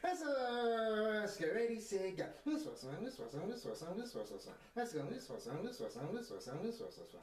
Let's get ready, say go. This was on, this was on, this was on, this was on. Let's go, this was on, this was on, this was on, this was on.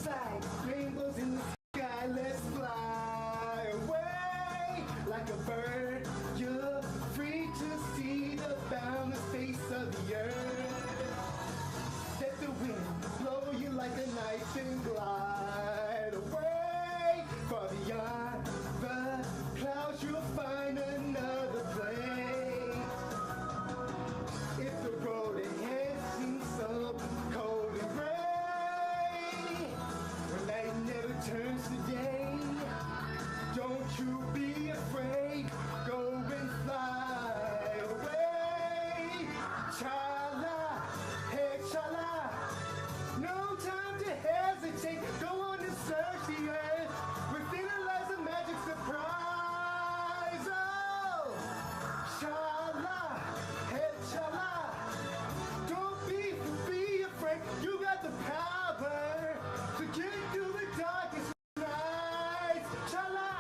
Like rainbows in the sky, let's fly away like a bird. You're free to see the boundless face of the earth. Let the wind blow you like a knife and glide away. Far beyond the clouds, you'll find another place. If the road ahead seems so cold and gray, turns today, don't you be afraid, go and fly away. Chala, hey chala, no time to hesitate, go on and search the earth, within it lies a magic surprise. Oh, chala, hey chala, don't be afraid, you got the power to get through the darkest nights. Chala!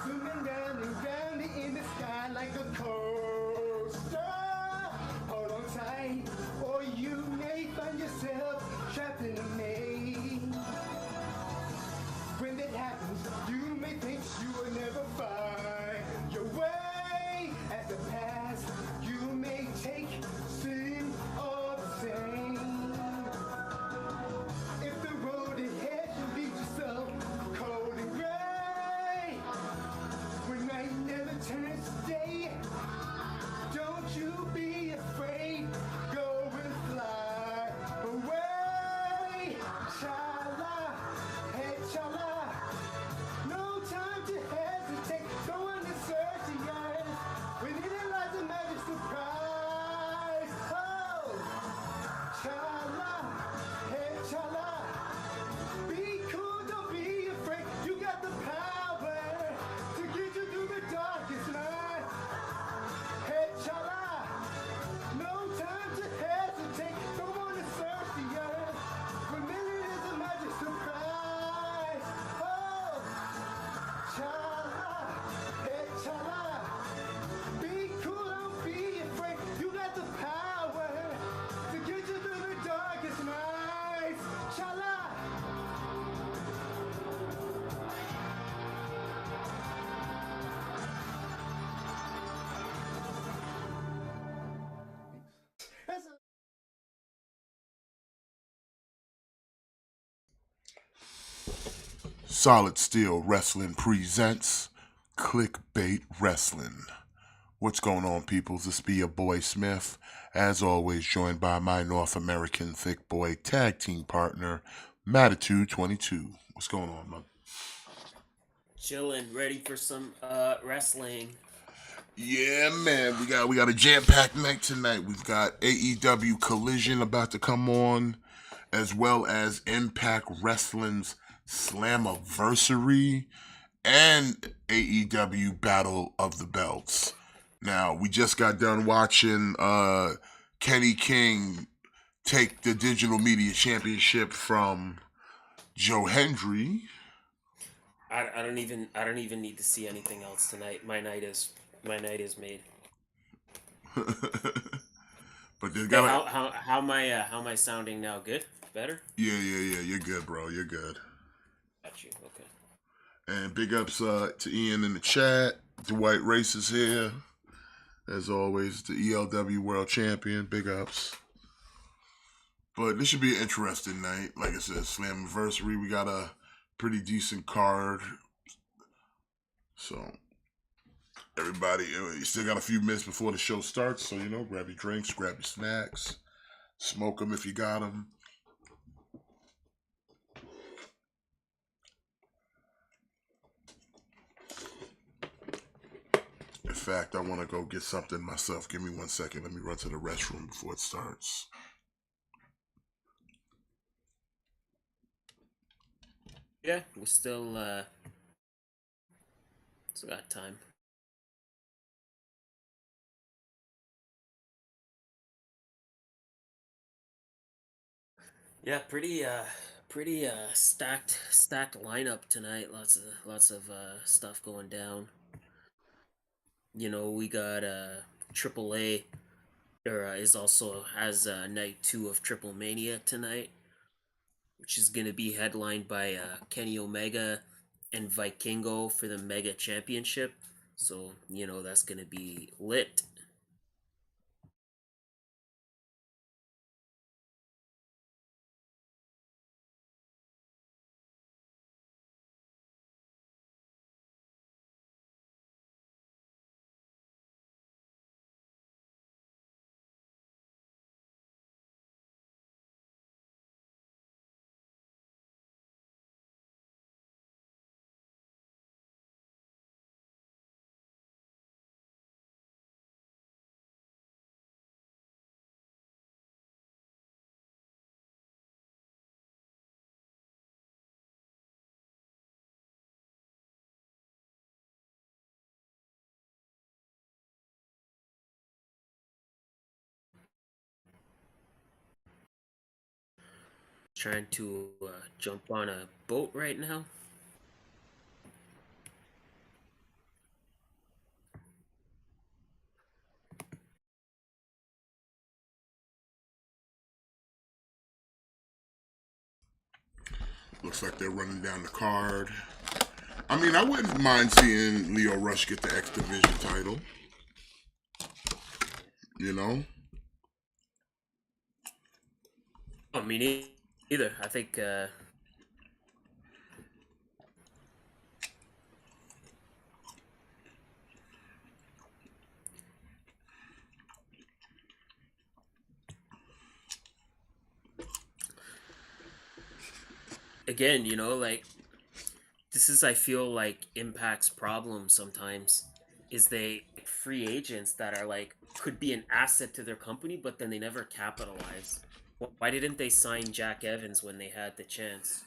Zooming down and round in the sky like a coaster. Hold on tight, or you may find yourself trapped in a maze. When that happens, you may think you will never find your way. At the past, you may take seem all the same. If the road ahead should be so cold and gray, when night never turns to day, don't you be afraid, go and fly away. Chala, hey chala, no time to hesitate, go on and search the earth, within it lies a magic surprise. Oh, chala, hey chala, be cool, don't be afraid, you got the power to get you through the darkest night. Hey chala, no time to hesitate, go on and search the earth, familiar is a magic surprise. Oh, chala, hey chala, be cool, don't be afraid, you got the power to get you through the darkest nights. Chala. Solid Steel Wrestling presents KliqBait Wrestling. What's going on, peoples? This be your boy Smith, as always joined by my North American thick boy tag team partner, Matitude 22. What's going on, man? Chilling, ready for some wrestling. Yeah, man, we got a jam-packed night tonight. We've got AEW Collision about to come on, as well as Impact Wrestling's Slammiversary and AEW Battle of the Belts. Now, we just got done watching Kenny King take the Digital Media Championship from Joe Hendry. I don't even need to see anything else tonight. My night is made. But there's Hey, how am I sounding now? Good? Better? Yeah. You're good, bro. You're good. Got you. Okay. And big ups to Ian in the chat. Dwight Race is here. As always, the ELW World Champion. Big ups. But this should be an interesting night. Like I said, Slammiversary. We got a pretty decent card. So, everybody, you still got a few minutes before the show starts. So, grab your drinks, grab your snacks. Smoke them if you got them. fact, I want to go get something myself. Give me 1 second. Let me run to the restroom before it starts. Yeah, we still got time. Yeah, pretty stacked lineup tonight. Lots of stuff going down. You know, we got AAA is also has night 2 of Triple Mania tonight, which is gonna be headlined by Kenny Omega and Vikingo for the Mega Championship. So you know that's gonna be lit. Trying to jump on a boat right now. Looks like they're running down the card. I mean, I wouldn't mind seeing Leo Rush get the X Division title. You know? I mean, either. I think again, you know, like this is I feel like Impact's problem sometimes is they free agents that are like could be an asset to their company, but then they never capitalize. Why didn't they sign Jack Evans when they had the chance?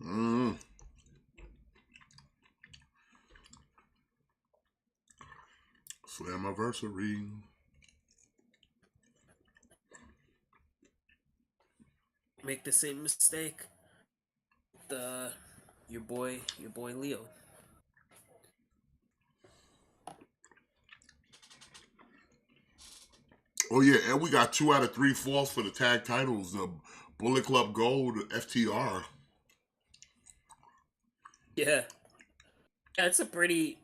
Mm. Slammiversary. Make the same mistake. The your boy Leo. Oh yeah, and we got 2 out of 3 falls for the tag titles. The Bullet Club Gold, FTR. Yeah, yeah, it's a pretty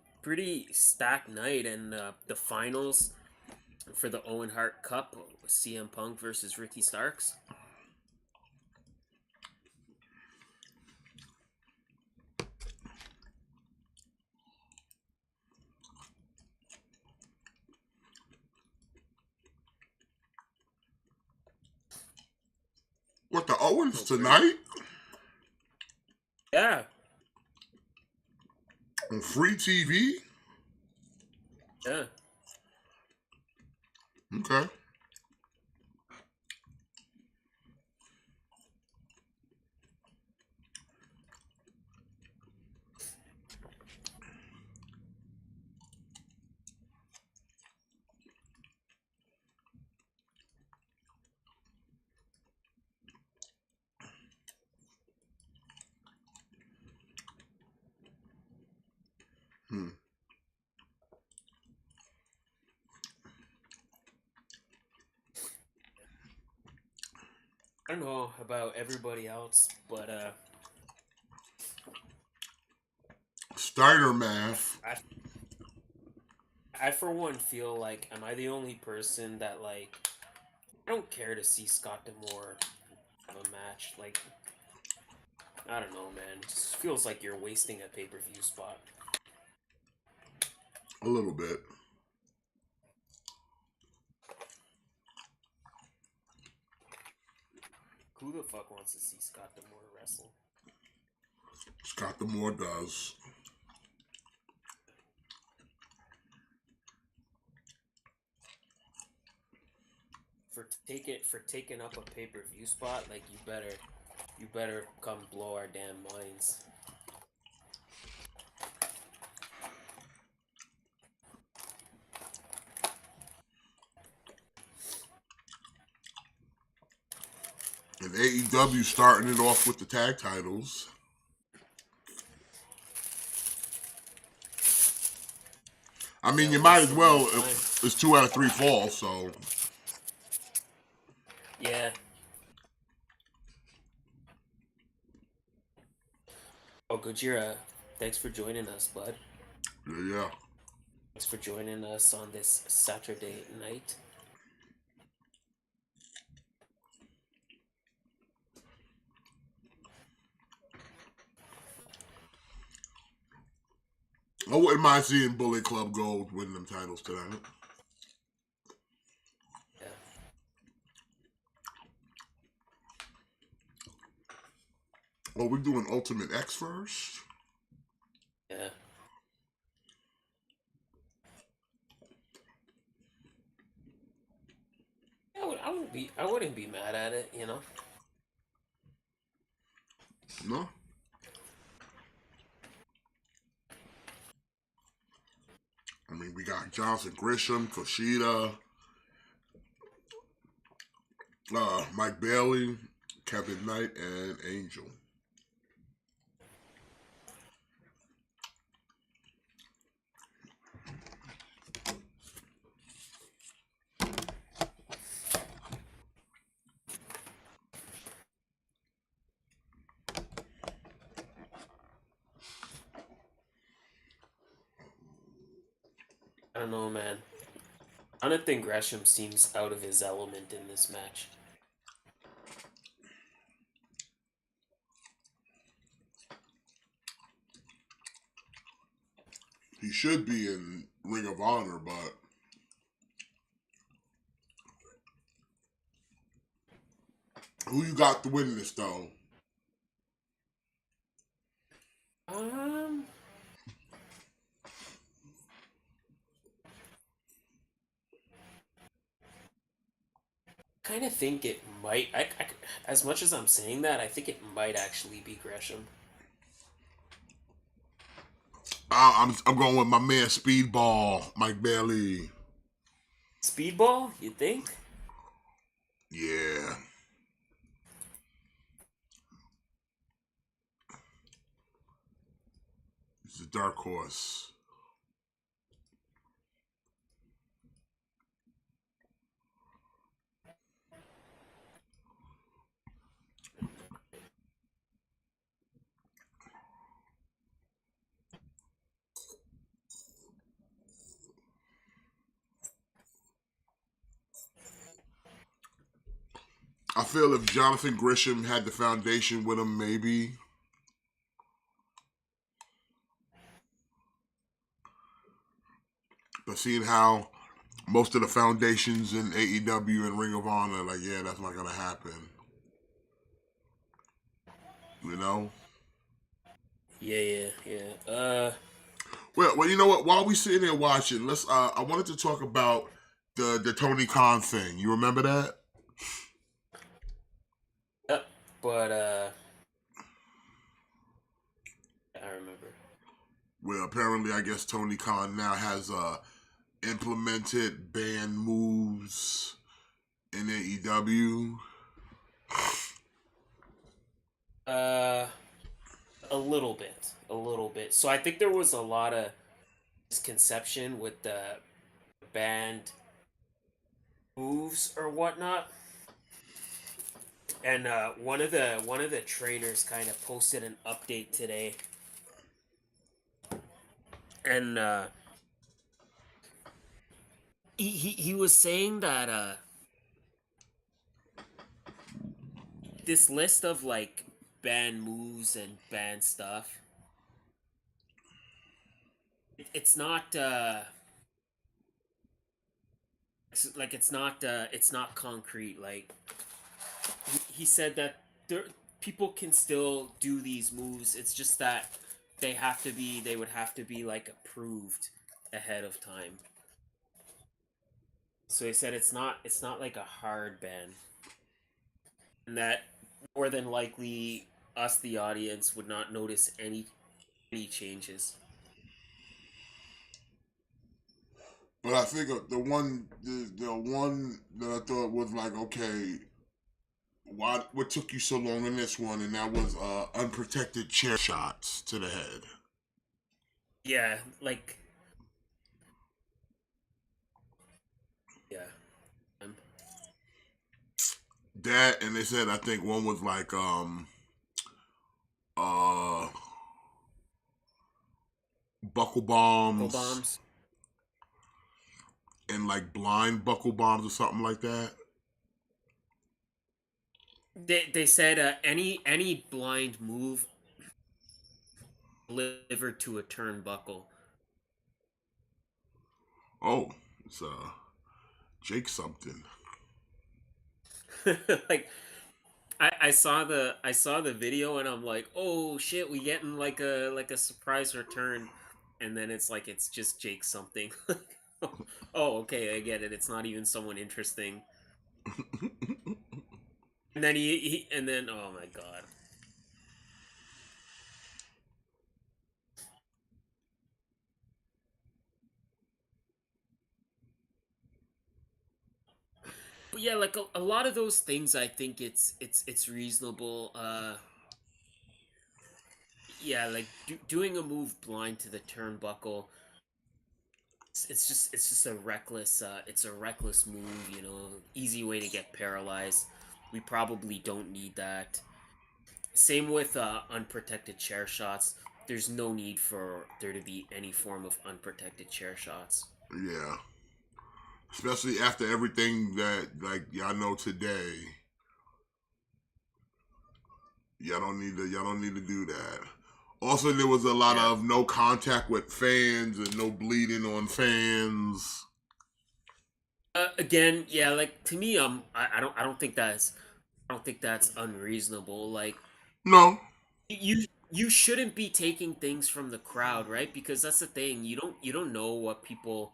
stacked night, and the finals for the Owen Hart Cup, CM Punk versus Ricky Starks. What, the Owens tonight? Yeah, On free TV? yeah. Okay. Hmm. I don't know about everybody else, but Steiner math. I for one feel like, am I the only person that like I don't care to see Scott D'Amore have a match? Like, I don't know, man. It just feels like you're wasting a pay-per-view spot. A little bit. Who the fuck wants to see Scott D'Amore wrestle? Scott D'Amore does. for taking up a pay-per-view spot, like you better come blow our damn minds. And AEW starting it off with the tag titles. I mean, you might as well. It's 2 out of 3 falls, so. Yeah. Oh, Gojira, thanks for joining us, bud. Yeah. Thanks for joining us on this Saturday night. I wouldn't mind seeing Bullet Club Gold win them titles tonight. Yeah. Well, we're doing Ultimate X first. Yeah. I wouldn't be mad at it, you know. No. I mean, we got Johnson Grisham, Kushida, Mike Bailey, Kevin Knight, and Angel. I don't know, man. Jonathan Gresham seems out of his element in this match. He should be in Ring of Honor, but who you got to win this, though? Kind of think it might. As much as I'm saying that, I think it might actually be Gresham. I'm going with my man Speedball, Mike Bailey. Speedball, you think? Yeah. It's a dark horse. I feel if Jonathan Grisham had the foundation with him, maybe. But seeing how most of the foundations in AEW and Ring of Honor, like, yeah, that's not gonna happen. You know? Yeah. Well, you know what? While we sitting there watching, let's. I wanted to talk about the Tony Khan thing. You remember that? Yep, but I remember. Well, apparently, I guess Tony Khan now has implemented banned moves in AEW. A little bit. So I think there was a lot of misconception with the banned moves or whatnot. And one of the trainers kind of posted an update today, and he was saying that this list of like banned moves and banned stuff, it's not it's not concrete. Like he said that people can still do these moves. It's just that they would have to be like approved ahead of time. So he said it's not like a hard ban, and that more than likely us, the audience, would not notice any changes. But I think the one that I thought was like, okay, what took you so long in this one? And that was unprotected chair shots to the head. Yeah, like yeah. Um, That, and they said I think one was like uh buckle Go bombs bombs. and like blind buckle bombs or something like that. They said any blind move delivered to a turnbuckle. Oh, it's Jake something. Like I saw the video and I'm like, oh shit, we getting like a surprise return, and then it's like it's just Jake something. Oh, okay, I get it. It's not even someone interesting. And then he and then oh my god. But yeah, like a lot of those things, I think it's reasonable. Yeah, like doing a move blind to the turnbuckle. It's just a reckless it's a reckless move, easy way to get paralyzed. We probably don't need that. Same with unprotected chair shots. There's no need for there to be any form of unprotected chair shots. Yeah, especially after everything that like y'all know today. Y'all don't need to do that. Also, there was a lot Yeah. of no contact with fans and no bleeding on fans. Again, yeah, like to me, I don't think that's unreasonable. Like No, you shouldn't be taking things from the crowd, right? Because that's the thing. You don't know what people.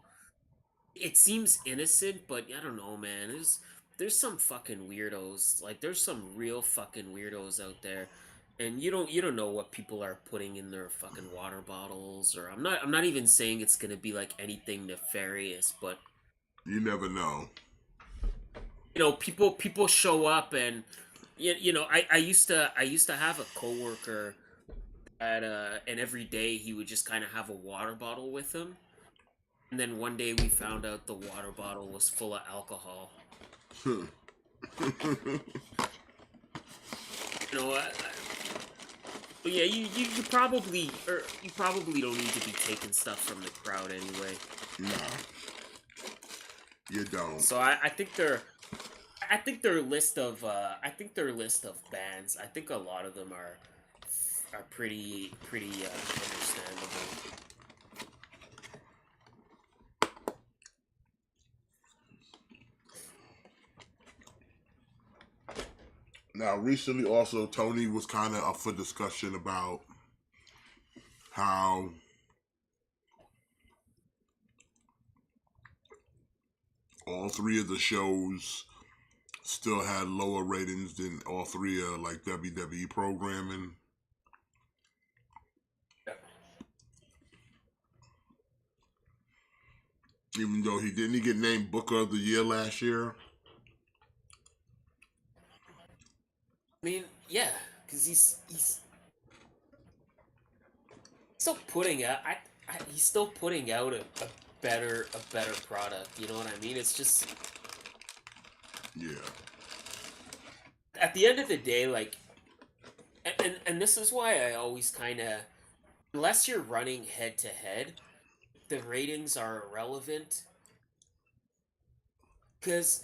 It seems innocent, but I don't know, man. There's some fucking weirdos. Like there's some real fucking weirdos out there. And you don't know what people are putting in their fucking water bottles, or I'm not even saying it's gonna be like anything nefarious, but you never know. people show up, and I used to have a coworker at and every day he would just kind of have a water bottle with him, and then one day we found out the water bottle was full of alcohol. But yeah, you probably don't need to be taking stuff from the crowd anyway. Nah, you don't. So I think their list of bands. I think a lot of them are pretty understandable. Now, recently, also Tony was kind of up for discussion about how all three of the shows still had lower ratings than all three of like WWE programming. Even though he get named Booker of the Year last year. I mean, yeah, because he's still putting out. He's still putting out a better product. You know what I mean? It's just Yeah. at the end of the day, like, and this is why I always kind of, unless you're running head to head, the ratings are irrelevant because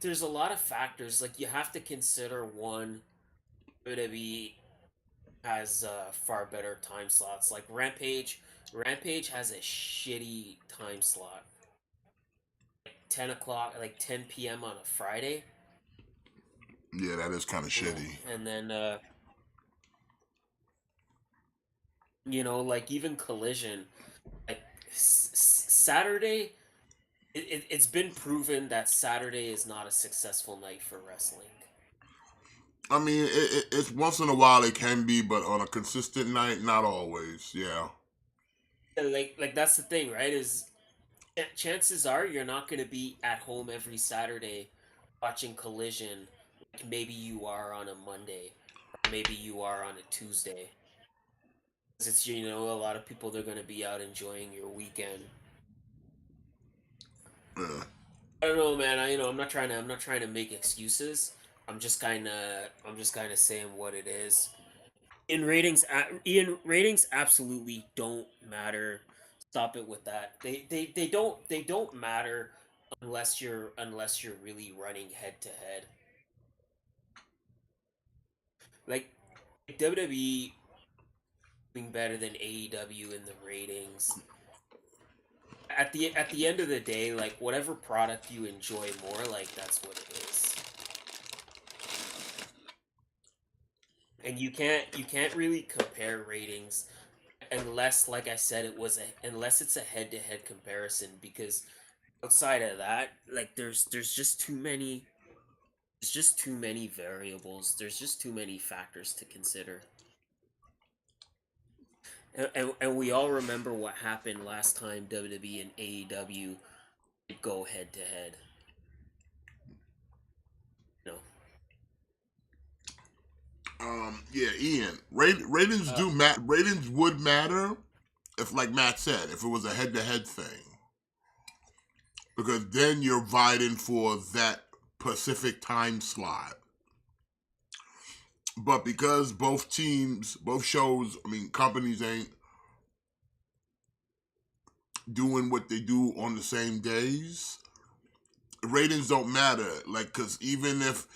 there's a lot of factors. Like you have to consider one, WWE has far better time slots. Like Rampage has a shitty time slot. 10 o'clock, like 10 p.m. on a Friday. Yeah, that is kind of shitty. And then like even Collision, like Saturday it's been proven that Saturday is not a successful night for wrestling. I mean, it's once in a while it can be, but on a consistent night, not always. Yeah. And like that's the thing, right? Is chances are you're not going to be at home every Saturday watching Collision like maybe you are on a Monday or maybe you are on a Tuesday. 'Cause it's a lot of people they're going to be out enjoying your weekend. Yeah. I don't know, man. I'm not trying to make excuses. I'm just kind of saying what it is. Ratings absolutely don't matter. Stop it with that. They don't matter unless you're really running head to head. Like WWE doing better than AEW in the ratings. At the end of the day, like whatever product you enjoy more, like that's what it is. And you can't really compare ratings unless, like I said, unless it's a head to head comparison, because outside of that, like there's just too many variables. There's just too many factors to consider. And we all remember what happened last time WWE and AEW go head to head. You know, Yeah, Ian. Ratings uh, do matter. Ratings would matter if, like Matt said, if it was a head-to-head thing, because then you're vying for that Pacific time slot. But because both teams, both shows, I mean, companies ain't doing what they do on the same days, ratings don't matter. Like, cause even if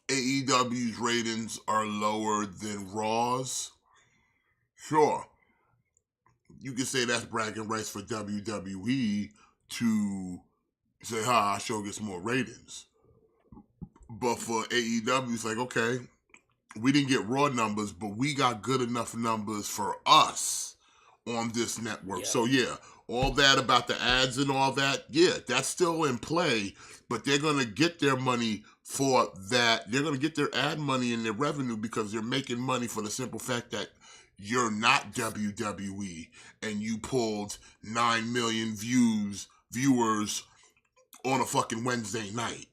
AEW's ratings are lower than Raw's, sure, you can say that's bragging rights for WWE to say, "Ha, our show gets more ratings." But for AEW, it's like, okay, we didn't get Raw numbers, but we got good enough numbers for us on this network. yeah, So yeah, all that about the ads and all that, yeah, that's still in play, but they're gonna get their money for that. They're gonna get their ad money and their revenue because they're making money for the simple fact that you're not WWE and you pulled 9 million viewers on a fucking Wednesday night.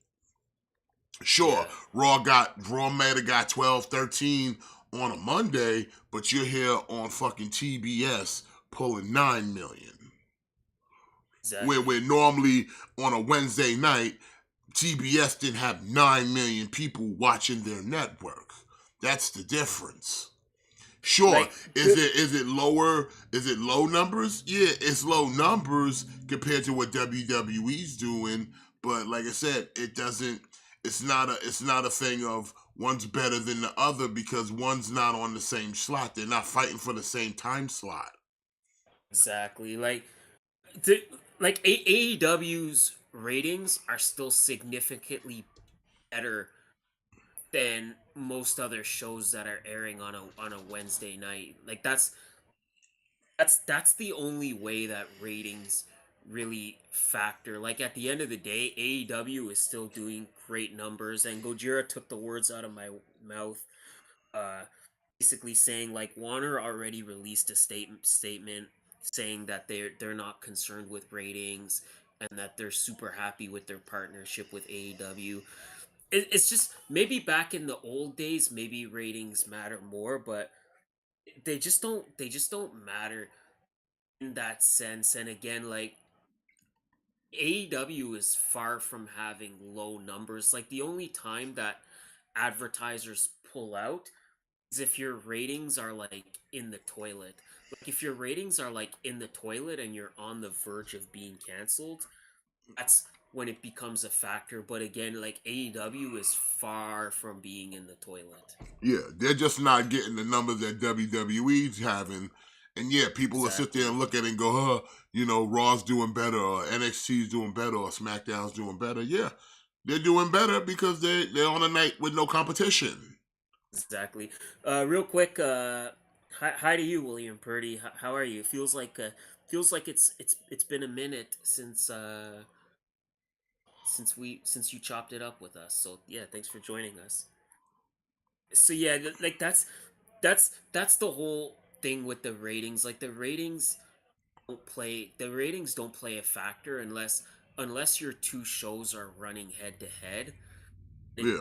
Sure, yeah, Raw might have got 12, 13 on a Monday, but you're here on fucking TBS pulling 9 million. Where exactly, normally on a Wednesday night, TBS didn't have 9 million people watching their network. That's the difference. Sure, like is it lower? Is it low numbers? Yeah, it's low numbers compared to what WWE's doing. But like I said, it doesn't. It's not a thing of one's better than the other because one's not on the same slot. They're not fighting for the same time slot. exactly the, AEW's ratings are still significantly better than most other shows that are airing on a Wednesday night. Like that's the only way that ratings really factor. Like at the end of the day, AEW is still doing great numbers, and Gojira took the words out of my mouth. Uh, Basically saying like Warner already released a statement saying that they're not concerned with ratings and that they're super happy with their partnership with AEW. It's just maybe back in the old days, maybe ratings matter more, but they just don't matter in that sense. And again, like AEW is far from having low numbers. Like the only time that advertisers pull out is if your ratings are like in the toilet. Like if your ratings are like in the toilet and you're on the verge of being canceled, that's when it becomes a factor. But again, like AEW is far from being in the toilet. Yeah, they're just not getting the numbers that WWE's having. And yeah, people will sit there Exactly. and look at it and go, huh, Raw's doing better or NXT's doing better or SmackDown's doing better. Yeah, they're doing better because they're on a night with no competition. Exactly. Real quick, hi to you, William Purdy. How are you? It feels like feels like it's been a minute since you chopped it up with us. So yeah, thanks for joining us. So yeah, like that's the whole thing with the ratings. Like the ratings don't play a factor unless your two shows are running head to head. Yeah.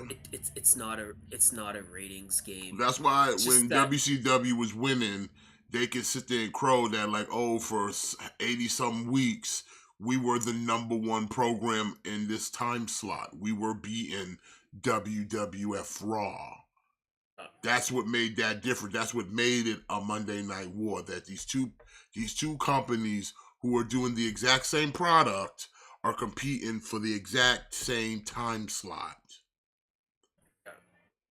It's not a ratings game. That's why It's just when that. WCW was winning, they could sit there and crow that like, oh, for 80 some weeks, we were the number one program in this time slot. We were beating WWF Raw. That's what made that different. That's what made it a Monday Night War. That these two companies who are doing the exact same product are competing for the exact same time slot.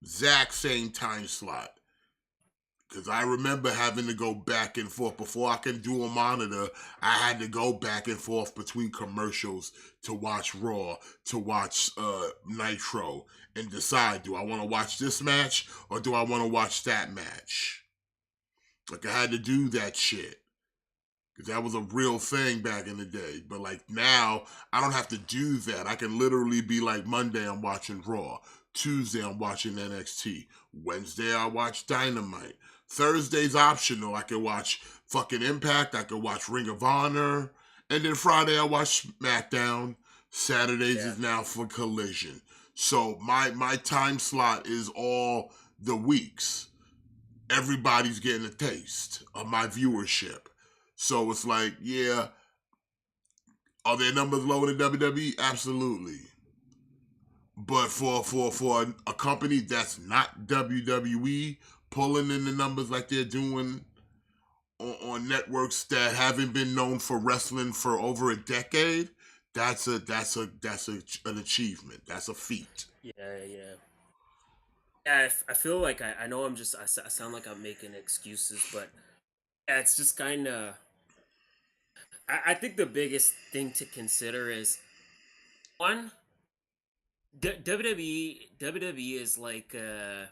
Exact same time slot. Because I remember having to go back and forth. Before I can do a monitor, I had to go back and forth between commercials to watch Raw, to watch Nitro, and decide, do I want to watch this match or do I want to watch that match? Like, I had to do that shit. Because that was a real thing back in the day. But, like, now, I don't have to do that. I can literally be like, Monday, I'm watching Raw. Tuesday, I'm watching NXT. Wednesday, I watch Dynamite. Thursday's optional. I can watch fucking Impact. I can watch Ring of Honor. And then Friday, I watch SmackDown. Saturdays Yeah. is now for Collision. So my time slot is all the weeks. Everybody's getting a taste of my viewership. So it's like, yeah, are their numbers lower than WWE? Absolutely. But for a company that's not WWE pulling in the numbers like they're doing on networks that haven't been known for wrestling for over a decade, that's an achievement. That's a feat. Yeah, yeah. Yeah, I feel like I know I sound like I'm making excuses, but yeah, it's just kind of. I think the biggest thing to consider is one, WWE is like uh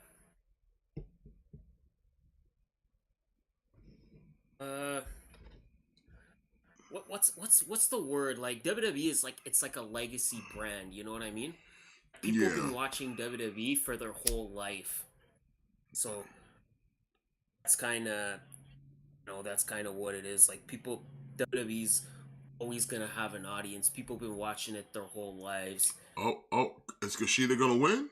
what's the word, like WWE is like it's like a legacy brand, you know what I mean? People have Yeah. been watching WWE for their whole life, so that's kind of that's kind of what it is. Like people, WWE's always gonna have an audience. People have been watching it their whole lives. Oh, is Kushida gonna win?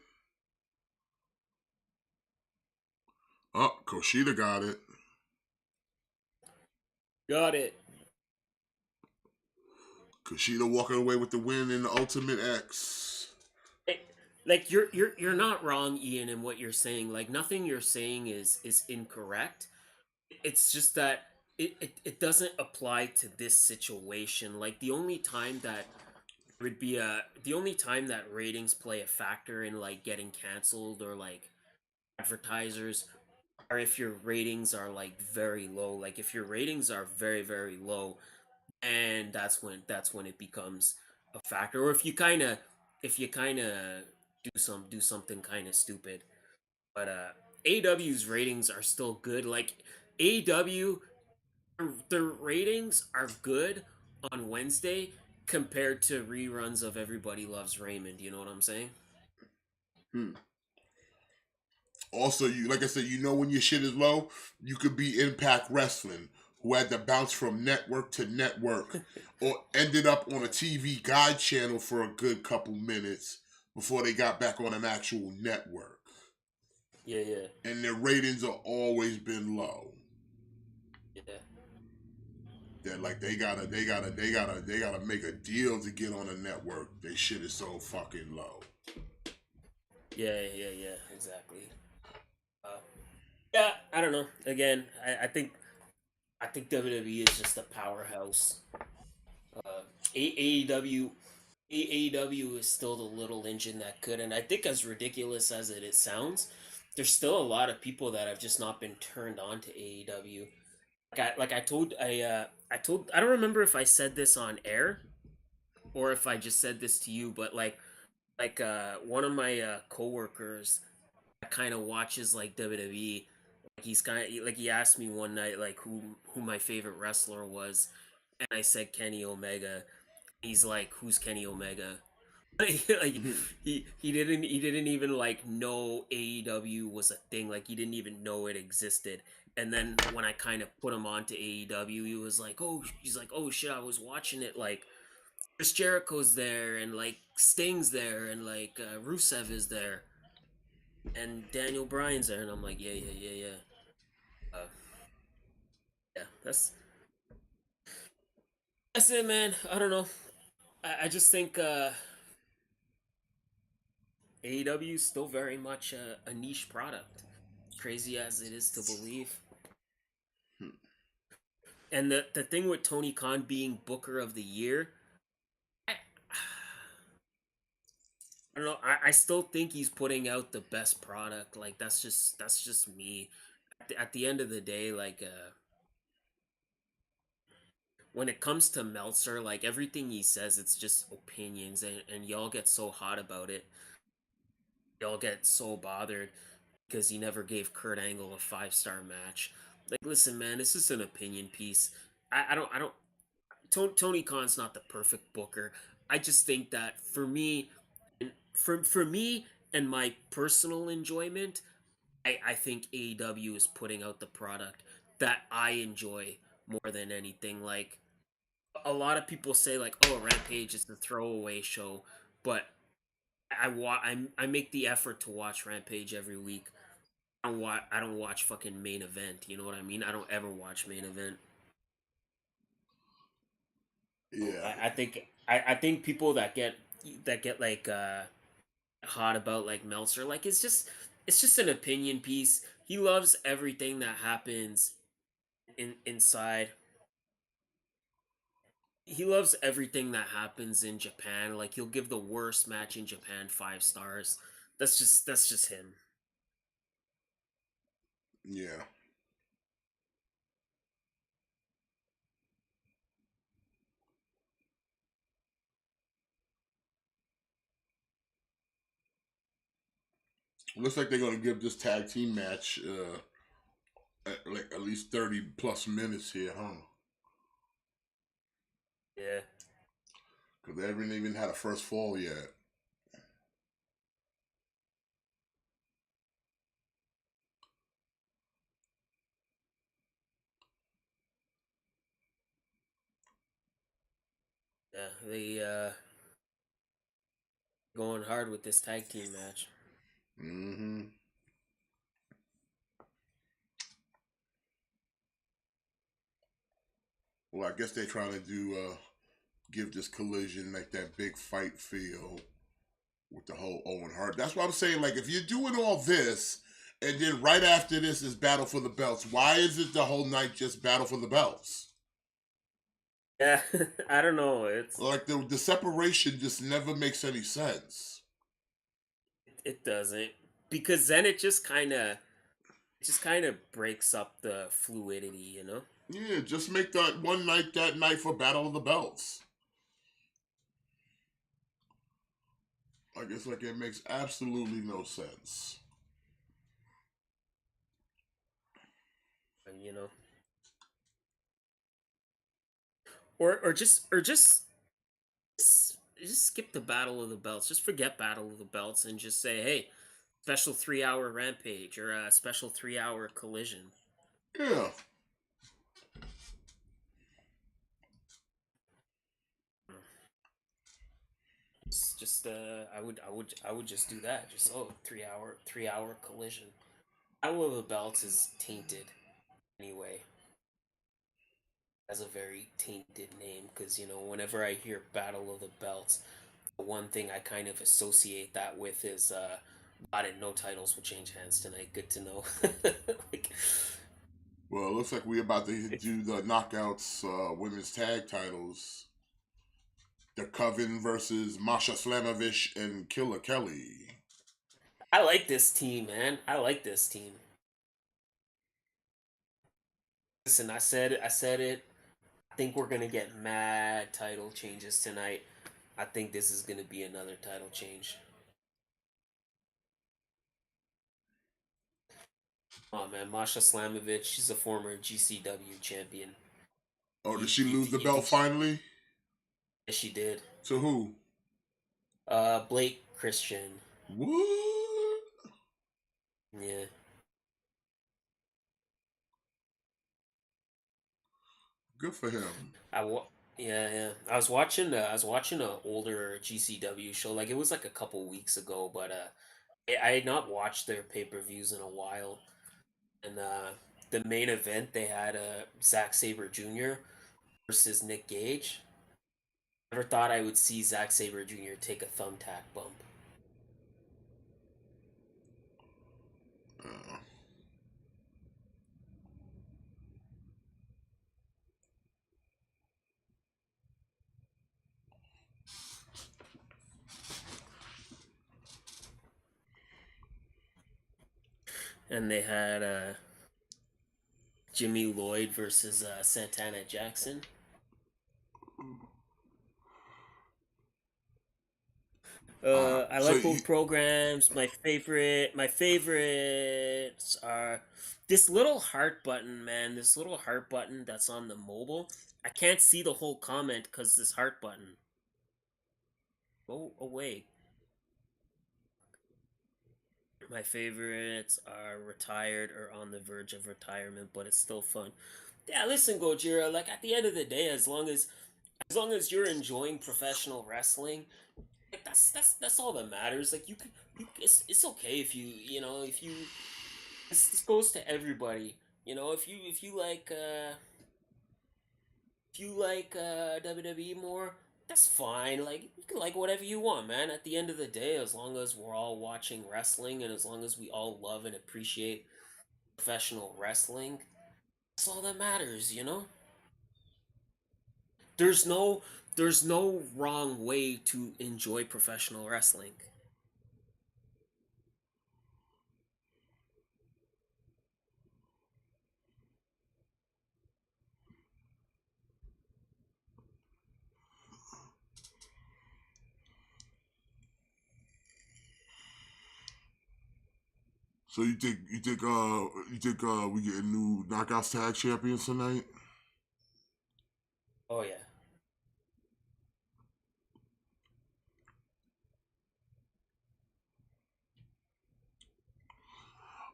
Oh, Kushida got it. Got it. Kushida walking away with the win in the Ultimate X. Like you're not wrong, Ian, in what you're saying. Like nothing you're saying is incorrect. It's just that it doesn't apply to this situation. Like the only time that ratings play a factor in like getting canceled or like advertisers are if your ratings are like very low. Like if your ratings are very very low, and that's when it becomes a factor. Or if you kind of do something kind of stupid. But AEW's ratings are still good. Like AEW, their ratings are good on Wednesday compared to reruns of Everybody Loves Raymond. You know what I'm saying? Hmm. Also, you like I said, when your shit is low, you could be Impact Wrestling, who had to bounce from network to network, or ended up on a TV guide channel for a good couple minutes before they got back on an actual network. Yeah, yeah, And their ratings have always been low. yeah, That like they gotta make a deal to get on a network. Their shit is so fucking low. yeah. Exactly. Uh, yeah, I don't know. Again, I think WWE is just a powerhouse. Uh, AEW AEW is still the little engine that could, and I think as ridiculous as it sounds, there's still a lot of people that have just not been turned on to AEW. I don't remember if I said this on air or if I just said this to you, but one of my coworkers kind of watches like WWE. Like he's kind of like he asked me one night like who my favorite wrestler was, and I said Kenny Omega. He's like, "Who's Kenny Omega?" Like he didn't even like know AEW was a thing. Like he didn't even know it existed. And then when I kind of put him onto AEW, he was like, "Oh, he's like, oh shit, I was watching it. Like Chris Jericho's there, and like Sting's there, and like Rusev is there, and Daniel Bryan's there." And I'm like, "Yeah, yeah, yeah, yeah." Yeah, that's it, man. I don't know. I just think AEW is still very much a niche product, crazy as it is to believe. And the thing with Tony Khan being Booker of the Year, I, I don't know. I still think he's putting out the best product. Like that's just me. At the end of the day, like when it comes to Meltzer, like everything he says, it's just opinions, and y'all get so hot about it. Y'all get so bothered because he never gave Kurt Angle a 5-star match. Like, listen, man, this is an opinion piece. I don't. Tony Khan's not the perfect booker. I just think that for me and my personal enjoyment, I think AEW is putting out the product that I enjoy more than anything. Like a lot of people say, like, oh, Rampage is the throwaway show, but I make the effort to watch Rampage every week. I don't watch fucking main event. You know what I mean? I don't ever watch main event. Yeah. I think people that get like hot about like Meltzer, like it's just an opinion piece. He loves everything that happens inside. He loves everything that happens in Japan. Like he'll give the worst match in Japan 5 stars. That's just him. Yeah. Looks like they're gonna give this tag team match like at least 30 plus minutes here, huh? Yeah, Because they haven't even had a first fall yet. yeah. They going hard with this tag team match. Mm-hmm. Well, I guess they're trying to do give this collision like that big fight feel with the whole Owen Hart. That's what I'm saying. Like, if you're doing all this, and then right after this is Battle for the Belts, why is it the whole night just Battle for the Belts? Yeah, I don't know. Like the separation just never makes any sense. It doesn't, because then it just kind of breaks up the fluidity. Yeah, just make that one night that night for Battle of the Belts. Like it's like it makes absolutely no sense. And, or just skip the Battle of the Belts. Just forget Battle of the Belts and just say, hey, special 3 hour Rampage or a special 3 hour Collision. Yeah. Just I would just do that. Just 3 hour Collision. Battle of the Belts is tainted anyway. Has a very tainted name because whenever I hear Battle of the Belts, the one thing I kind of associate that with is I didn't know titles would change hands tonight. Good to know. Like, Well, it looks like we're about to do the knockouts women's tag titles. The Coven versus Masha Slamovich and Killer Kelly. I like this team, man. I like this team. Listen, I said it. I think we're gonna get mad title changes tonight. I think this is gonna be another title change. Oh man, Masha Slamovich, she's a former GCW champion. Oh, did You she you lose the you belt think finally? she did? To who? Blake Christian. What? Yeah. Good for him. Yeah, yeah. I was watching a older GCW show. Like it was like a couple weeks ago, but I had not watched their pay-per-views in a while. And the main event they had Zack Sabre Jr. versus Nick Gage. Never thought I would see Zack Sabre Jr. take a thumbtack bump. Uh, And they had Jimmy Lloyd versus Santana Jackson. I so like you, both programs. My favorites are this little heart button, man. This little heart button that's on the mobile. I can't see the whole comment because this heart button. Go away. My favorites are retired or on the verge of retirement, but it's still fun. Yeah, listen, Gojira. Like at the end of the day, as long as you're enjoying professional wrestling, like that's all that matters. Like it's okay if if you this goes to everybody. If you like WWE more, that's fine. Like you can like whatever you want, man. At the end of the day, as long as we're all watching wrestling and as long as we all love and appreciate professional wrestling, that's all that matters. There's no there's no wrong way to enjoy professional wrestling. so you think we get new knockouts tag champions tonight? Oh yeah.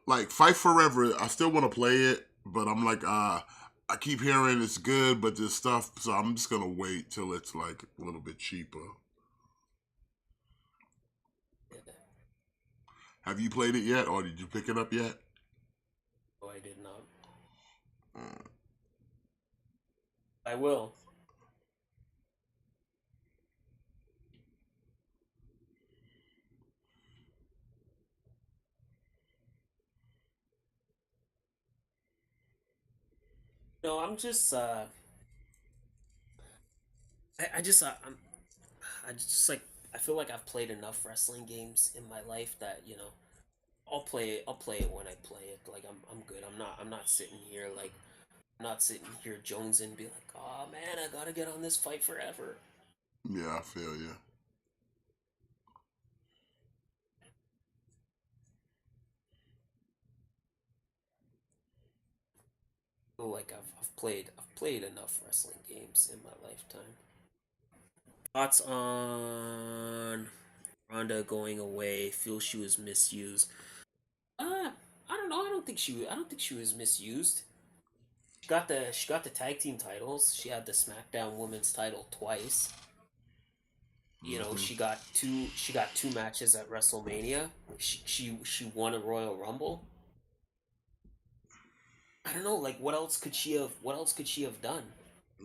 Like Fight Forever, I still want to play it, but I'm like, I keep hearing it's good, but this stuff, so I'm just gonna wait till it's like a little bit cheaper. Yeah. Have you played it yet, or did you pick it up yet? Oh, I did not. Uh, I will. No, I'm just I just I just like I feel like I've played enough wrestling games in my life that I'll play it when I play it. Like I'm good. I'm not sitting here like I'm not sitting here Jones and be like, oh man, I gotta get on this Fight Forever. yeah, I feel you. Feel like I've played enough wrestling games in my lifetime. Thoughts on Ronda going away? Feel she was misused? I don't know. I don't think she was misused. She got the tag team titles. She had the SmackDown Women's title twice. Hmm. She got two matches at WrestleMania. She won a Royal Rumble. I don't know, like what else could she have done?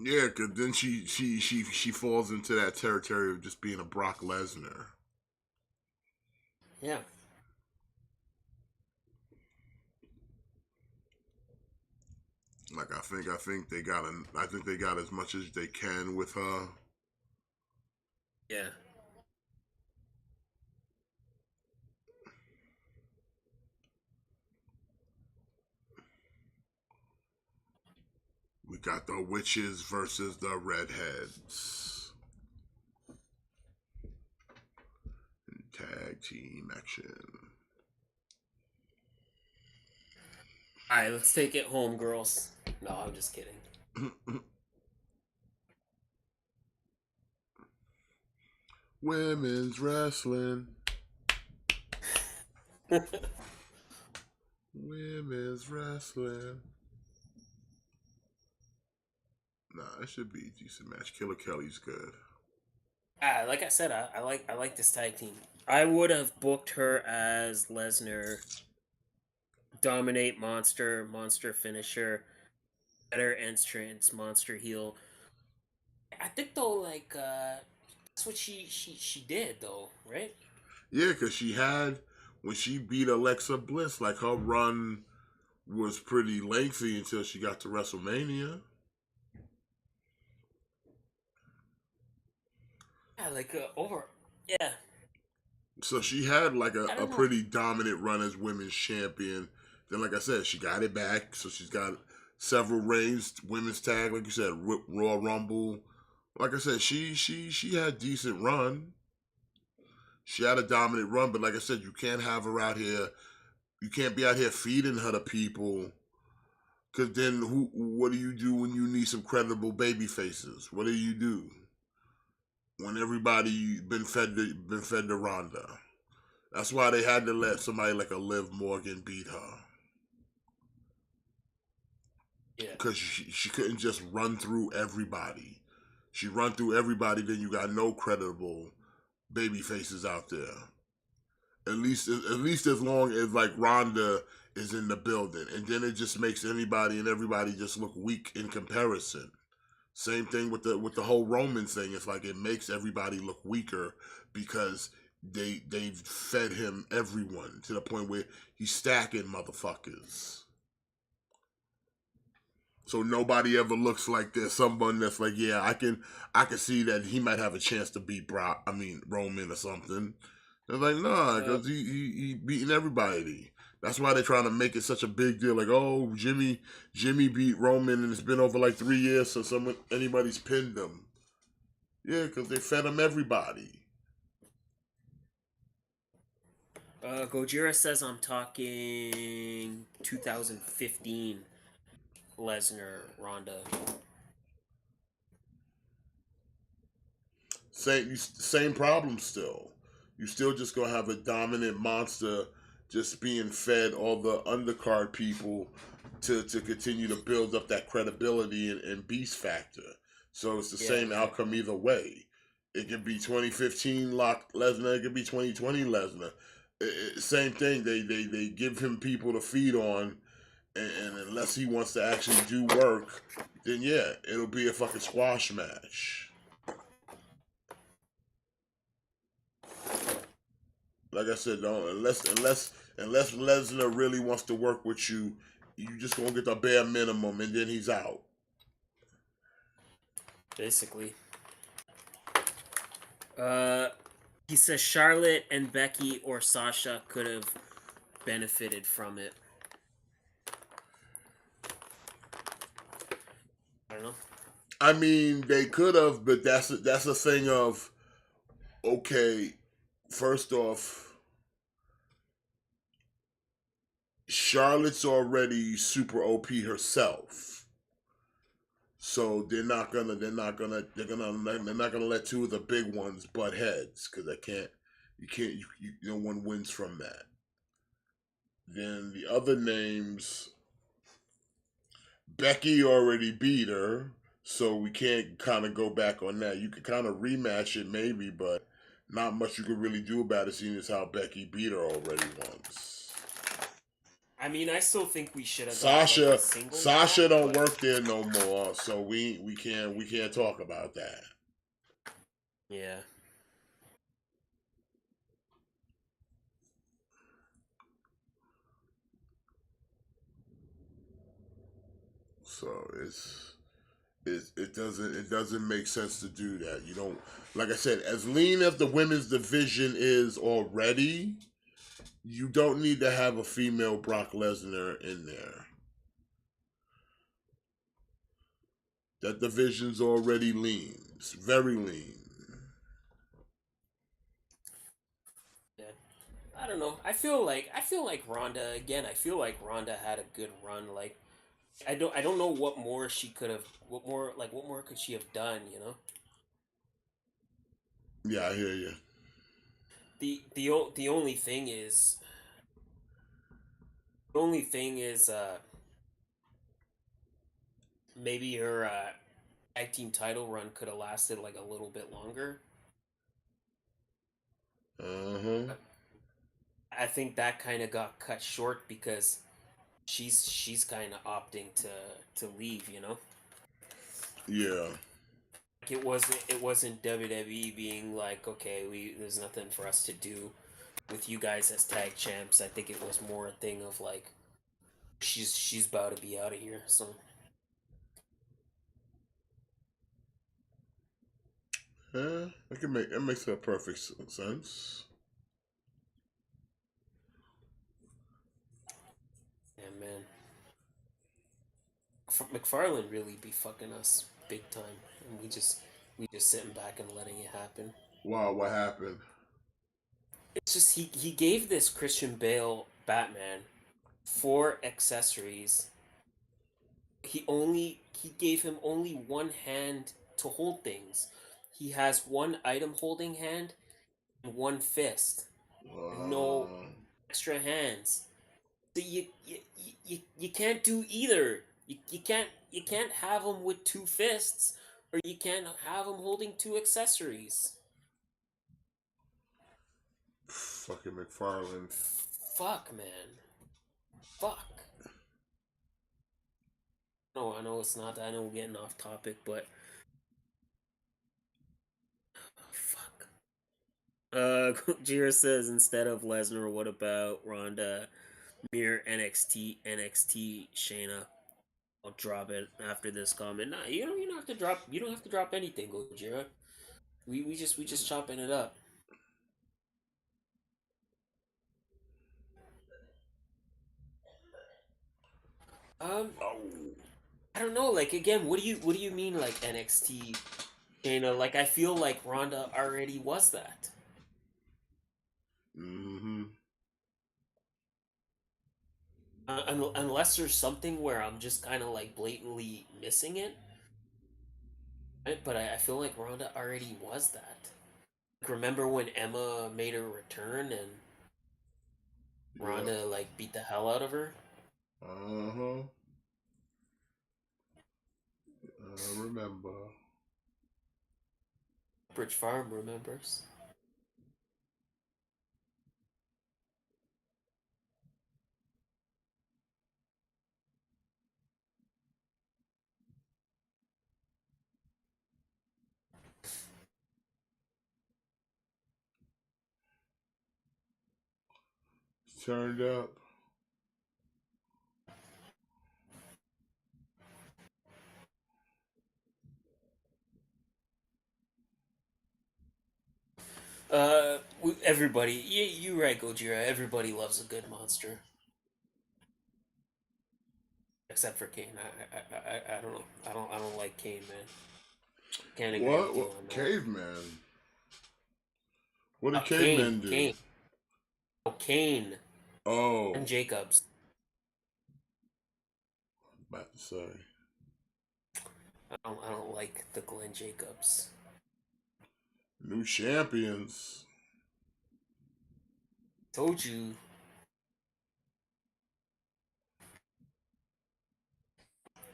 Yeah, cause then she falls into that territory of just being a Brock Lesnar. Yeah. Like I think they got as much as they can with her. Yeah. We got the witches versus the redheads. Tag team action. Alright, let's take it home, girls. No, I'm just kidding. Women's wrestling. Women's wrestling. Nah, it should be a decent match. Killer Kelly's good. Like I said, I like this tag team. I would have booked her as Lesnar, dominate monster finisher, better entrance, monster heel. I think though, like that's what she did though, right? Yeah, because she had, when she beat Alexa Bliss, like her run was pretty lengthy until she got to WrestleMania. Yeah, like over. Yeah, So she had like I a don't know. pretty dominant run as women's champion. Then, like I said, she got it back. So she's got several reigns, women's tag, like you said, Royal Rumble. Like I said, she had decent run. She had a dominant run, but like I said, you can't have her out here. You can't be out here feeding her to people. Cause then, who? What do you do when you need some credible baby faces? What do you do when everybody been fed to Ronda? That's why they had to let somebody like a Liv Morgan beat her. Yeah, Because she couldn't just run through everybody. She run through everybody, then you got no credible baby faces out there. At least as long as like Ronda is in the building, and then it just makes anybody and everybody just look weak in comparison. Same thing with the whole Roman thing. It's like it makes everybody look weaker because they've fed him everyone to the point where he's stacking motherfuckers. So nobody ever looks like there's someone that's like, yeah, I can see that he might have a chance to beat Roman or something. They're like, nah, uh, because he beating everybody. That's why they're trying to make it such a big deal. Like, oh, Jimmy beat Roman, and it's been over like 3 years since anybody's pinned him. Yeah, because they fed him everybody. Gojira says I'm talking 2015 Lesnar Ronda. Same problem still. You still just gonna have a dominant monster just being fed all the undercard people to continue to build up that credibility and beast factor. So it's the Yeah, same yeah. outcome either way. It could be 2015 Lock Lesnar. It could be 2020 Lesnar. Same thing. They give him people to feed on, and unless he wants to actually do work, then yeah, it'll be a fucking squash match. Like I said, don't unless Lesnar really wants to work with you, you just gonna get the bare minimum, and then he's out. Basically. Uh, he says Charlotte and Becky or Sasha could have benefited from it. I don't know. I mean, they could have, but that's a thing of okay. First off, Charlotte's already super OP herself, so they're not gonna let two of the big ones butt heads because no one wins from that. Then the other names, Becky already beat her, so we can't kind of go back on that. You could kind of rematch it maybe, but not much you could really do about it, seeing as how Becky beat her already once. I mean, I still think we should have got like a Sasha singles match, Sasha don't but work there no more, so we can't talk about that. yeah. So it doesn't make sense to do that. You don't, like I said, as lean as the women's division is already, you don't need to have a female Brock Lesnar in there. That division's already lean. It's very lean. Yeah. I don't know. I feel like Ronda again. I feel like Ronda had a good run. Like I don't know what more she could have. What more could she have done? You know. Yeah, I hear you. The only thing is the only thing is maybe her tag team title run could have lasted like a little bit longer. Uh huh. But I think that kind of got cut short because she's kind of opting to leave. You know, Yeah. like it wasn't WWE being like, okay, we there's nothing for us to do with you guys as tag champs. I think it was more a thing of like she's about to be out of here. So Yeah, that makes a perfect sense. yeah, man, McFarlane really be fucking us big time, and we just sitting back and letting it happen. Wow, what happened? It's just he gave this Christian Bale Batman four accessories. He gave him only one hand to hold things. He has one item holding hand and one fist, and no Uh, extra hands. So you can't do either. You can't have him with two fists, or you can't have him holding two accessories. fucking McFarland. Fuck, man. Fuck. No, I know it's not. I know we're getting off topic, but fuck. Jira says instead of Lesnar, what about Ronda, Mir NXT Shayna? I'll drop it after this comment. Nah, you don't have to drop. You don't have to drop anything, Gojira. We just chopping it up. Um, Oh. I don't know. Like again, what do you mean like NXT Shayna? Like I feel like Ronda already was that. Mm-hmm. Unless there's something where I'm just kind of like blatantly missing it. Right? But I feel like Ronda already was that. Like, remember when Emma made her return and Yep. Ronda like beat the hell out of her? Uh-huh. I remember. Bridge Farm remembers. Turned up. Everybody, you right, Gojira. Everybody loves a good monster, except for Kane. I don't know. I don't like Kane, man. Can't agree What? with you What? on that. Caveman. What did Kane, cavemen do? Kane, oh, Kane and Oh. Jacobs. About to say. I don't like the Glenn Jacobs. New champions. Told you.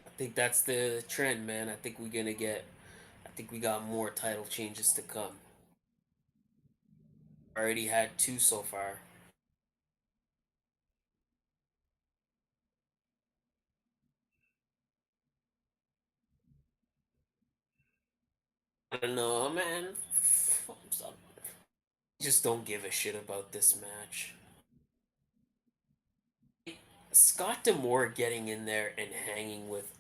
I think that's the trend, man. I think we're gonna get. I think we got more title changes to come. Already had two so far. I don't know, man. Just don't give a shit about this match. Scott Demore getting in there and hanging with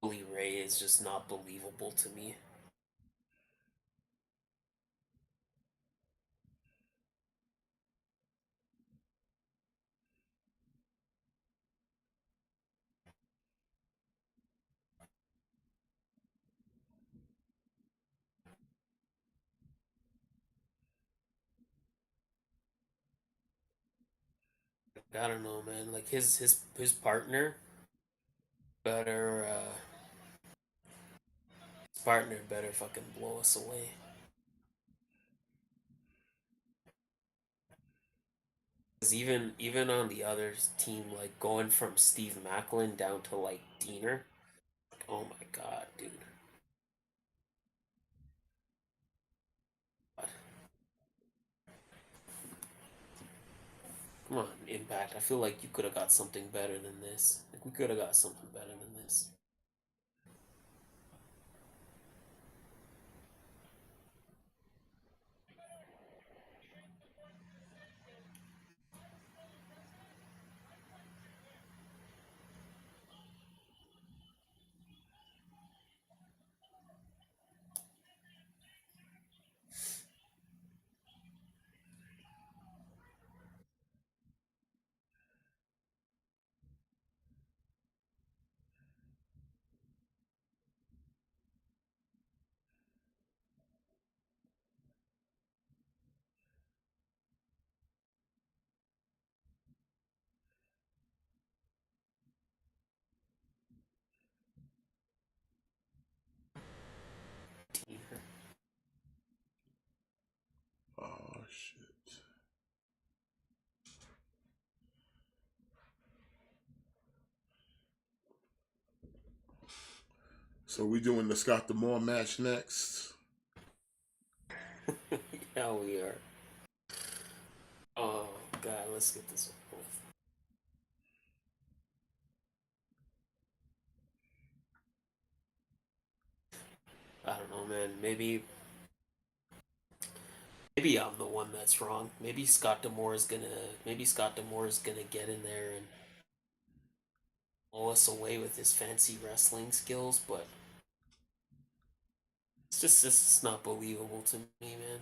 Bully Ray is just not believable to me. I don't know, man. Like his partner better his partner better fucking blow us away. Because even on the other team, like going from Steve Macklin down to like Diener, oh my god, dude. God. Come on, Impact. I feel like you could have got something better than this. Like we could have got something better than this. Diener. Oh shit. So we doing the Scott Demore match next. Yeah, we are. Oh god, let's get this over with. I don't know, man. Maybe I'm the one that's wrong. Maybe Scott Demore is gonna get in there and blow us away with his fancy wrestling skills, but it's just not believable to me, man.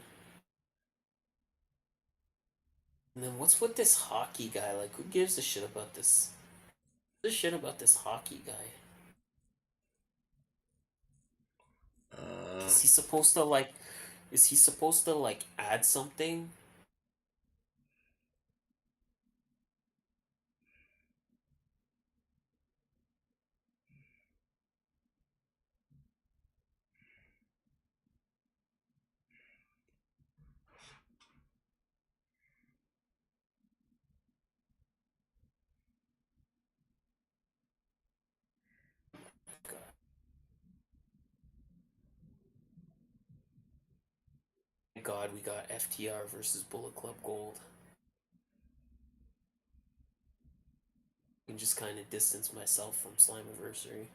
And then what's with this hockey guy? Like, who gives a shit about this? Who gives a shit about this hockey guy? Uh, Is he supposed to like? Is he supposed to like add something? Thank God we got FTR versus Bullet Club Gold. I can just kind of distance myself from Slammiversary.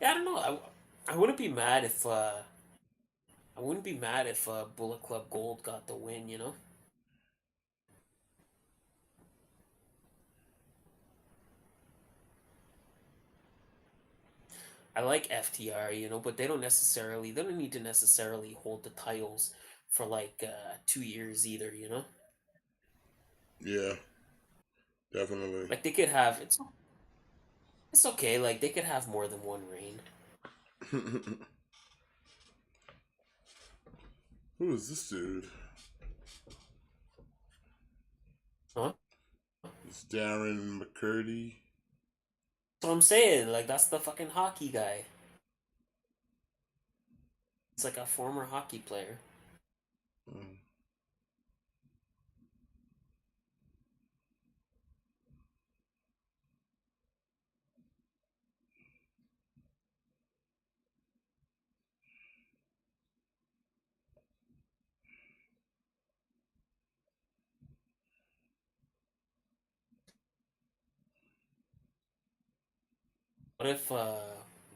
Yeah, I don't know. I wouldn't be mad if Bullet Club Gold got the win. You know, I like FTR. You know, but they don't need to necessarily hold the titles for like 2 years either. You know, yeah, definitely. like they could have it's okay. Like they could have more than one reign. Who is this dude? Huh? It's Darren McCurdy. So I'm saying, like that's the fucking hockey guy. It's like a former hockey player. Mm.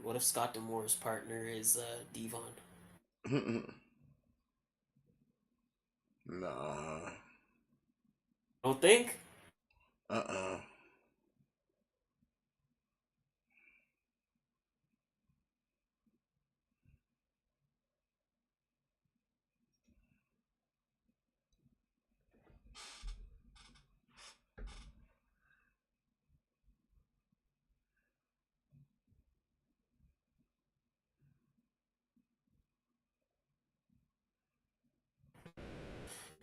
What if Scott Demore's partner is Devon? Nah. Don't think? Uh-uh.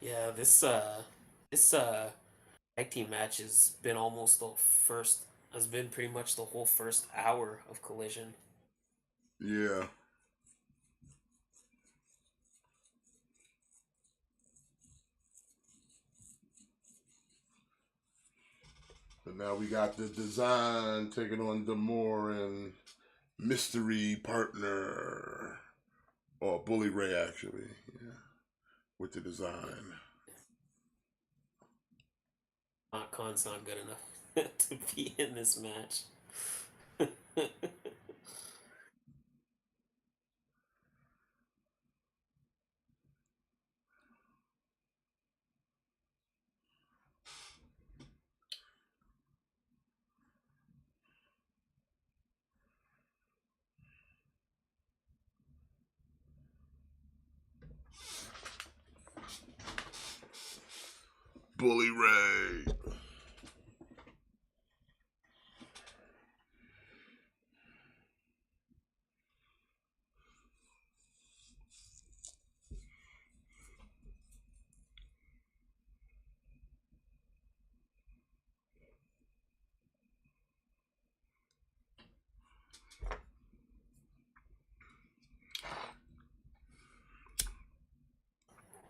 Yeah, this tag team match has been pretty much the whole first hour of Collision. Yeah. And now we got the design taking on Demore and mystery partner. Or Bully Ray, actually. Yeah. With the design. Khan's not good enough to be in this match. Bully Ray.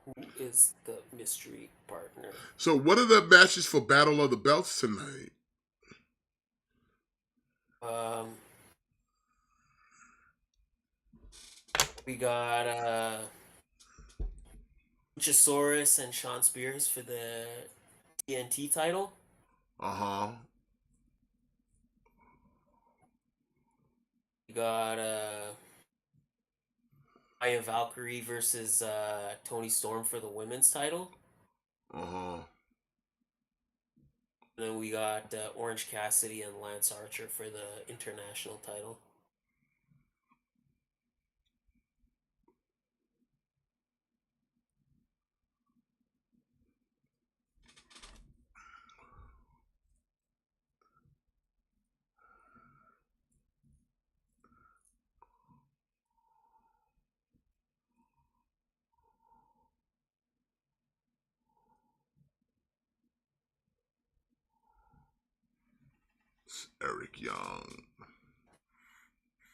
Who is the mystery partner? So what are the matches for Battle of the Belts tonight? We got Luchasaurus and Sean Spears for the TNT title. Uh-huh. We got Aya Valkyrie versus Tony Storm for the women's title. Uh-huh. And then we got Orange Cassidy and Lance Archer for the international title. It's Eric Young.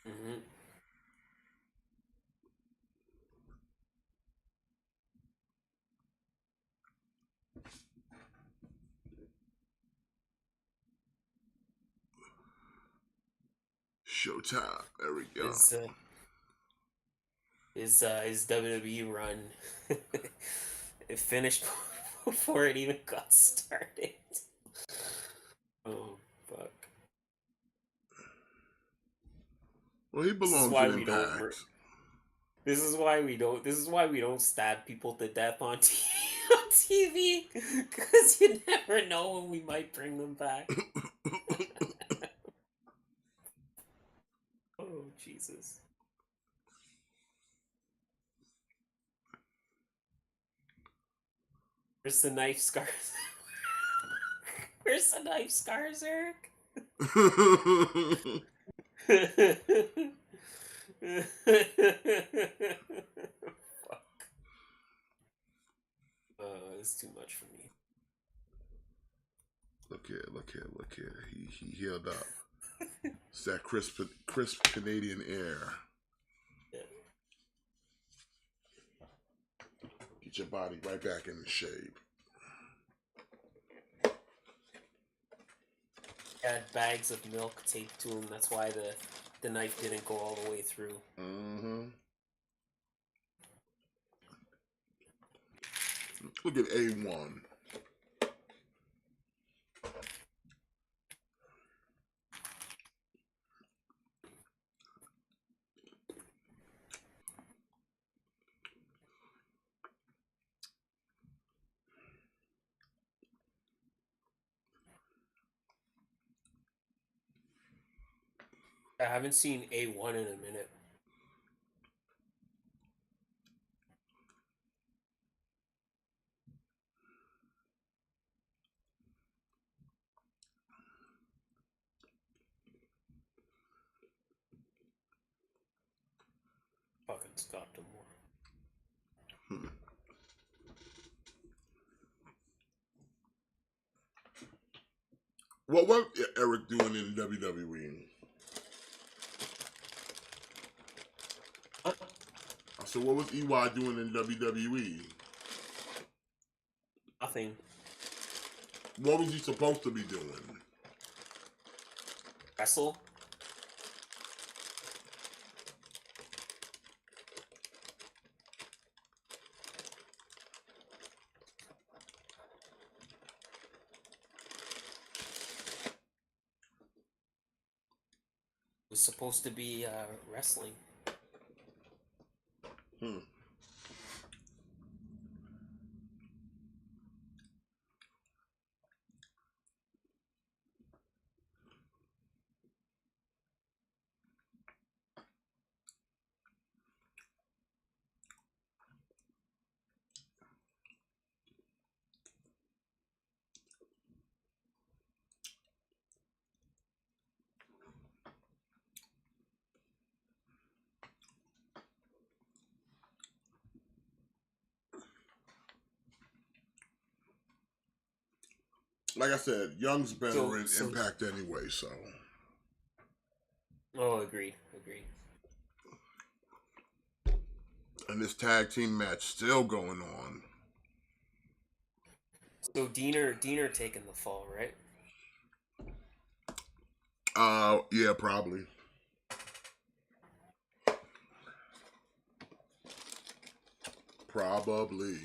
Mm-hmm. Showtime, Eric Young. His WWE run it finished before it even got started. Oh fuck! Well, he belongs in Impact. This is why we don't stab people to death on TV because you never know when we might bring them back. Oh Jesus! Where's the knife scars? Where's the knife scars, Eric? Fuck. It's too much for me. Look here. He healed up. It's that crisp Canadian air. Yeah. Get your body right back in the shape. Had bags of milk taped to him. That's why the knife didn't go all the way through. Mm-hmm. Look at A1. I haven't seen A1 in a minute. Fucking Scott Demore. What Eric doing in WWE? So what was EY doing in WWE? Nothing. What was he supposed to be doing? wrestle. It was supposed to be wrestling. Like I said, Young's better in So Impact anyway, so. oh, agreed. And this tag team match still going on. So Diener taking the fall, right? Yeah, probably. Probably.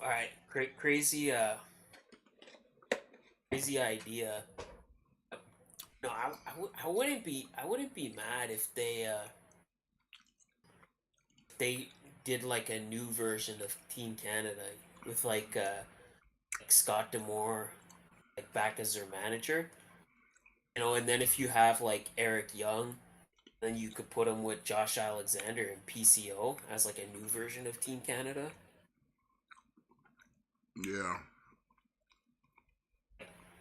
All right, crazy idea. No, I wouldn't be mad if they did like a new version of Team Canada with like Scott Demore like back as their manager. You know, and then if you have like Eric Young, then you could put him with Josh Alexander and PCO as like a new version of Team Canada. Yeah.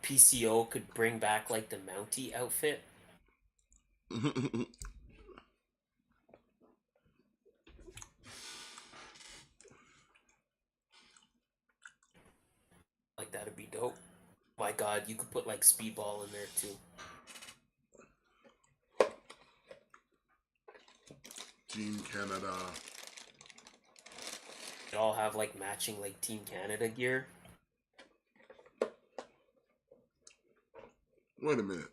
PCO could bring back like the Mountie outfit. Like that'd be dope. My God, you could put like Speedball in there too. Team Canada. They all have like matching like Team Canada gear. Wait a minute.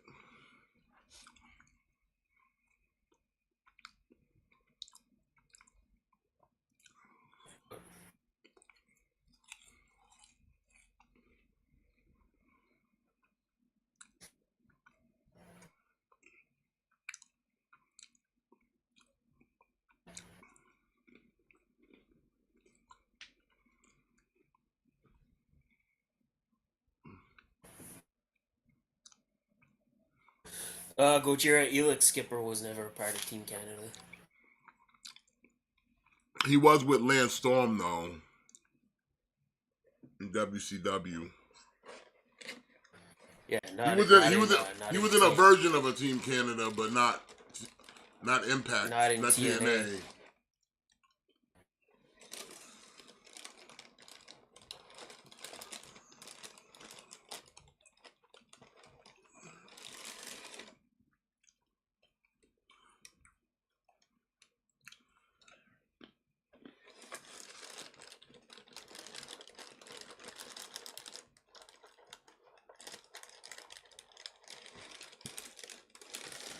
Gojira Elix Skipper was never a part of Team Canada. He was with Lance Storm, though, in WCW. Yeah, He was in a version of a Team Canada, but not Impact, not in not TNA. TNA.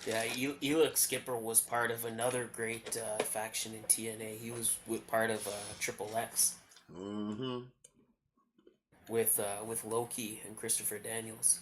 Yeah, Elix Skipper was part of another great faction in TNA. He was part of Triple X with Loki and Christopher Daniels.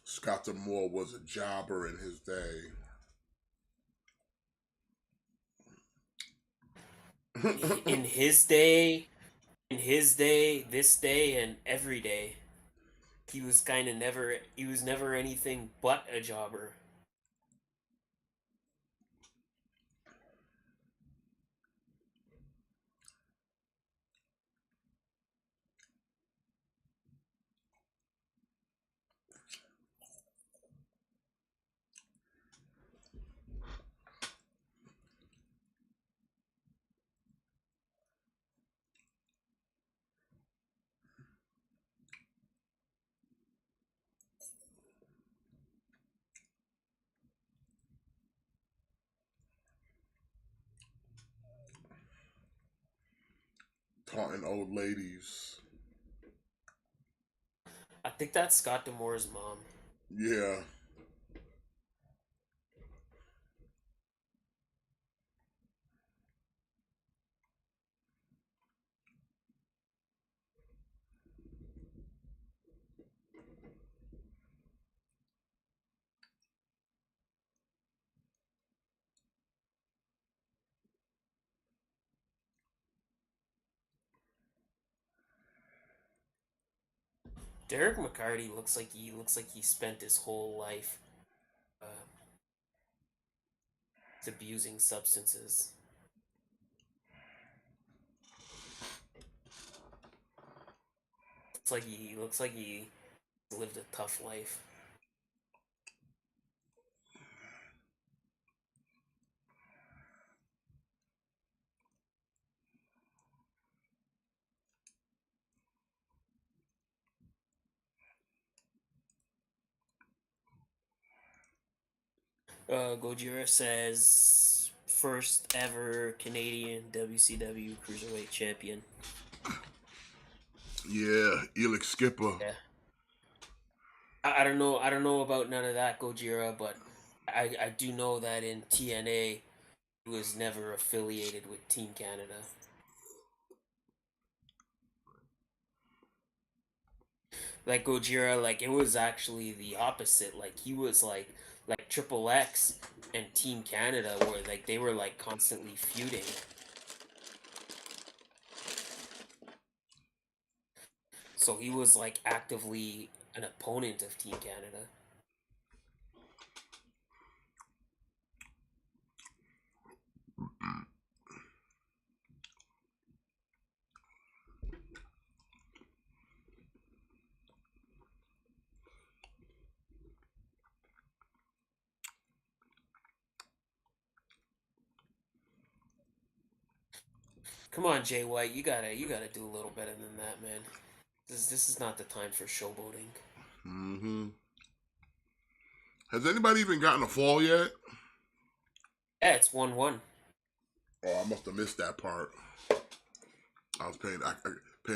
Scott D'Amore was a jobber in his day. In his day, this day, and every day, he was never anything but a jobber. taunting old ladies. I think that's Scott D'Amore's mom. Yeah. Derek McCarty looks like he spent his whole life uh, abusing substances. Looks like he lived a tough life. Gojira says first ever Canadian WCW Cruiserweight Champion. Yeah, Elix Skipper. Yeah, I don't know. I don't know about none of that, Gojira, but I do know that in TNA he was never affiliated with Team Canada. Like Gojira, like it was actually the opposite. Like he was like Triple X and Team Canada were like they were like constantly feuding. So he was like actively an opponent of Team Canada. Come on, Jay White, you gotta do a little better than that, man. This is not the time for showboating. Mm-hmm. Has anybody even gotten a fall yet? Yeah, it's 1-1. Oh, I must have missed that part. I was paying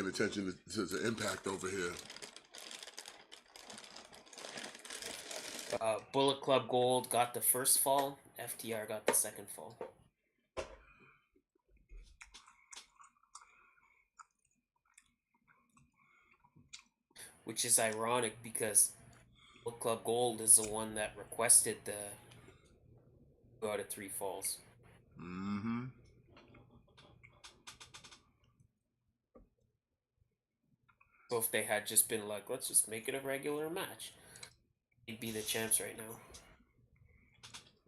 attention to the impact over here. Bullet Club Gold got the first fall. FTR got the second fall. Which is ironic because Bullet Club Gold is the one that requested the 2 out of 3 falls. Mm-hmm. So if they had just been like, let's just make it a regular match, they'd be the champs right now.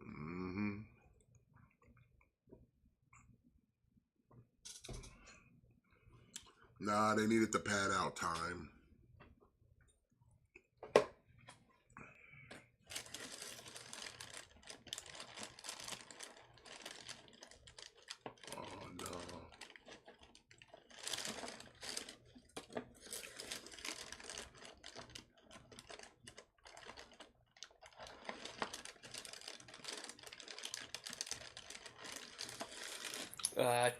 Mm-hmm. Nah, they needed to pad out time. Oh no.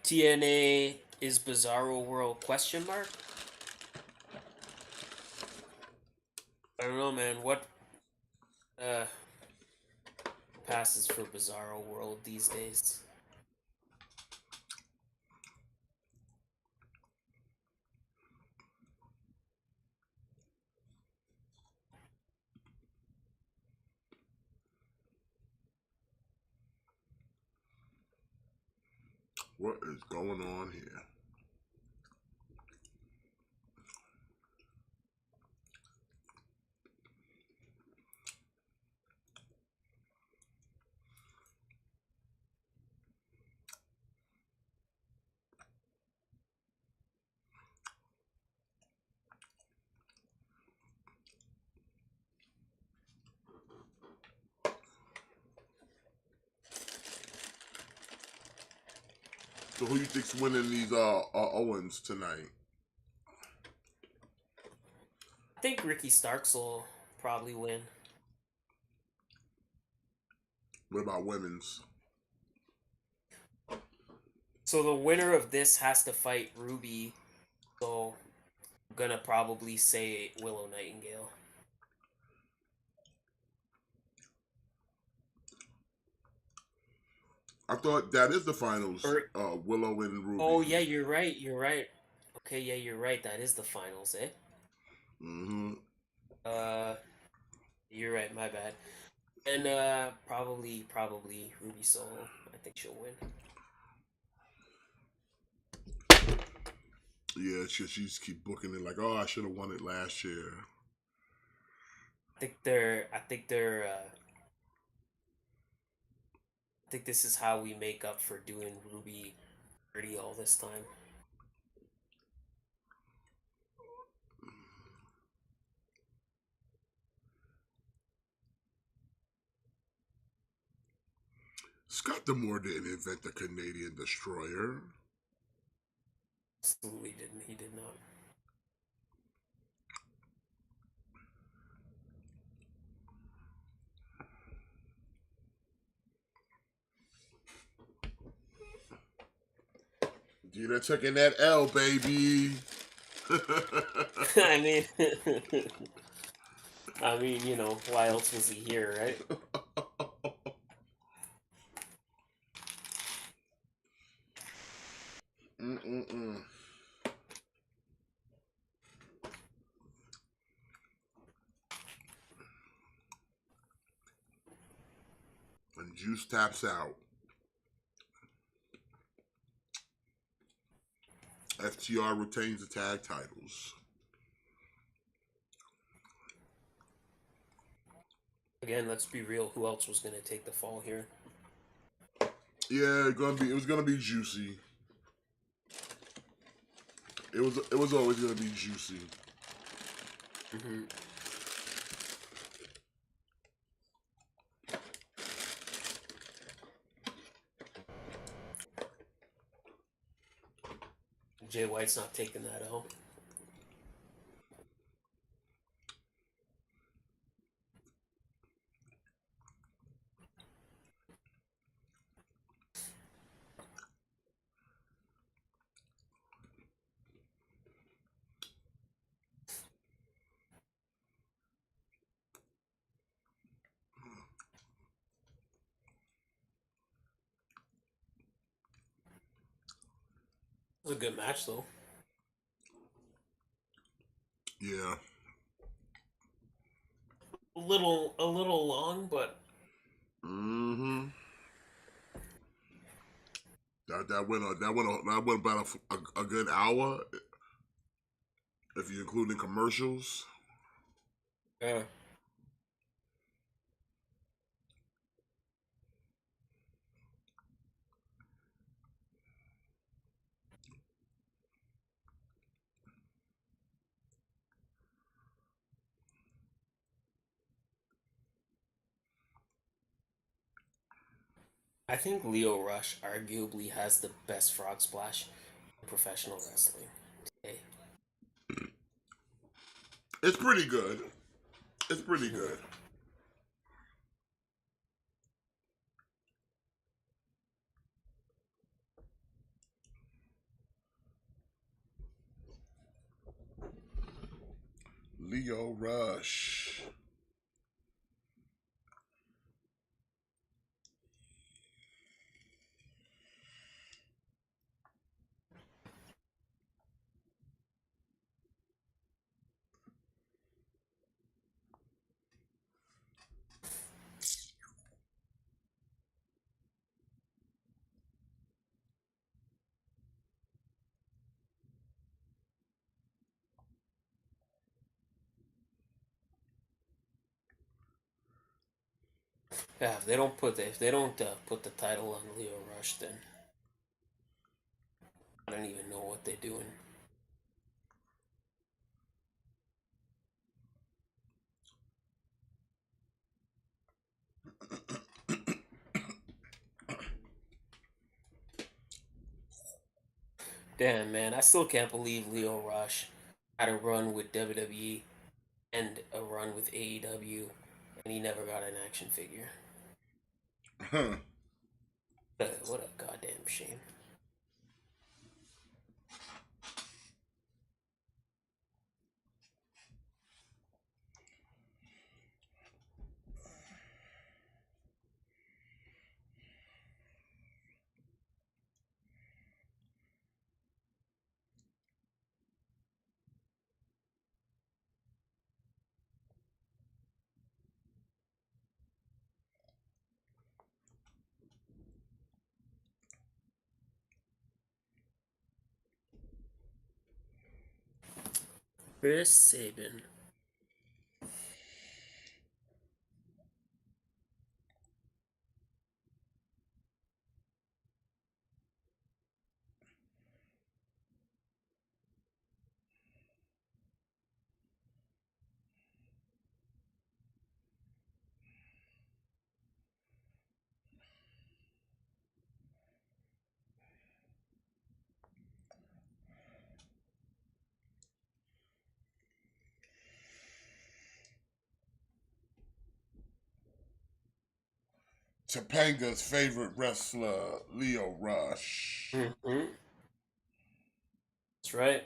TNA is Bizarro World question mark? I don't know, man. What uh passes for Bizarro World these days? What is going on here? So who you think's winning these Owens tonight? I think Ricky Starks will probably win. What about women's? So the winner of this has to fight Ruby. So I'm gonna probably say Willow Nightingale. I thought that is the finals. Or Willow and Ruby. oh yeah, you're right. You're right. Okay, yeah, you're right. That is the finals, eh? Mm-hmm. Uh, you're right. My bad. And probably Ruby Solo. I think she'll win. Yeah, she just keep booking it like, oh, I should have won it last year. I think they're. I think they're. I think this is how we make up for doing Ruby dirty all this time. Scott D'Amore didn't invent the Canadian destroyer. Absolutely didn't. He did not. Gina taking that L, baby. I mean, you know, why else was he here, right? Mm-mm-mm. And Juice taps out. FTR retains the tag titles. Again, let's be real. Who else was gonna take the fall here? Yeah, it was gonna be juicy. It was always gonna be juicy. Mm-hmm. Jay White's not taking that L. It was a good match though. Yeah. A little long, but Mm-hmm. That went about a good hour if you include the commercials. yeah. I think Leo Rush arguably has the best frog splash in professional wrestling today. It's pretty good. It's pretty good. Leo Rush. Yeah, if they don't put the title on Leo Rush, then I don't even know what they're doing. Damn, man, I still can't believe Leo Rush had a run with WWE and a run with AEW, and he never got an action figure. Huh. What a goddamn shame. Chris Sabin. Topanga's favorite wrestler, Leo Rush. Mm-hmm. That's right.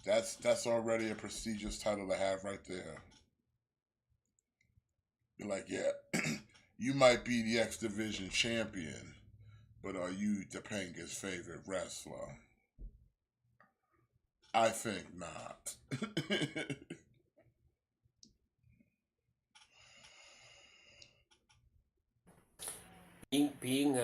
That's already a prestigious title to have right there. You're like, yeah, you might be the X Division champion, but are you Topanga's favorite wrestler? I think not. Being being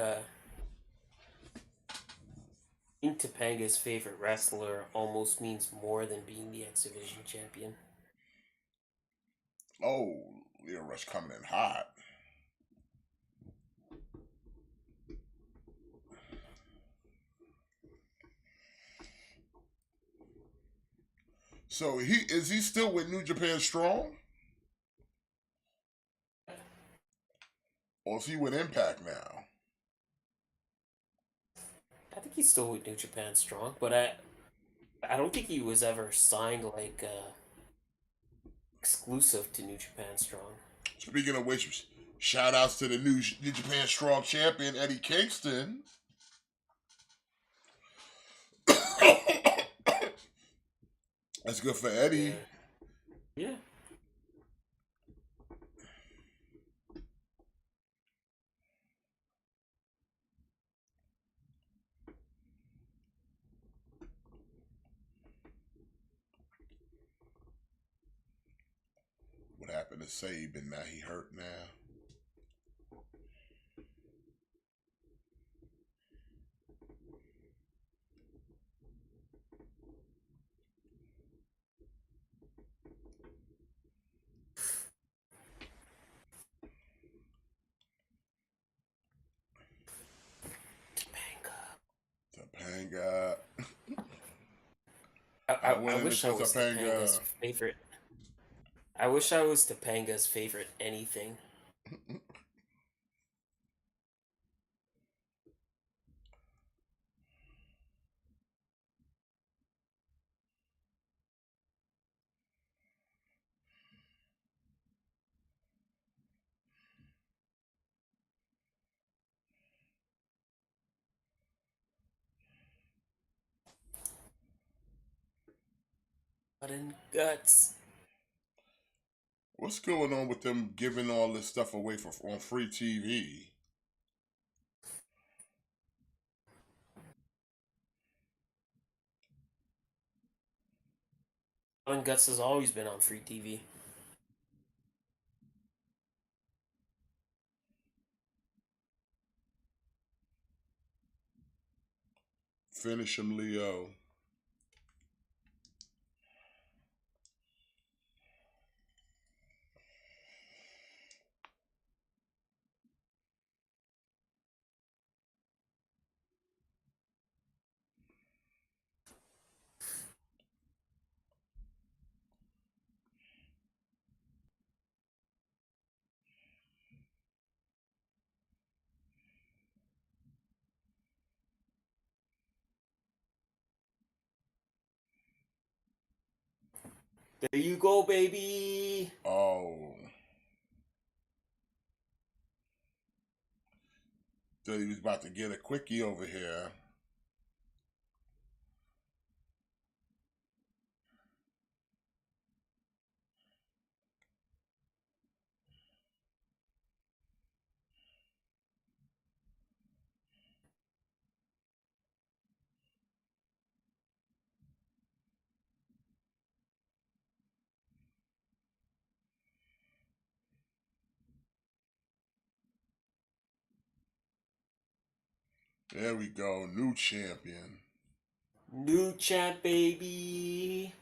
Topanga's favorite wrestler almost means more than being the X Division champion. Oh, Leo Rush coming in hot. So he still with New Japan Strong? Or is he with Impact now? I think he's still with New Japan Strong, but I don't think he was ever signed like exclusive to New Japan Strong. Speaking of which, shout outs to the New Japan Strong champion, Eddie Kingston. That's good for Eddie. Yeah. Yeah. What happened to Saban? Now he hurt now. Topanga. Topanga. I, I I, I winning this wish I for was Topanga. Topanga's favorite. I wish I was Topanga's favorite anything. Blood and guts. What's going on with them giving all this stuff away for on free TV? Blood and guts has always been on free TV. Finish him, Leo. There you go, baby. Oh. Thought he was about to get a quickie over here. There we go. New champion. New champ, baby.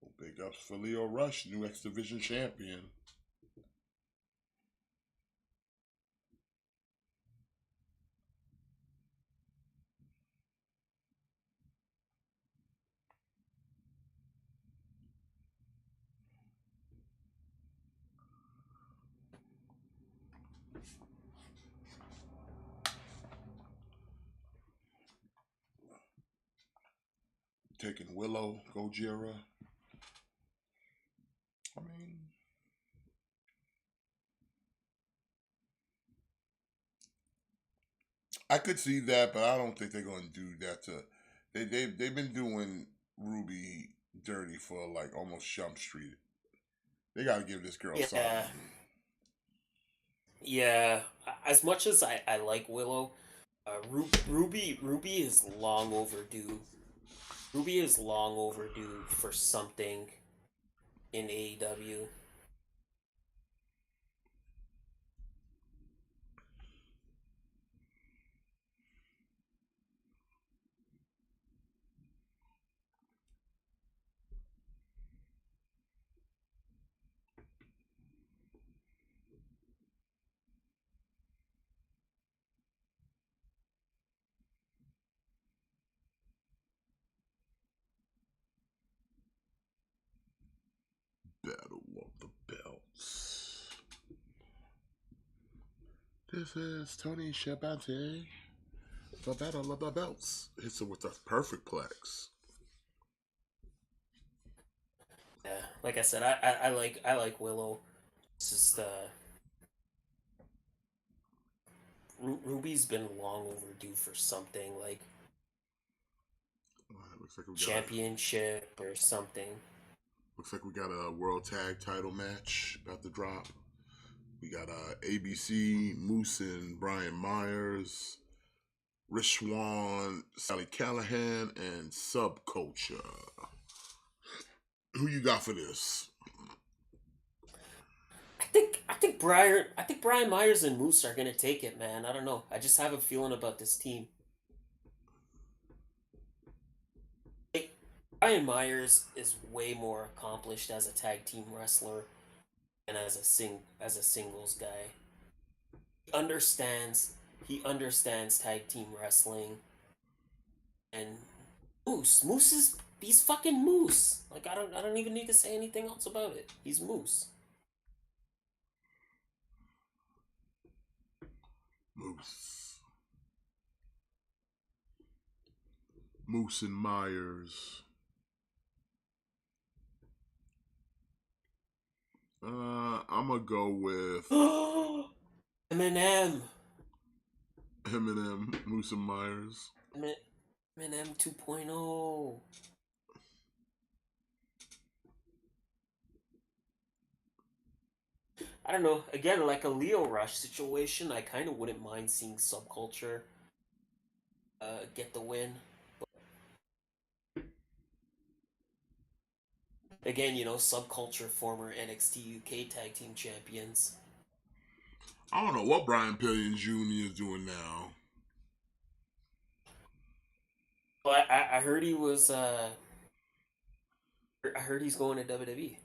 Well, big ups for Leo Rush, new X Division champion. Taking Willow, Gojira. I mean, I could see that, but I don't think they're going to do that to. They've been doing Ruby dirty for like almost Jump Street. They got to give this girl Yeah. something. Yeah. As much as I like Willow, Ruby is long overdue. Ruby is long overdue for something in AEW. Battle of the Belts. This is Tony Schiavone. The Battle of the Belts. Hits it with a perfect plex. Yeah, like I said, I like Willow. It's just Ruby's been long overdue for something like Looks like we got championship or something. looks like we got a World Tag Title match about to drop. We got ABC, Moose and Brian Myers, Rich Swann, Sally Callahan, and Subculture. Who you got for this? I think Brian Myers and Moose are gonna take it, man. I don't know. I just have a feeling about this team. Like, Brian Myers is way more accomplished as a tag team wrestler than as a singles guy. He understands he understands tag team wrestling, and Moose is he's fucking Moose. Like I don't even need to say anything else about it. He's Moose. Moose. Moose and Myers. I'm gonna go with Eminem. Eminem, Moose and Myers. Eminem 2.0. I don't know. Again, like a Leo Rush situation, I kind of wouldn't mind seeing Subculture get the win. Again, Subculture, former NXT UK Tag Team Champions. I don't know what Brian Pillman Jr. is doing now. Well, I heard he was. I heard he's going to WWE.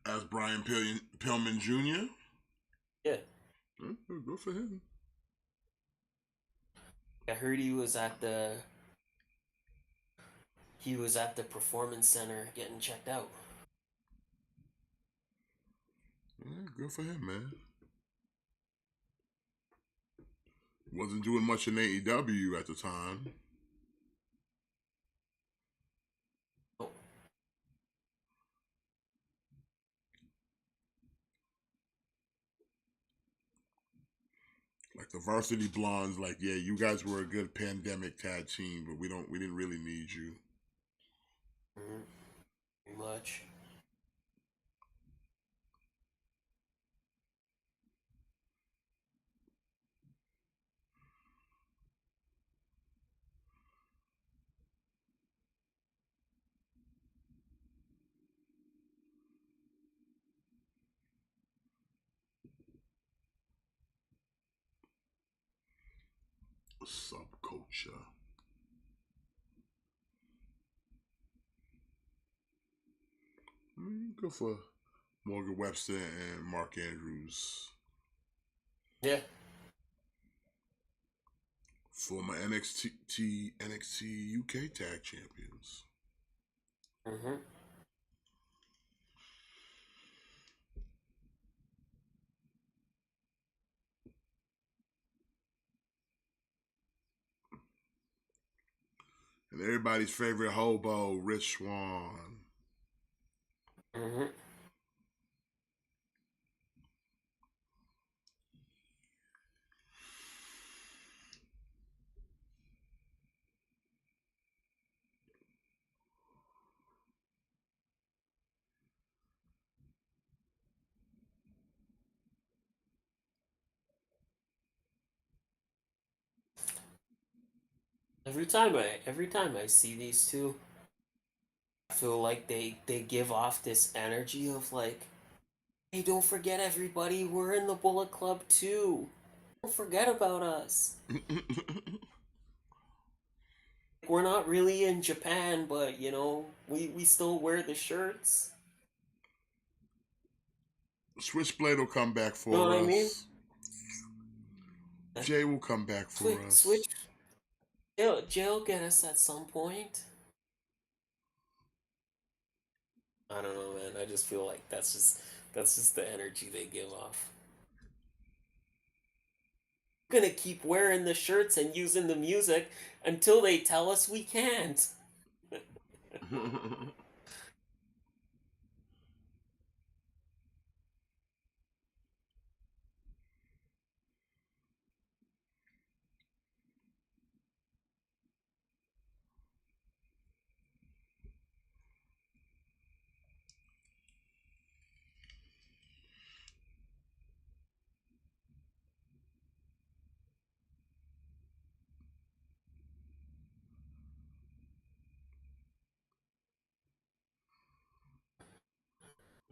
As Brian Pillman Jr.? Yeah, Good for him. I heard he was at the Performance Center getting checked out. Yeah, good for him, man. Wasn't doing much in AEW at the time. Oh, Like the Varsity Blondes, like, yeah, you guys were a good pandemic tag team, but we didn't really need you. mhm, much. Subculture. Good for Morgan Webster and Mark Andrews. Yeah. Former NXT UK Tag Champions. Mm-hmm. And everybody's favorite hobo, Rich Swann. Mm-hmm. Every time I see these two, I feel like they give off this energy of like, hey, don't forget everybody, we're in the Bullet Club too. Don't forget about us. We're not really in Japan, but you know, we still wear the shirts. Switchblade will come back You know for what I mean? us. Jay will come back for Switch, us. switch. Jail get us at some point. I don't know, man. I just feel like that's just the energy they give off. We're gonna keep wearing the shirts and using the music until they tell us we can't.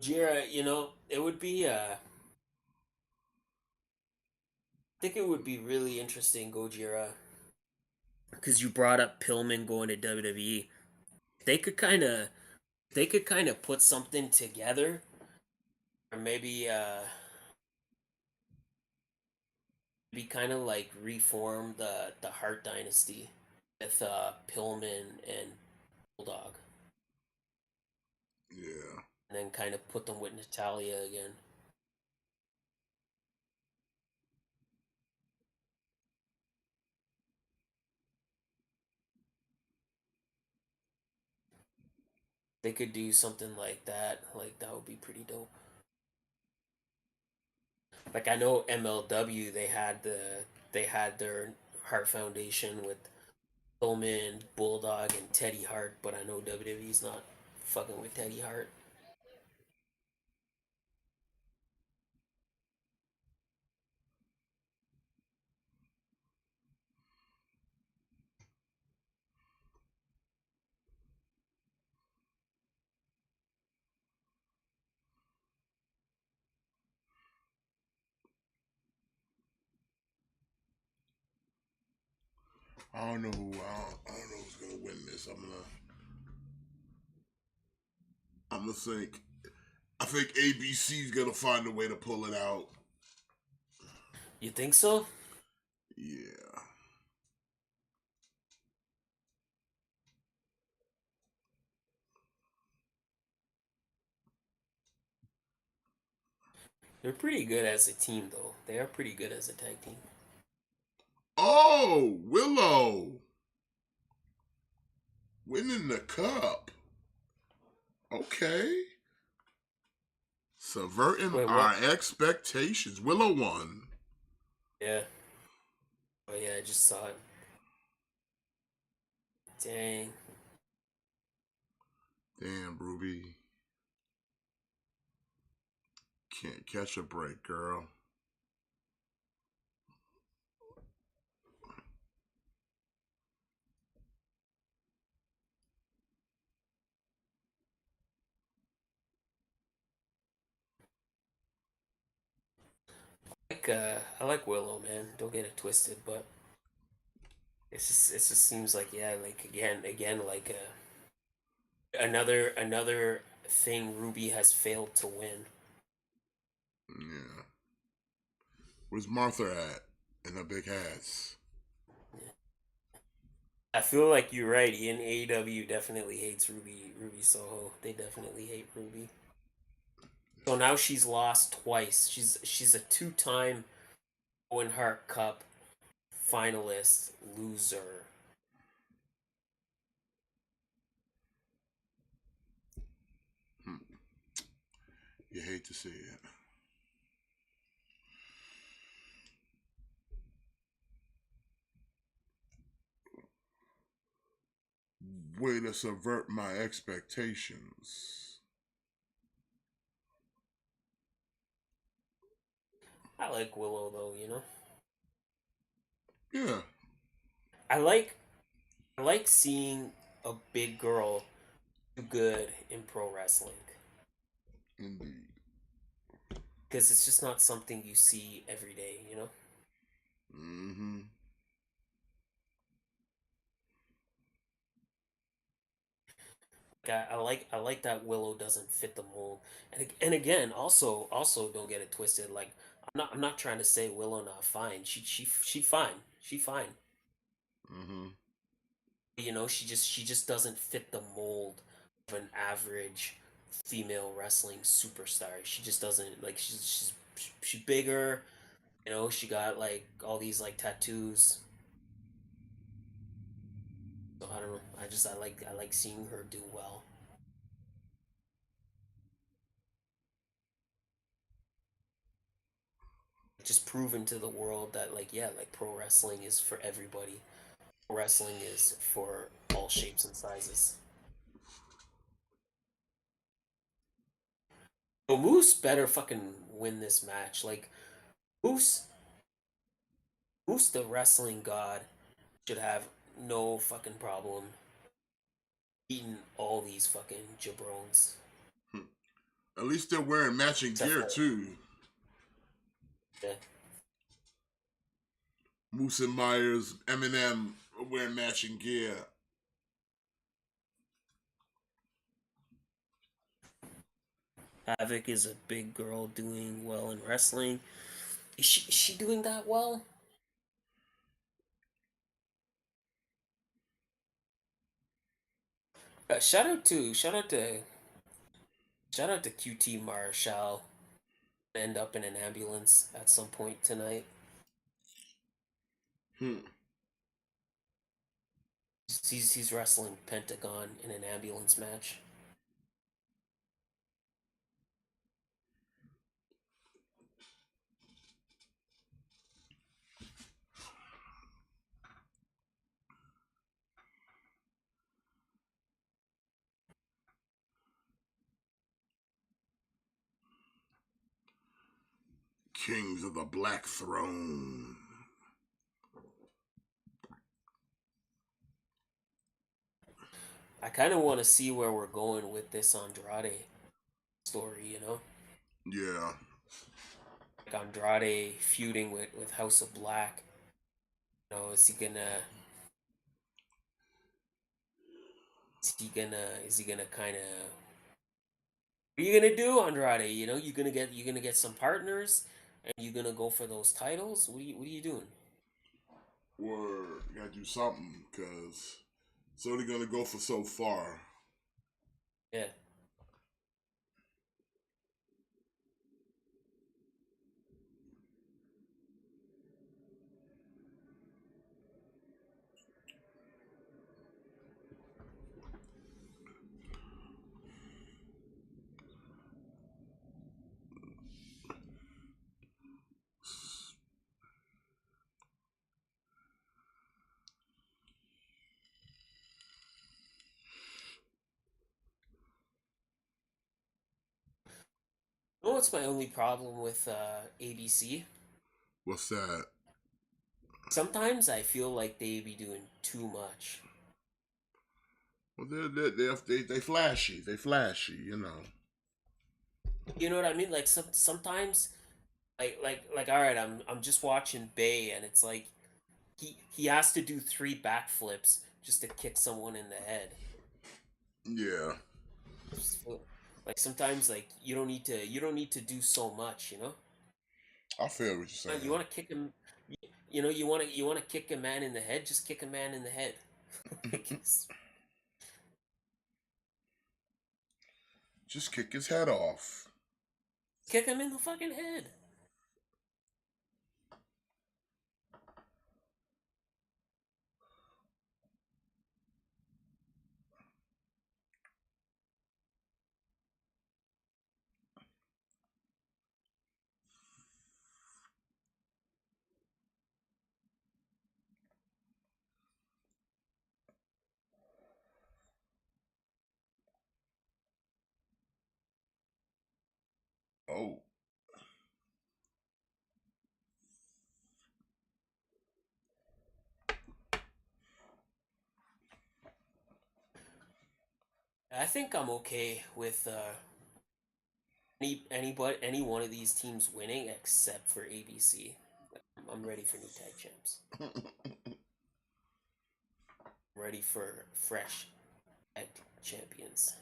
Jira, you know, it would be I think it would be really interesting, Gojira, because you brought up Pillman going to WWE. They could kind of put something together, or maybe be kind of like reform the Hart Dynasty with Pillman and Bulldog, Yeah. and then kind of put them with Natalia again. They could do something like that. Like that would be pretty dope. Like I know MLW they had their Hart Foundation with Pillman, Bulldog, and Teddy Hart, but I know WWE's not fucking with Teddy Hart. I don't know who. I don't know who's gonna win this. I'm gonna think. I think ABC's gonna find a way to pull it out. You think so? Yeah. They're pretty good as a team, though. They are pretty good as a tag team. Oh, Willow winning the cup. Okay. Subverting Wait, our what? expectations. Willow won. Yeah. Oh yeah, I just saw it. Dang. Damn, Ruby. Can't catch a break, girl. I like Willow, man. Don't get it twisted, but it just seems like, yeah, like again, like another thing Ruby has failed to win. Yeah. Where's Martha at in her big hats? I feel like you're right. Ian, AEW definitely hates Ruby Soho. They definitely hate Ruby. So now she's lost twice. She's a two-time Owen Hart Cup finalist loser. You hate to see it. Way to subvert my expectations. I like Willow though, you know. Yeah. I like I like seeing a big girl do good in pro wrestling Indeed. because it's just not something you see every day, you know. Mm-hmm. I like that Willow doesn't fit the mold, and again, also don't get it twisted. Like I'm not trying to say Willow not fine. She fine. She fine. Mm-hmm. You know, she just doesn't fit the mold of an average female wrestling superstar. She just doesn't like she's bigger. You know, she got like all these like tattoos. So I don't know. I like seeing her do well. Just proving to the world that like yeah, like pro wrestling is for everybody. Pro wrestling is for all shapes and sizes. But Moose better fucking win this match. Like Moose Moose the wrestling god should have no fucking problem eating all these fucking jabrones. At least they're wearing matching Except gear for too. yeah. Moose and Myers, Eminem wearing matching gear. Havoc is a big girl doing well in wrestling. Is she doing that well? Shout out to QT Marshall. End up in an ambulance at some point tonight. Hmm. He's wrestling Pentagon in an ambulance match. Kings of the Black Throne. I kind of want to see where we're going with this Andrade story. You know, Yeah. like Andrade feuding with House of Black. You know, is he gonna kind of what are you gonna do, Andrade? You know, you gonna get some partners, and you gonna go for those titles. What are you doing? Or you gotta do something, because it's only gonna go for so far. Yeah. what's my only problem with ABC? What's that? Sometimes I feel like they be doing too much. Well, they flashy. They flashy, you know. You know what I mean? Like sometimes, like all right, I'm just watching Bay, and it's like he has to do three backflips just to kick someone in the head. Yeah, So, like sometimes, like you don't need to do so much. I feel what you're You saying. want to kick him. You want to kick a man in the head. Just kick a man in the head. Like, Just kick his head off. kick him in the fucking head. Oh, I think I'm okay with any one of these teams winning except for ABC. I'm ready for new tag champs. I'm ready for fresh tag champions.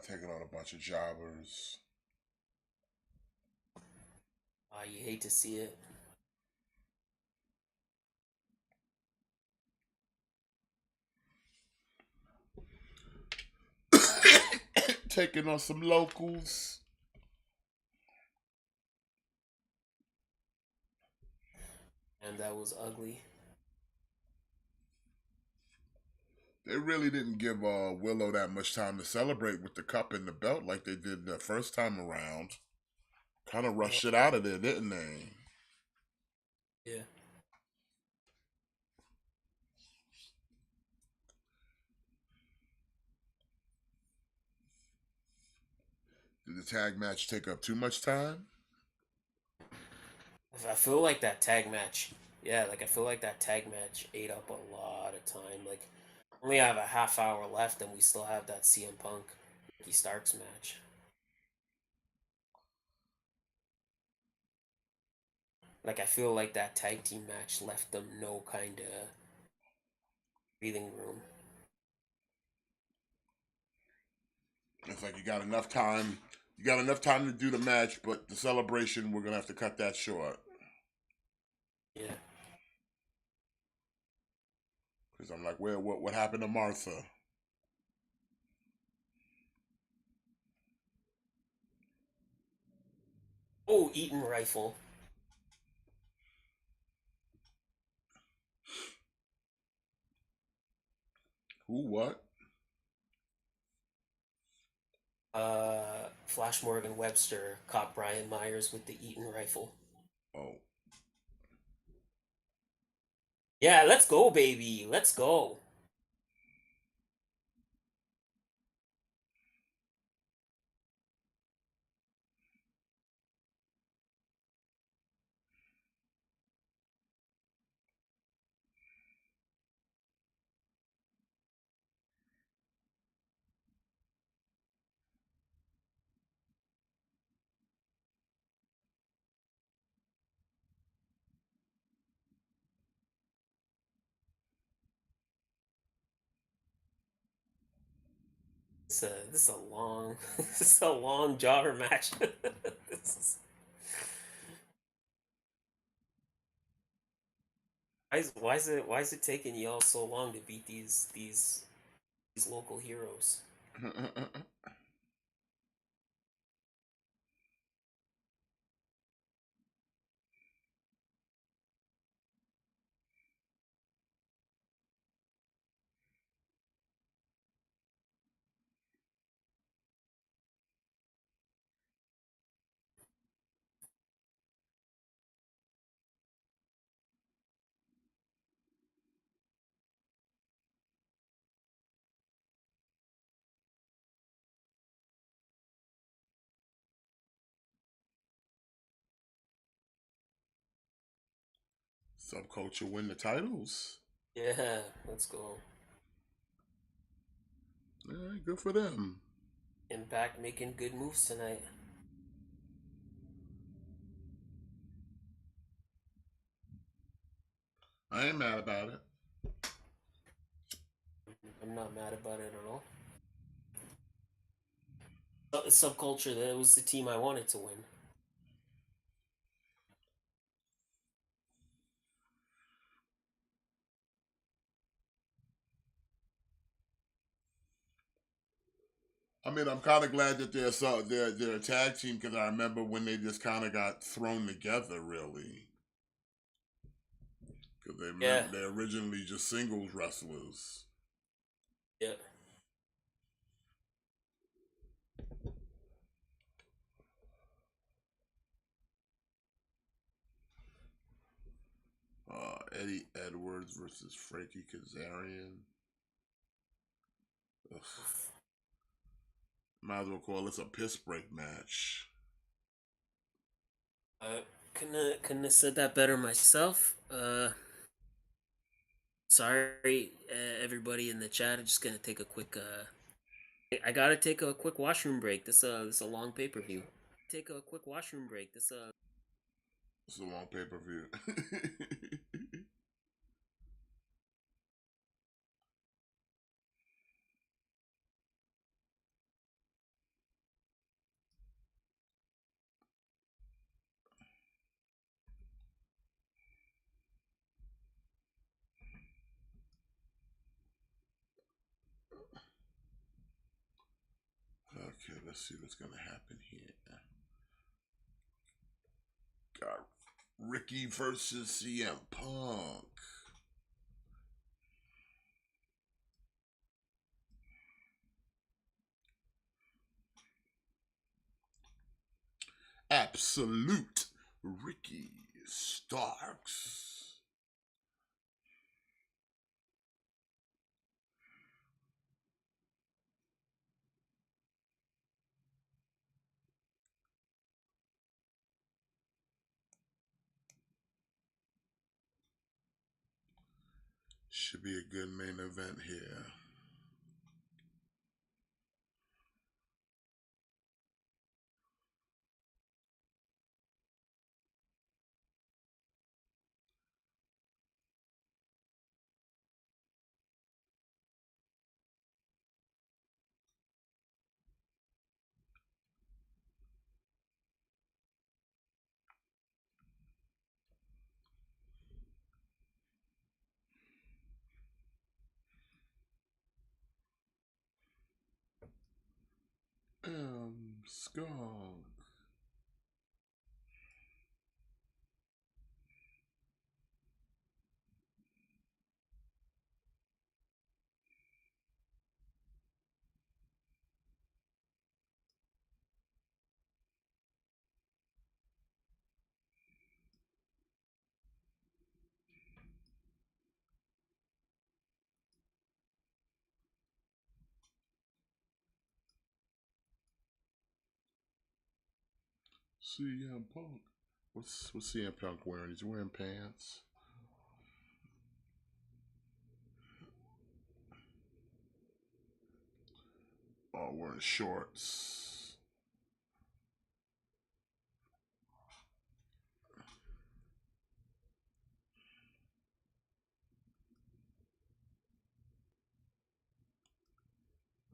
taking on a bunch of jobbers. You hate to see it. Taking on some locals. And that was ugly. They really didn't give Willow that much time to celebrate with the cup and the belt like they did the first time around. Kind of rushed it out of there, didn't they? Yeah. Did the tag match take up too much time? I feel like that tag match. Yeah, like I feel like that tag match ate up a lot of time. Like only have a half hour left, and we still have that CM Punk Ricky Starks match. Like I feel like that tag team match left them no kind of breathing room. It's like you got enough time. You got enough time to do the match, but the celebration, we're going to have to cut that short. Yeah. Because I'm like, what happened to Martha? Oh, Eaton Rifle. Who, what? Flash Morgan Webster caught Brian Myers with the Eaton Rifle. Oh. Yeah, let's go, baby. Let's go. This is a long this is a long jobber match. This is, why is it taking y'all so long to beat these local heroes? Subculture win the titles. Yeah, let's go. Yeah, good for them. Impact making good moves tonight. I ain't mad about it. I'm not mad about it at all. Subculture, that was the team I wanted to win. I mean, I'm kind of glad that they're a tag team because I remember when they just kind of got thrown together, really. Because Yeah, they're originally just singles wrestlers. yeah. Eddie Edwards versus Frankie Kazarian. Ugh. Might as well call this a piss break match. I couldn't have said that better myself. Sorry, everybody in the chat. I'm just gonna take a quick. I gotta take a quick washroom break. This a long pay per view. Take a quick washroom break. This is a long pay per view. Okay, let's see what's gonna happen here. Got Ricky versus CM Punk. Absolute Ricky Starks. Should be a good main event here. Skunk. CM Punk. What's CM Punk wearing? He's wearing pants. Oh, wearing shorts.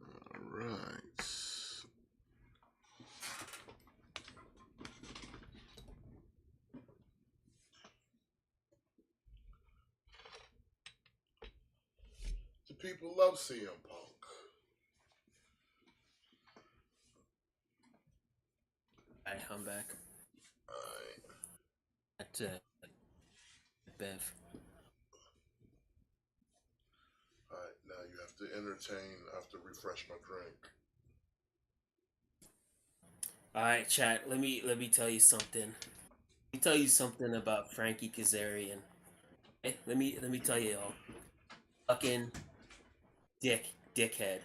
All right. The people love CM Punk. I'm back. Alright. At Bev. Alright, now you have to entertain. I have to refresh my drink. All right, chat. Let me tell you something. Let me tell you something about Frankie Kazarian. Hey, let me tell you all. Fucking dickhead.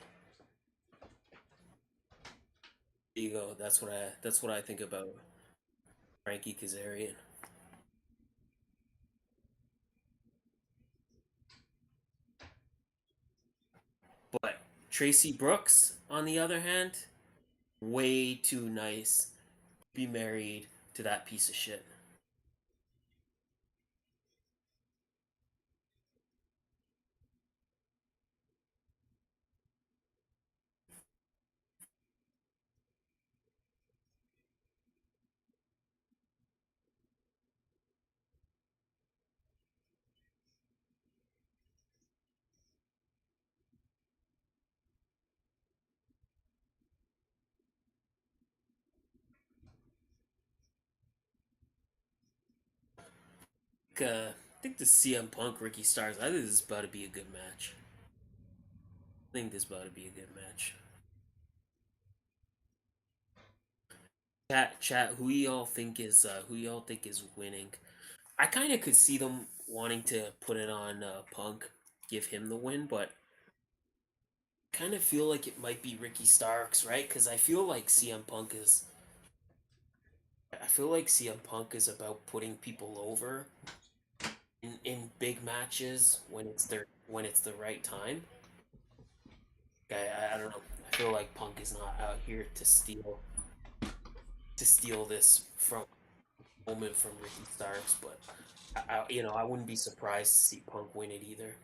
There you go. That's what I think about Frankie Kazarian. Tracy Brooks, on the other hand, way too nice to be married to that piece of shit. I think the CM Punk Ricky Stars. I think this is about to be a good match. I think this is about to be a good match. Chat. Who y'all think is winning? I kind of could see them wanting to put it on Punk, give him the win, but kind of feel like it might be Ricky Starks, right? Because I feel like CM Punk is about putting people over in big matches when it's the right time. I don't know. I feel like Punk is not out here to steal this from moment from Ricky Starks, but I wouldn't be surprised to see Punk win it either.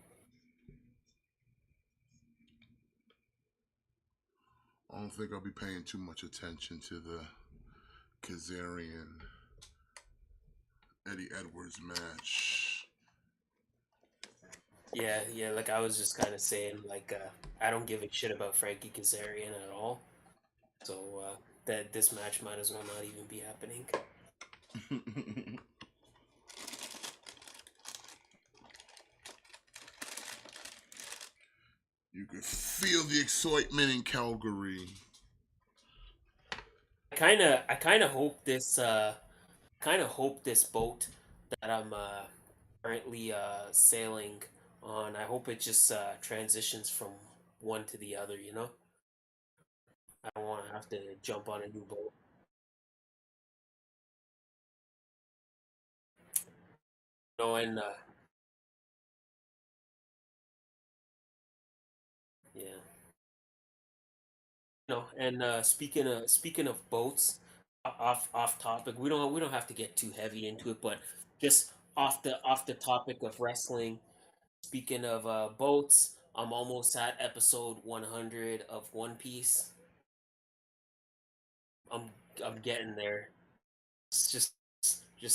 I don't think I'll be paying too much attention to the Kazarian Eddie Edwards match. Yeah, like I was just kind of saying, like I don't give a shit about Frankie Kazarian at all, so that this match might as well not even be happening. You can feel the excitement in Calgary. I kind of hope this boat that I'm currently sailing on. I hope it just transitions from one to the other. You know, I don't want to have to jump on a new boat. No, and yeah, no, and speaking of boats, off topic. We don't have to get too heavy into it, but just off the topic of wrestling. Speaking of boats, I'm almost at episode 100 of One Piece. I'm I'm getting there. It's just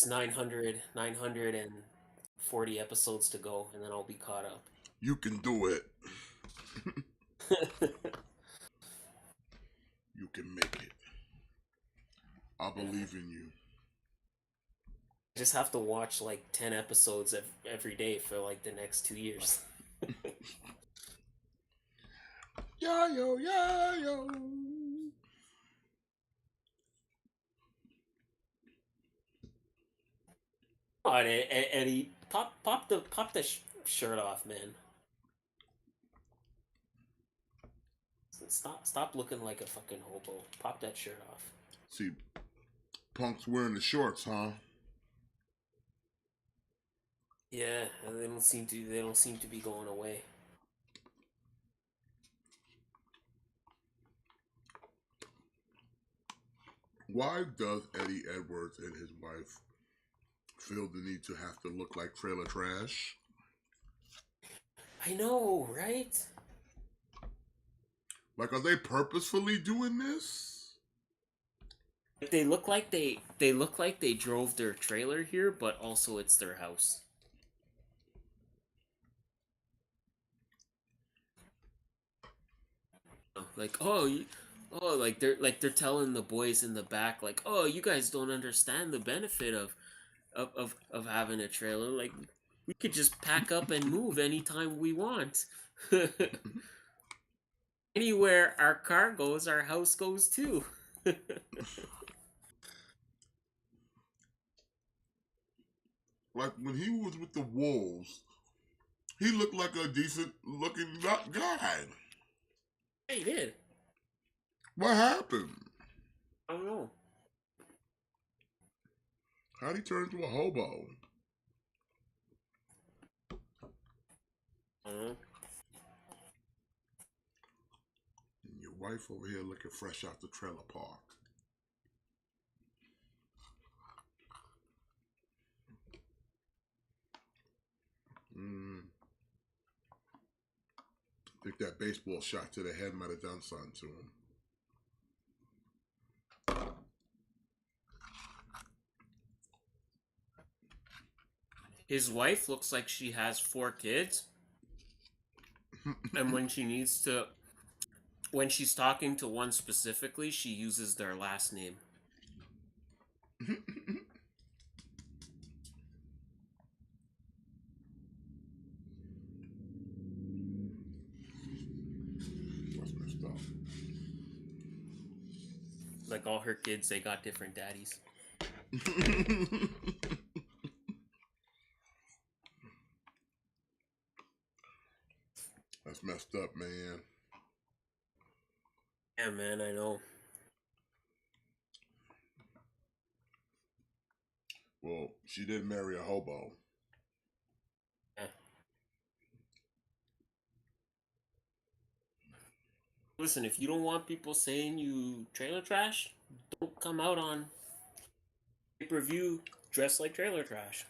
940 episodes to go, and then I'll be caught up. You can do it. You can make it. I Yeah. believe in you. I just have to watch like 10 episodes every day for like the next 2 years. Yeah, yo, yeah, yo. Come on, Eddie, pop the shirt off, man. Stop looking like a fucking hobo. Pop that shirt off. See, Punk's wearing the shorts, huh? Yeah, they don't seem to be going away. Why does Eddie Edwards and his wife feel the need to have to look like trailer trash? I know, right? Like, are they purposefully doing this? They look like they drove their trailer here, but also it's their house. Like, like they're telling the boys in the back, like, oh, you guys don't understand the benefit of having a trailer. Like, we could just pack up and move anytime we want. Anywhere our car goes, our house goes too. Like, when he was with the Wolves, he looked like a decent looking guy. He did. What happened? I don't know. How'd he turn into a hobo? I don't know. wife over here looking fresh out the trailer park. I think that baseball shot to the head might have done something to him. His wife looks like she has 4 kids. And when she's talking to one specifically, she uses their last name. That's messed up. Like all her kids, they got different daddies. That's messed up, man. Yeah, man, I know. Well, she did marry a hobo. Yeah. Listen, if you don't want people saying you trailer trash, don't come out on pay-per-view dressed like trailer trash.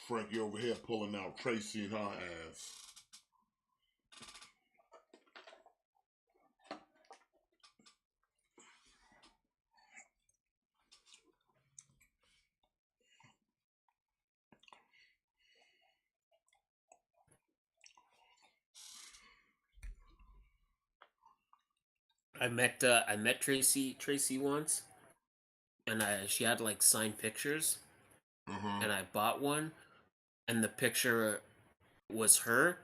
Frankie over here pulling out Tracy and her ass. I met Tracy once, and she had like signed pictures, and I bought one, and the picture was her.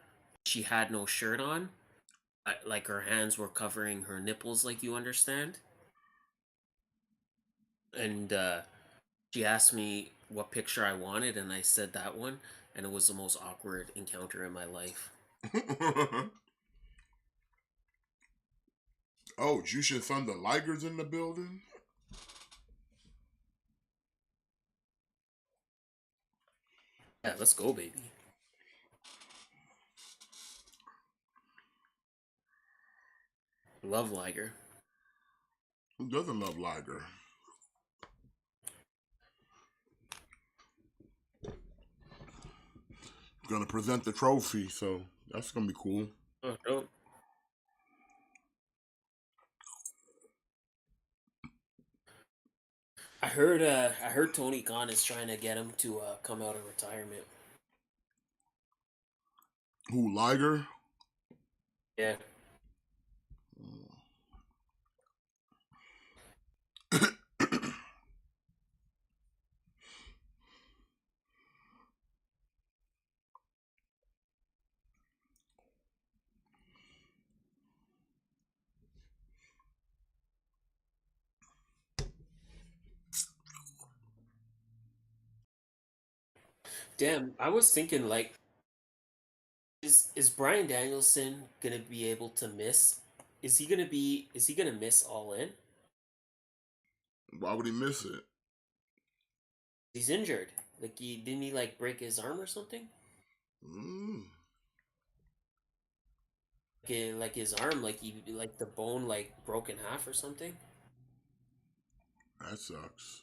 She had no shirt on, like her hands were covering her nipples, like you understand. And she asked me what picture I wanted, and I said that one, and it was the most awkward encounter in my life. Oh, Jushin Thunder Liger's in the building? Yeah, let's go, baby. Love Liger. Who doesn't love Liger? Gonna present the trophy, so that's gonna be cool. Oh, no. I heard Tony Khan is trying to get him to come out of retirement. Who, Liger? Yeah. Damn, I was thinking like, is Brian Danielson gonna be able to miss? Is he gonna miss All In? Why would he miss it? He's injured. Like he didn't he like break his arm or something? Like his arm, like he like the bone like broke in half or something. That sucks.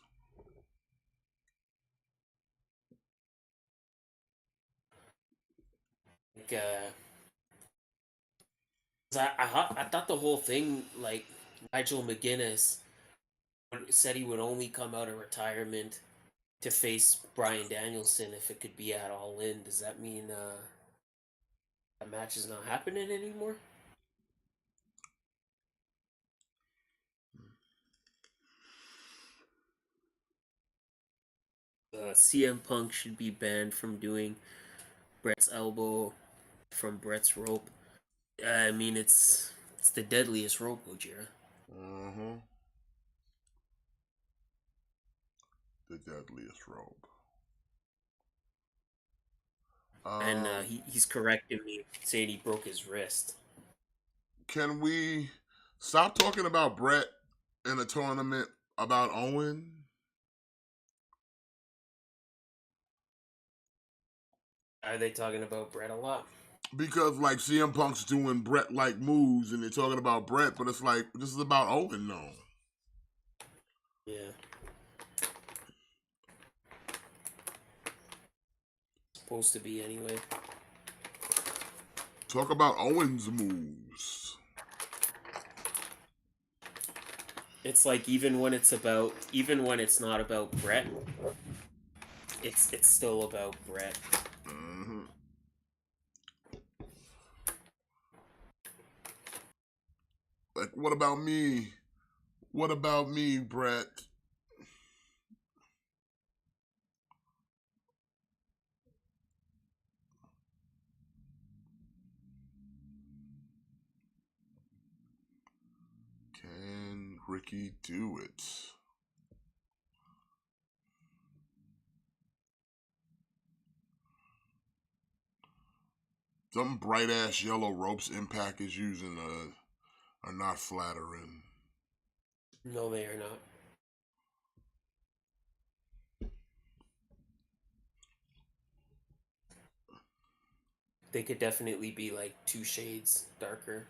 Like 'cause I thought the whole thing like Nigel McGuinness said he would only come out of retirement to face Brian Danielson if it could be at All In. Does that mean that match is not happening anymore? CM Punk should be banned from doing Brett's elbow from Brett's rope. I mean, it's the deadliest rope, Gojira. The deadliest rope. And Um, he's correcting me, saying he broke his wrist. can we stop talking about Brett in a tournament about Owen? Are they talking about Brett a lot? Because like CM Punk's doing Brett like moves and they're talking about Brett, but it's like this is about Owen though. Yeah. Supposed to be anyway. Talk about Owen's moves. It's like even when it's not about Brett, it's still about Brett. Mm-hmm. Like, what about me? What about me, Brett? Can Ricky do it? Some bright ass yellow ropes Impact is using are not flattering. No, they are not. They could definitely be like 2 shades darker.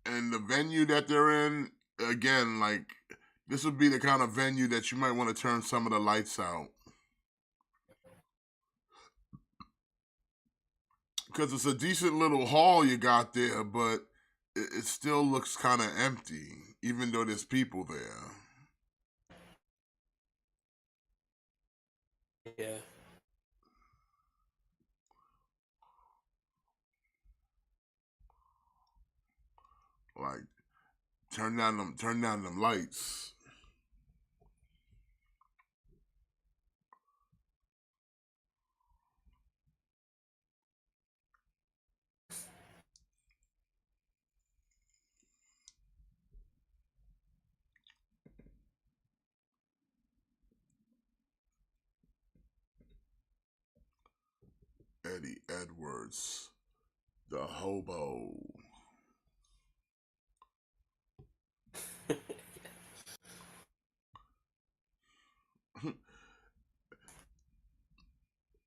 And the venue that they're in, again, like this would be the kind of venue that you might want to turn some of the lights out. Because it's a decent little hall you got there, but it still looks kind of empty, even though there's people there. Yeah. Like, turn down them lights. Eddie Edwards, the hobo.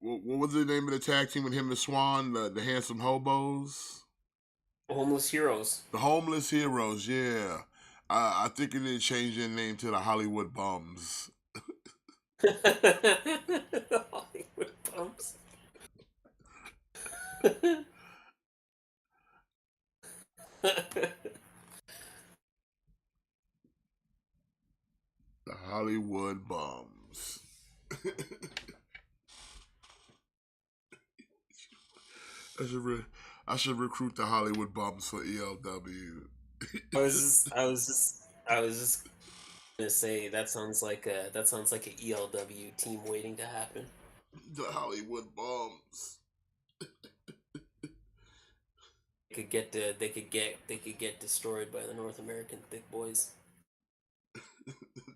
What was the name of the tag team with him and Swan? The Handsome Hobos? Homeless heroes. The Homeless Heroes, yeah. I think they did change their name to the Hollywood Bums. Hollywood bumps. The Hollywood Bums. I should I should recruit the Hollywood Bums for ELW. I was just gonna say that sounds like a ELW team waiting to happen. The Hollywood Bums. They could get destroyed by the North American thick boys.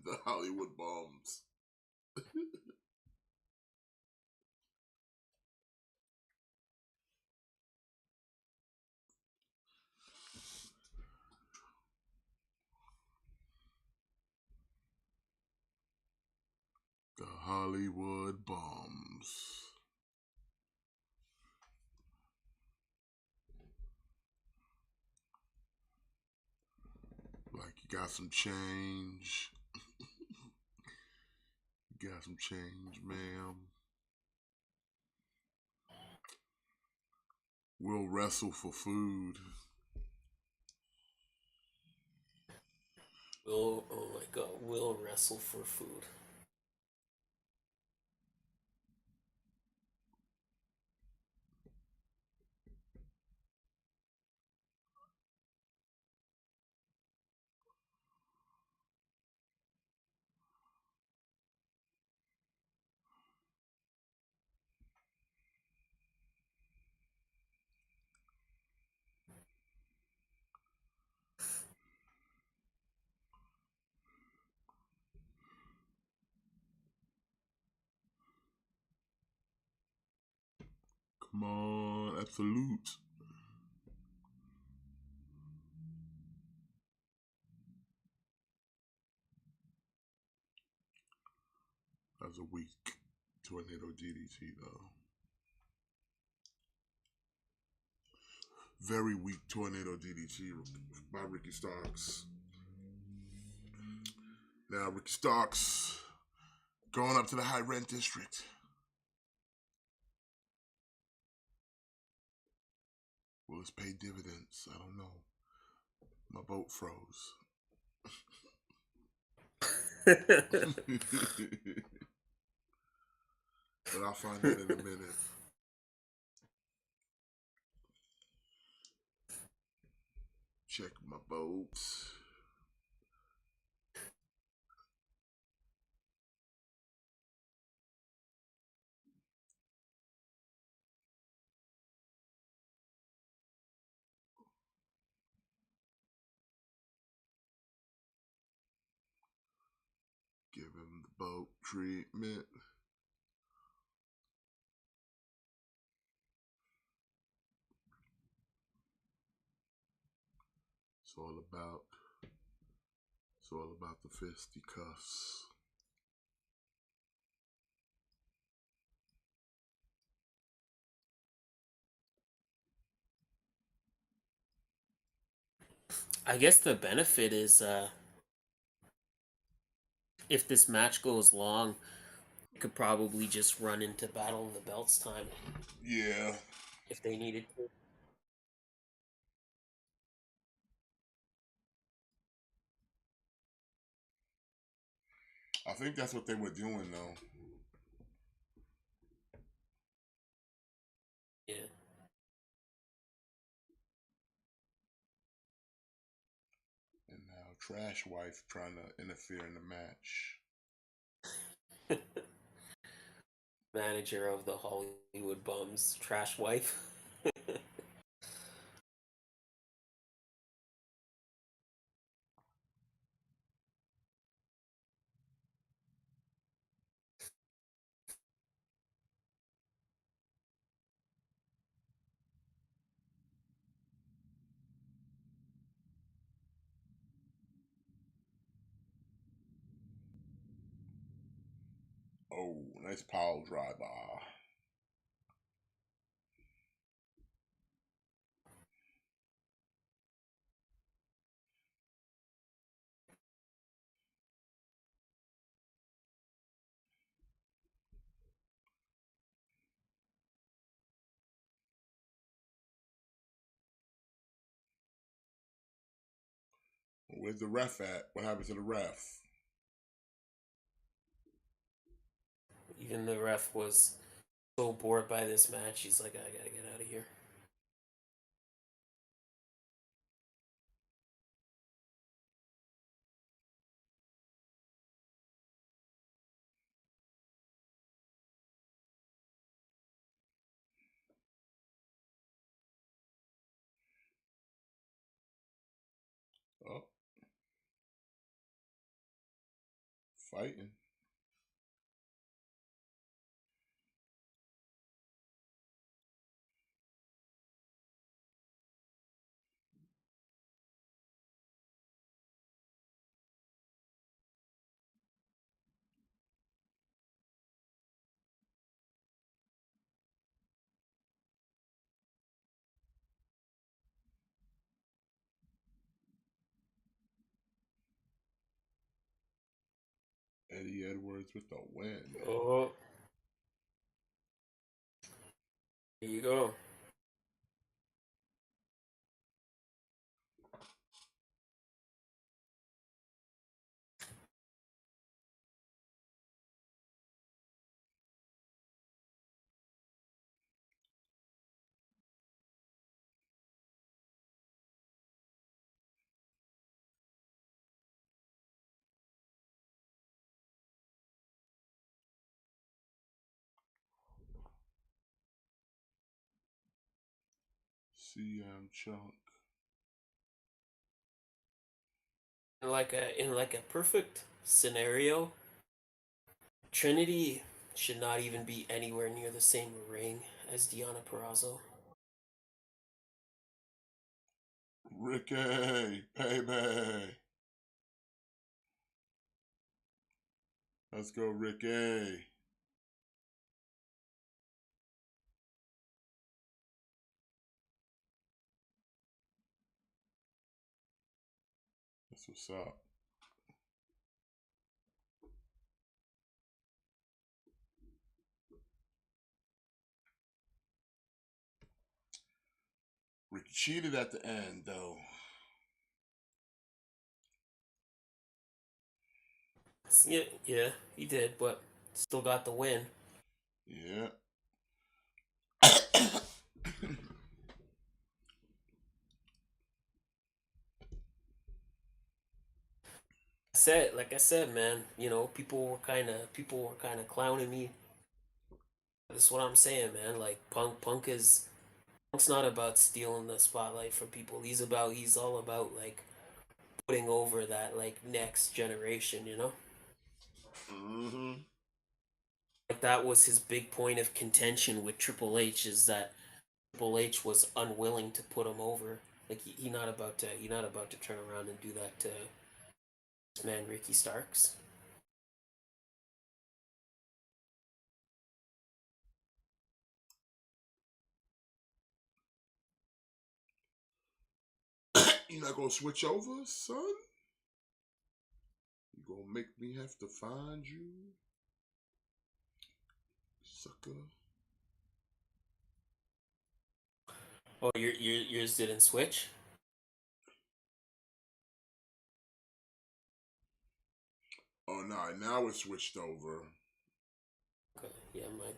The Hollywood Bums. The Hollywood Bums. Like you got some change. You got some change, ma'am. We'll wrestle for food. Oh my god, we'll wrestle for food. Come on, absolute. That was a weak tornado DDT though. Very weak tornado DDT by Ricky Starks. Now Ricky Starks going up to the high rent district. Will this pay dividends? I don't know. My boat froze. But I'll find out in a minute. Check my boats. Give him the boat treatment. It's all about the fisticuffs. I guess the benefit is if this match goes long, you could probably just run into Battle of the Belts time. Yeah. If they needed to. I think that's what they were doing though. Yeah. And now Trash Wife trying to interfere in the match. Manager of the Hollywood Bums, Trash Wife. Oh, nice power driver. Where's the ref at? What happened to the ref? Even the ref was so bored by this match, he's like, I gotta get out of here. Oh. Fighting. Eddie Edwards with the win. Oh. Here you go. CM Chunk. In like a perfect scenario, Trinity should not even be anywhere near the same ring as Deanna Purrazzo. Ricky, baby. Let's go, Ricky. That's what's up. Ricky cheated at the end, though. Yeah, he did, but still got the win. Yeah. Like I said, man, people were kind of clowning me. That's what I'm saying, man. Like Punk's not about stealing the spotlight from people. He's all about like putting over that like next generation. Mm-hmm. Like that was his big point of contention with Triple H, is that Triple H was unwilling to put him over. Like he not about to turn around and do that to this man Ricky Starks. You not gonna switch over, son? You gonna make me have to find you? Sucker. Oh, yours didn't switch? Oh no, now it's switched over. Okay, yeah, mine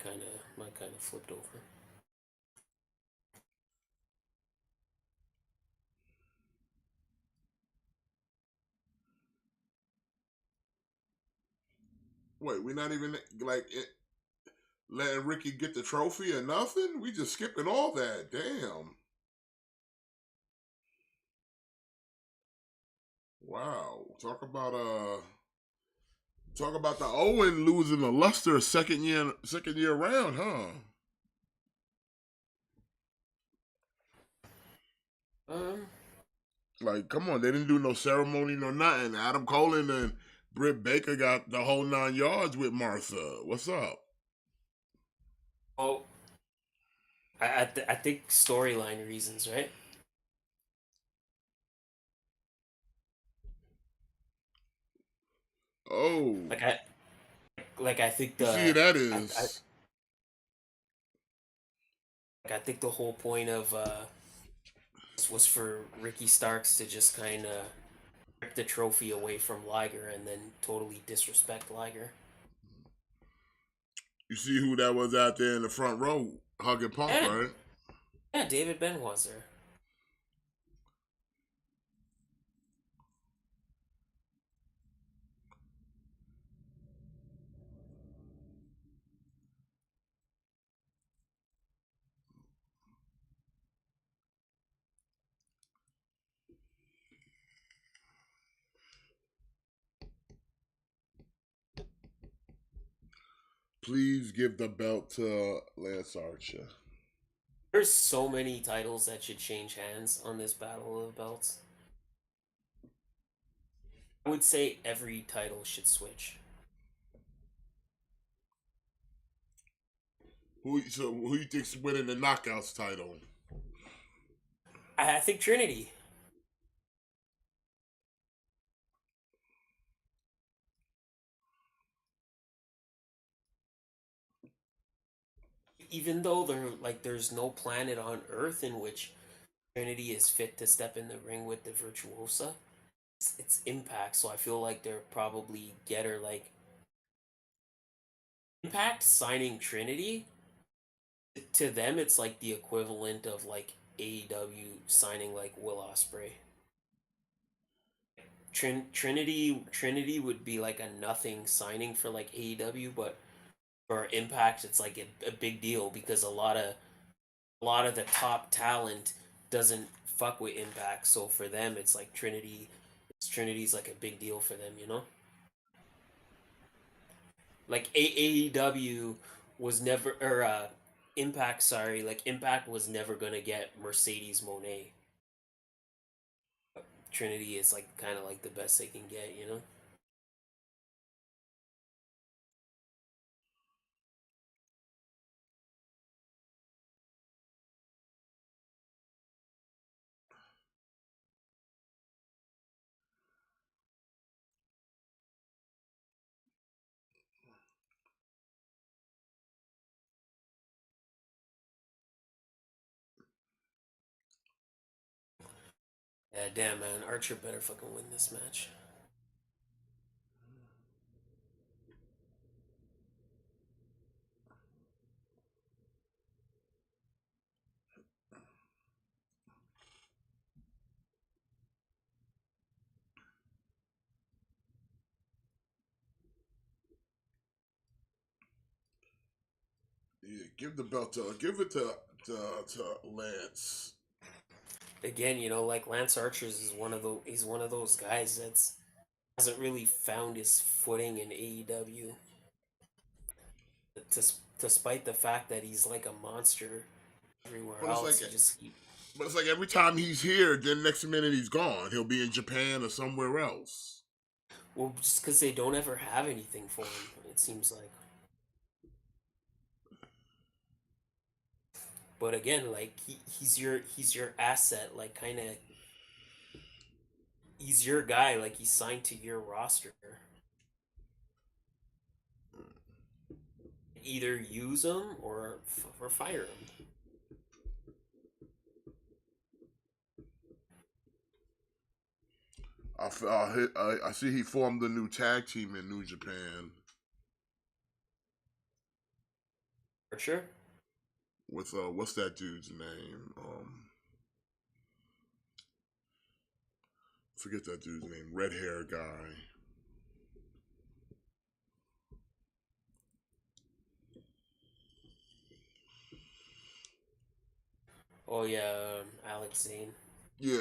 kind of flipped over. Wait, we're not even like letting Ricky get the trophy or nothing? We just skipping all that. Damn. Wow. Talk about the Owen losing the luster second year round, huh? Um, Like, come on, they didn't do no ceremony, no nothing. Adam Cole and Britt Baker got the whole 9 yards with Martha. What's up? well, I think storyline reasons, right? Oh, Like I think you see who that I, is? I think the whole point of was for Ricky Starks to just kind of rip the trophy away from Liger and then totally disrespect Liger. You see who that was out there in the front row hugging Punk, Yeah, right? yeah, David Benoit's there. Please give the belt to Lance Archer. There's so many titles that should change hands on this Battle of the Belts. I would say every title should switch. Who you think's winning the Knockouts title? I think Trinity. Even though there's no planet on Earth in which Trinity is fit to step in the ring with the Virtuosa, it's Impact. So I feel like they're probably get her like Impact signing Trinity. To them, it's like the equivalent of like AEW signing like Will Ospreay. Trinity would be like a nothing signing for like AEW, but for Impact, it's like a big deal because a lot of the top talent doesn't fuck with Impact. So for them, it's like Trinity's like a big deal for them. Like AEW was never or Impact, sorry, like Impact was never gonna get Mercedes Monet. Trinity is like kind of like the best they can get, you know. Yeah, damn man, Archer better fucking win this match. Yeah, give the belt to to Lance. Again, like Lance Archer's is he's one of those guys that's hasn't really found his footing in AEW. Despite the fact that he's like a monster everywhere But it's like else, but it's like every time he's here, then next minute he's gone. He'll be in Japan or somewhere else. well, just because they don't ever have anything for him, it seems like. But again, like he's your asset, like kind of he's your guy, like he's signed to your roster. Either use him or fire him. I see he formed a new tag team in New Japan Archer. with what's that dude's name? Forget that dude's name. Red hair guy. Oh yeah, Alex Zane. Yeah.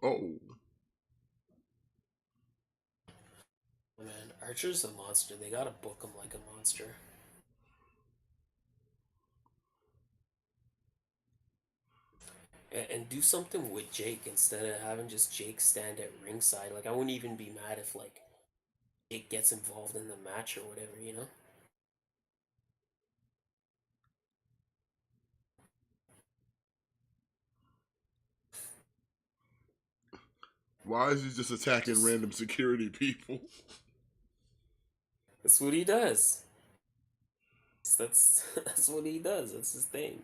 Oh, Man, Archer's a monster. They gotta book him like a monster. And do something with Jake instead of having just Jake stand at ringside. Like I wouldn't even be mad if like Jake gets involved in the match or whatever, you know? why is he just attacking Just random security people? that's what he does. That's that's what he does. That's his thing.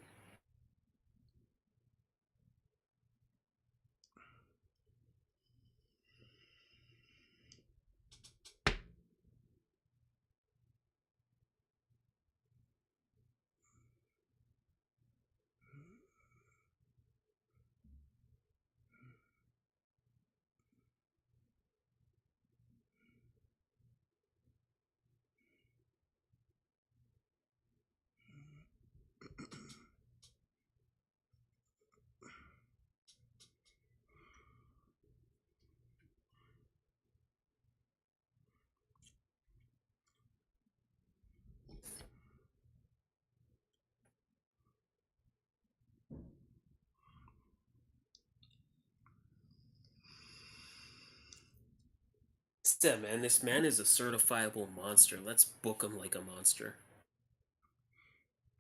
Instead, man, this man is a certifiable monster. Let's book him like a monster.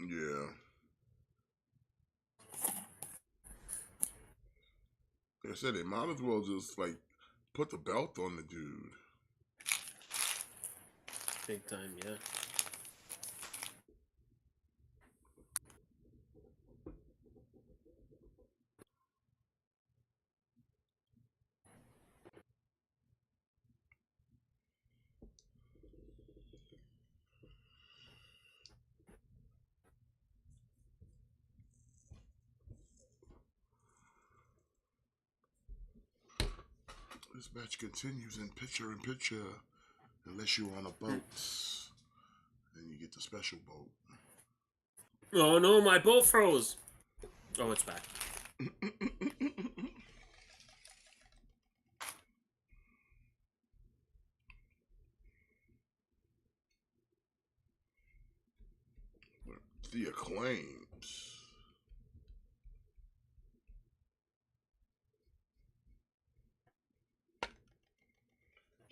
Yeah. Like I said, they might as well just like put the belt on the dude. Big time, yeah. This match continues in picture, unless you're on a boat. Then you get the special boat. Oh no, my boat froze. Oh, it's back. The Acclaimed.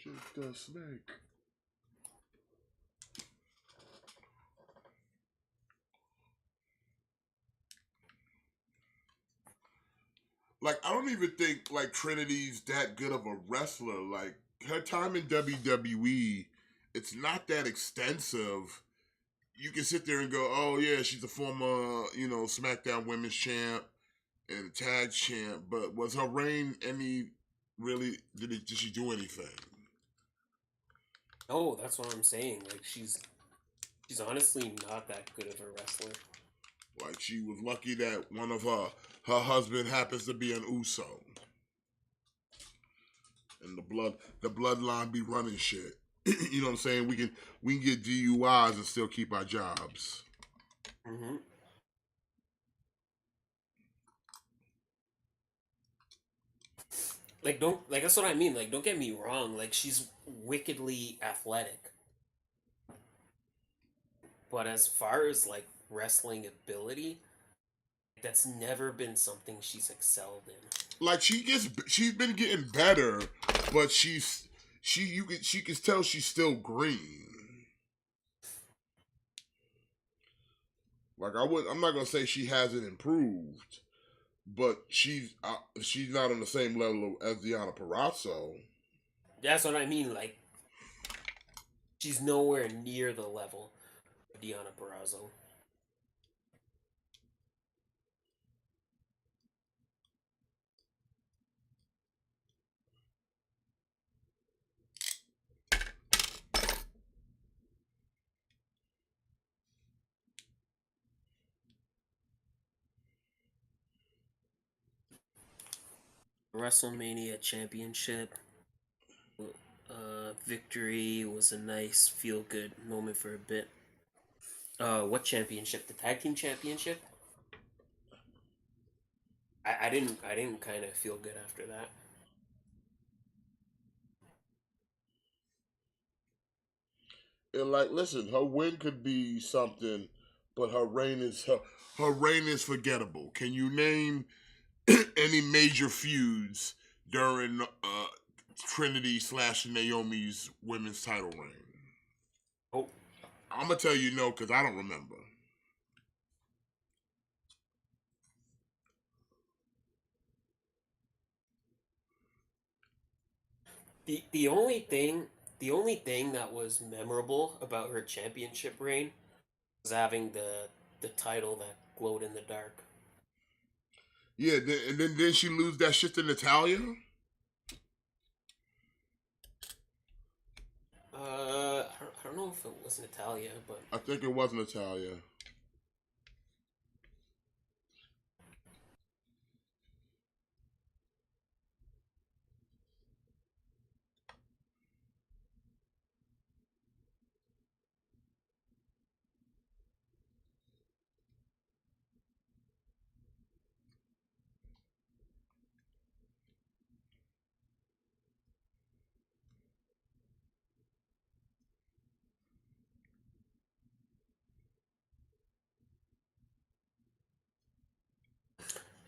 Jake the Snake. Like, I don't even think, like, Trinity's that good of a wrestler. Like, her time in WWE, it's not that extensive. You can sit there and go, oh, yeah, she's a former, SmackDown Women's Champ and Tag Champ. But was her reign any, really, did she do anything? Oh, that's what I'm saying. Like, she's honestly not that good of a wrestler. Like, she was lucky that one of her husband happens to be an Uso. And the bloodline be running shit. You know what I'm saying? We can get DUIs and still keep our jobs. Mm-hmm. Like, that's what I mean. Like, don't get me wrong. Like, she's wickedly athletic. But as far as, like, wrestling ability, that's never been something she's excelled in. Like, she's been getting better, but she can tell she's still green. Like, I'm not gonna say she hasn't improved, but she's not on the same level as Deonna Purrazzo. That's what I mean. Like, she's nowhere near the level of Deonna Purrazzo. WrestleMania Championship victory was a nice feel-good moment for a bit. What championship? The tag team championship? I didn't kind of feel good after that. And, like, listen, her win could be something, but her reign is forgettable. Can you name any major feuds during Trinity / Naomi's women's title reign? Oh, I'm gonna tell you no because I don't remember. the only thing that was memorable about her championship reign was having the title that glowed in the dark. Yeah, and then she lose that shit to Natalia. I don't know if it was Natalia, but I think it was Natalia.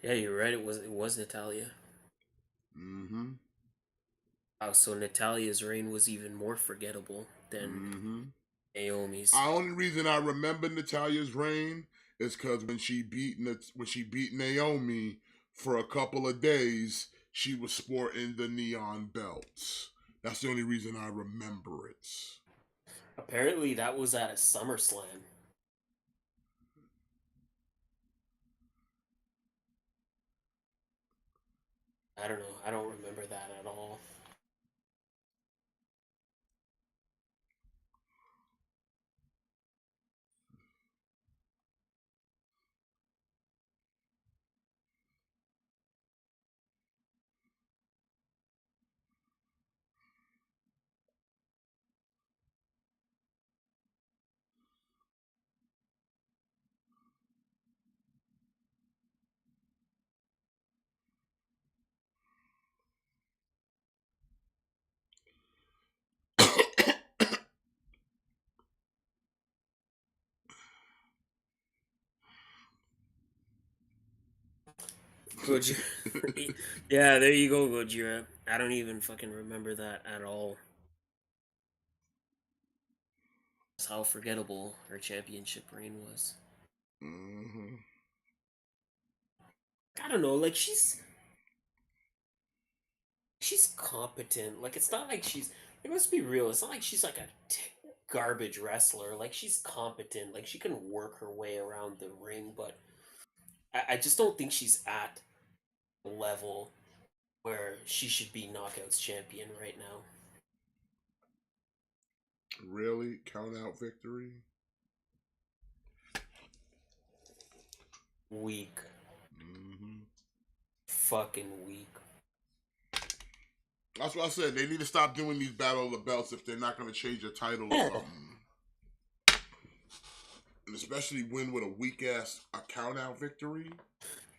yeah, you're right. It was Natalia. Mm-hmm. Oh, so Natalia's reign was even more forgettable than Mm-hmm. Naomi's. The only reason I remember Natalia's reign is because when she beat Naomi for a couple of days, she was sporting the neon belts. That's the only reason I remember it. Apparently, that was at a SummerSlam. I don't know. I don't remember that at all. Gojira. Yeah, there you go, Gojira. I don't even fucking remember that at all. That's how forgettable her championship reign was. hmm I don't know, like she's competent. Like it's not like she's. It must be real. It's not like she's like a garbage wrestler. Like she's competent. Like she can work her way around the ring, but I just don't think she's at the level where she should be Knockouts champion right now. Really? Count out victory? Weak. hmm Fucking weak. That's what I said. They need to stop doing these Battle of the Belts if they're not going to change the title or Yeah. something. And especially win with a weak ass count out victory.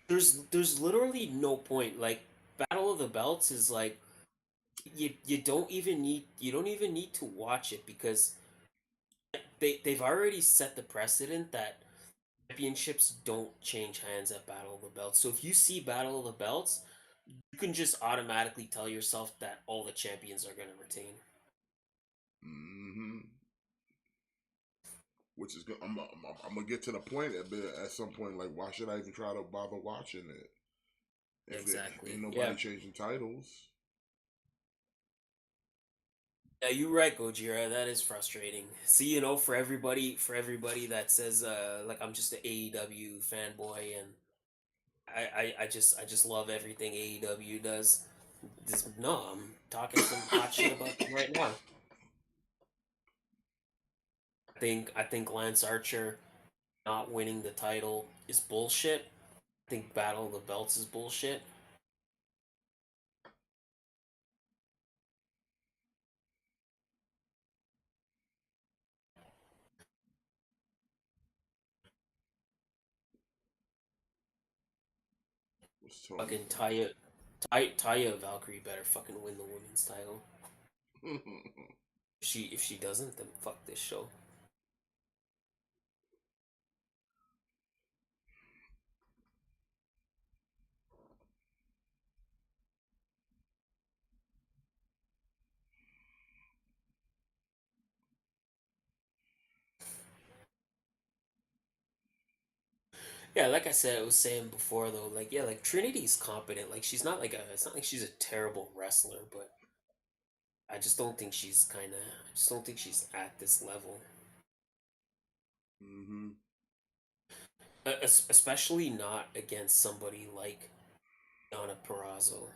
There's literally no point. Like Battle of the Belts is like you don't even need to watch it because they've already set the precedent that championships don't change hands at Battle of the Belts. So if you see Battle of the Belts, you can just automatically tell yourself that all the champions are going to retain. hmm Which is good. I'm gonna get to the point at some point. Like, why should I even try to bother watching it if it Exactly. ain't Yeah. nobody changing titles? Yeah, you're right, Gojira. That is frustrating. See, for everybody that says like I'm just an AEW fanboy and I just love everything AEW does. No, I'm talking some hot shit about them right now. I think Lance Archer not winning the title is bullshit. I think Battle of the Belts is bullshit. What's Tony Fucking Taya Valkyrie better fucking win the women's title. If she doesn't, then fuck this show. Yeah, like I said, I was saying before though, like yeah, like Trinity's competent. Like she's not like a. It's not like she's a terrible wrestler, but I just don't think she's at this level. hmm Especially not against somebody like Donna Perrazzo.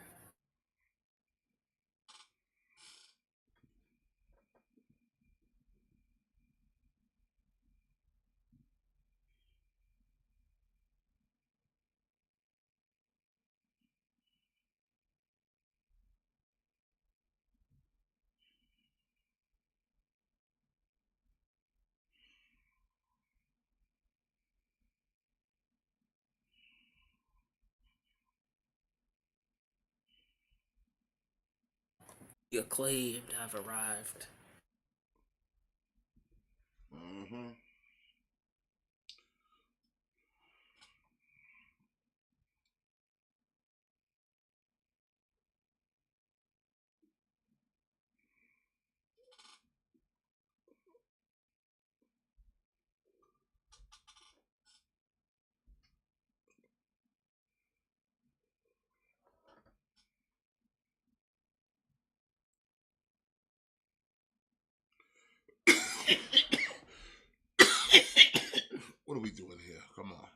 The acclaimed have arrived. hmm What are we doing here? Come on.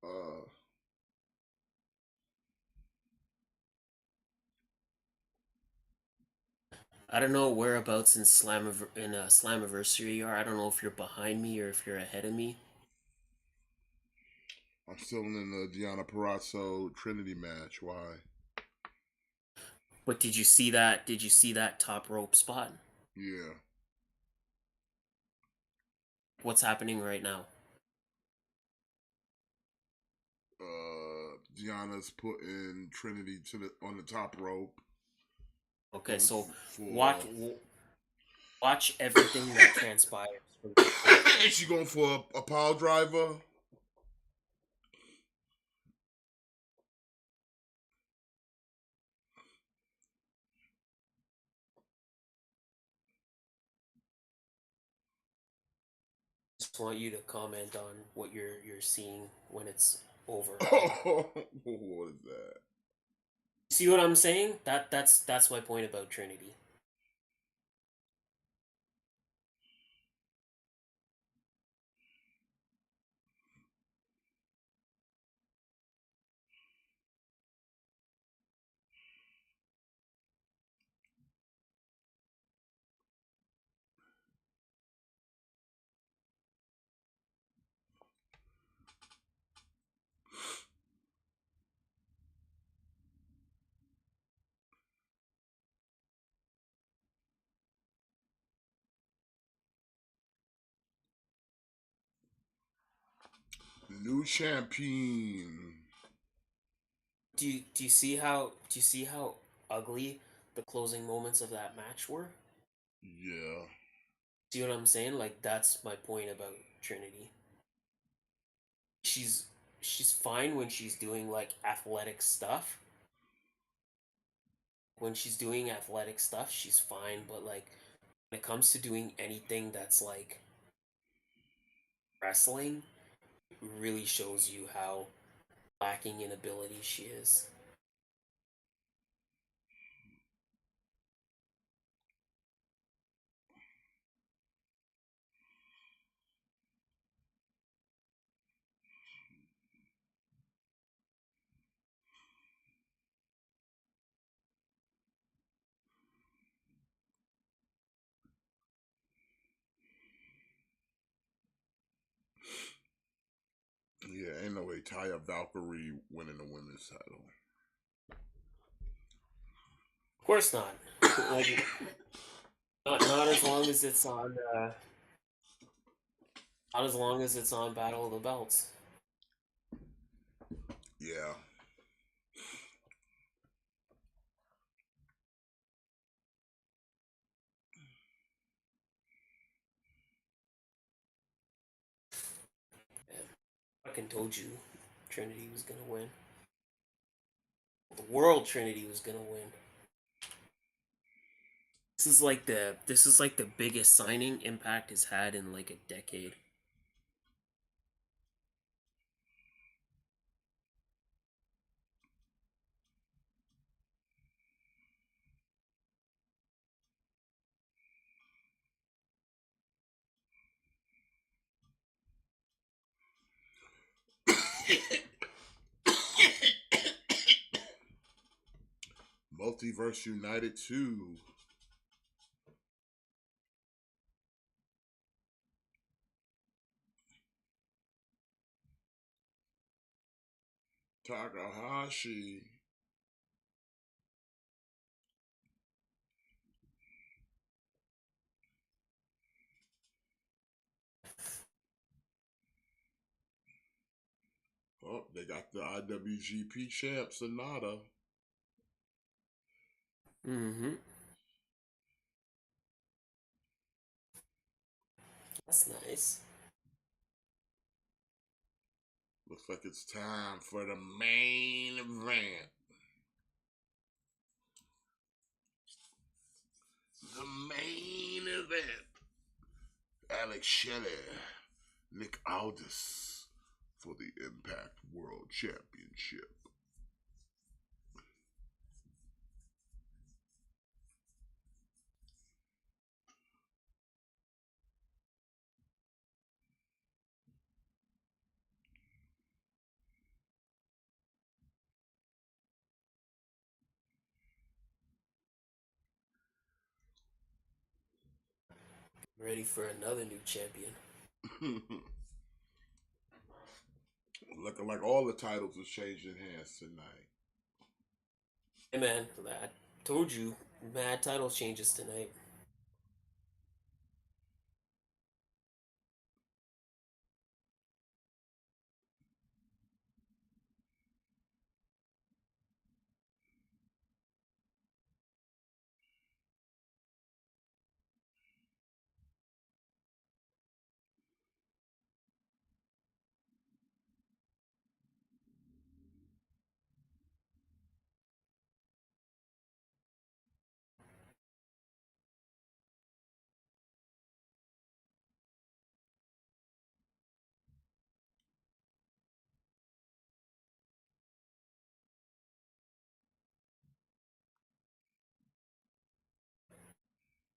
Uh, I don't know whereabouts in Slammiversary you are. I don't know if you're behind me or if you're ahead of me. I'm still in the Gianna Perazzo Trinity match. Why? But did you see that? Did you see that top rope spot? Yeah. What's happening right now? Gianna's putting Trinity on the top rope. Okay, so For watch everything that transpires from this point on. is she going for a pile driver? Just want you to comment on what you're seeing when it's over. Oh, what is that? See what I'm saying? That's my point about Trinity. New champion. Do you see how ugly the closing moments of that match were? Yeah. See what I'm saying? Like that's my point about Trinity. She's she's fine when she's doing like athletic stuff. When she's doing athletic stuff, she's fine, but like when it comes to doing anything that's like wrestling, it really shows you how lacking in ability she is. Yeah, ain't no way Taya Valkyrie winning the women's title. Of course not. Like not as long as it's on not as long as it's on Battle of the Belts. Yeah. I fucking told you Trinity was gonna win. The world Trinity was gonna win. This is like the biggest signing Impact has had in like a decade. Multiverse United 2. Takahashi. Oh, they got the IWGP champ, Sonata. Mm-hmm. That's nice. Looks like it's time for the main event. The main event. Alex Shelley, Nick Aldis for the Impact World Championship. Ready for another new champion. looking like all the titles are changing hands tonight. Hey man, I told you, mad title changes tonight.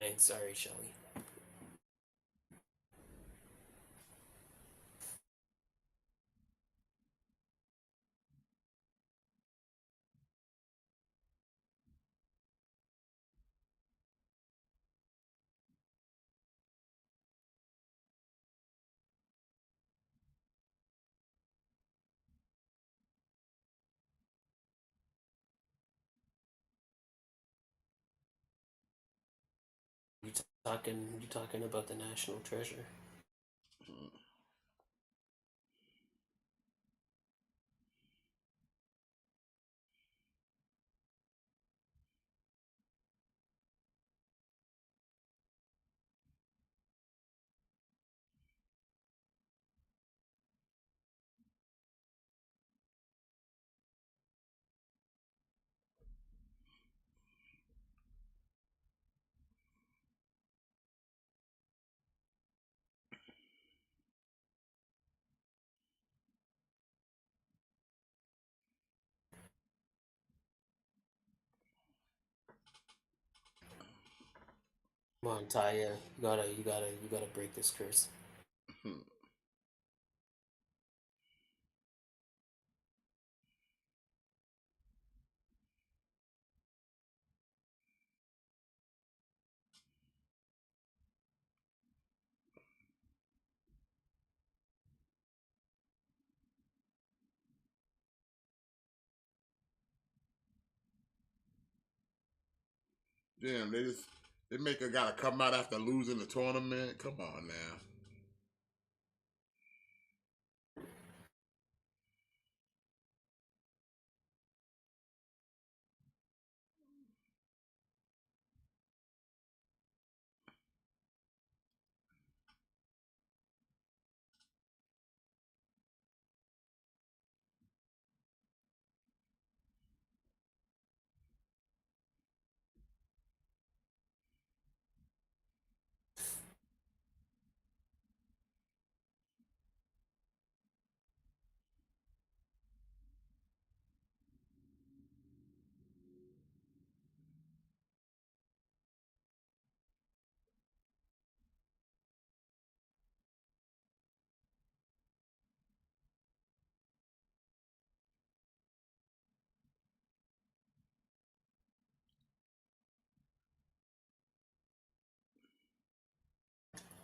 Dang, sorry, Shelly. You talking about the national treasure? Come on, Taya, you gotta break this curse. Damn, they make her gotta come out after losing the tournament. Come on now.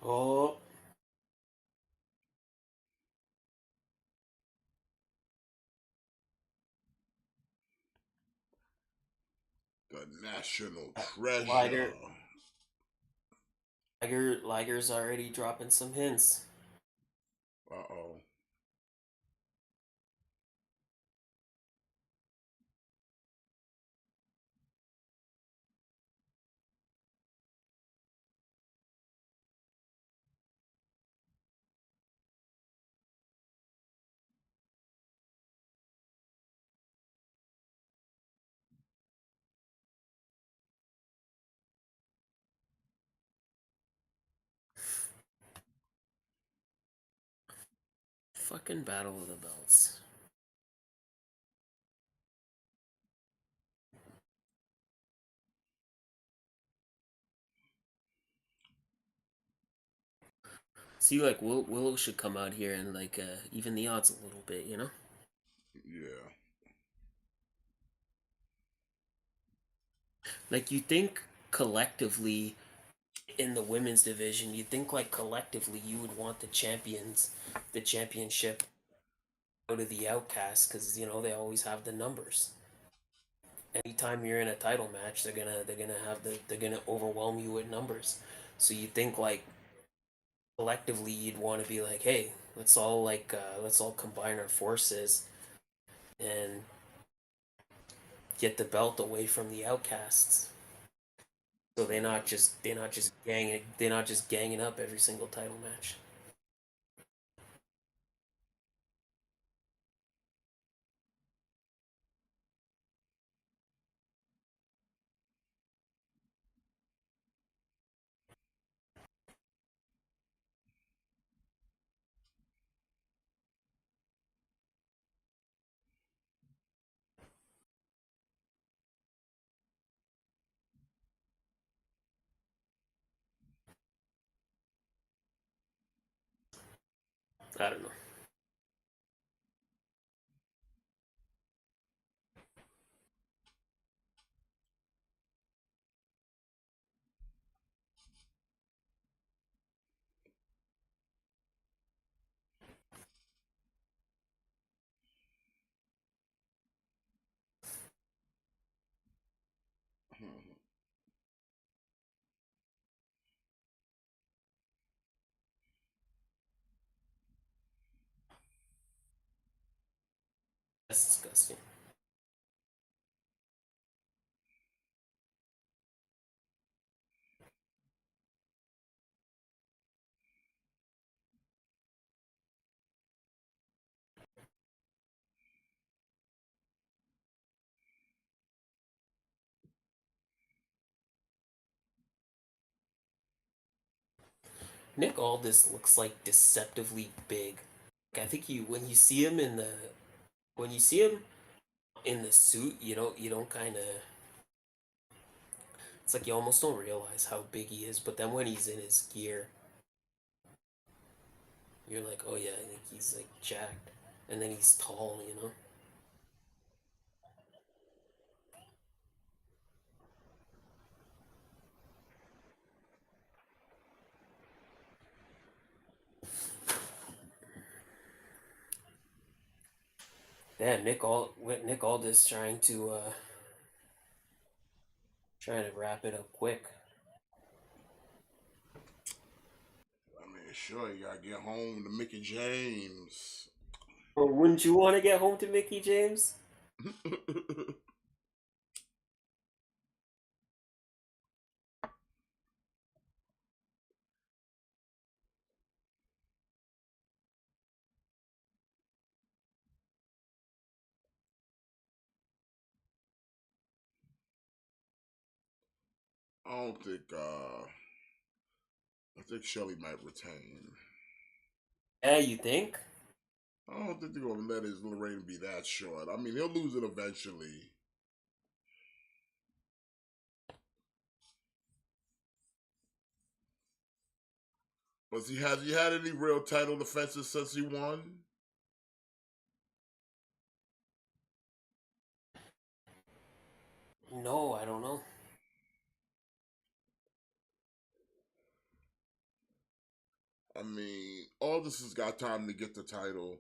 Oh, The national treasure. Liger, Liger's already dropping some hints. Uh-oh. Fucking Battle of the Belts. See, like Willow should come out here and like even the odds a little bit, you know? Yeah. Like you think collectively in the women's division, you think like collectively you would want the championship out of the Outcasts because they always have the numbers. Anytime you're in a title match, they're gonna overwhelm you with numbers. So you think like collectively you'd want to be like, hey, let's all combine our forces and get the belt away from the Outcasts. So they're not just ganging up every single title match. I don't know. That's disgusting. Nick Aldis looks like deceptively big. I think you when you see him in the suit, you don't kind of. It's like you almost don't realize how big he is, but then when he's in his gear, you're like, oh yeah, I think he's like jacked, and then he's tall. Yeah, Nick Aldis trying to wrap it up quick. I mean, sure, you gotta get home to Mickey James. Or wouldn't you want to get home to Mickey James? I don't think. I think Shelly might retain. Yeah, you think? I don't think they're gonna let his reign be that short. I mean, he'll lose it eventually. Has he had any real title defenses since he won? No, I don't know. I mean, all this has got time to get the title.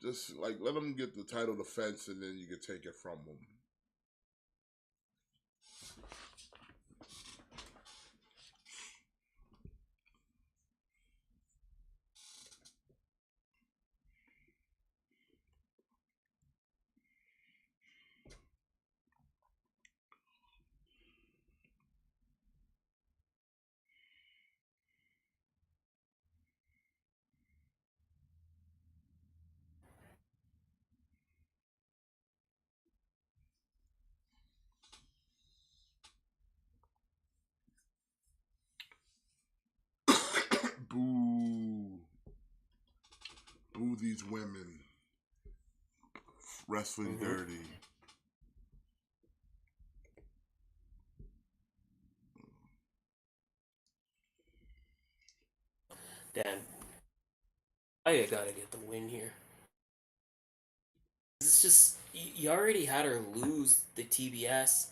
Just like let him get the title defense, and then you can take it from him. Boo. Boo these women. Wrestling Hmm. dirty. Damn, I gotta get the win here. It's just you already had her lose the TBS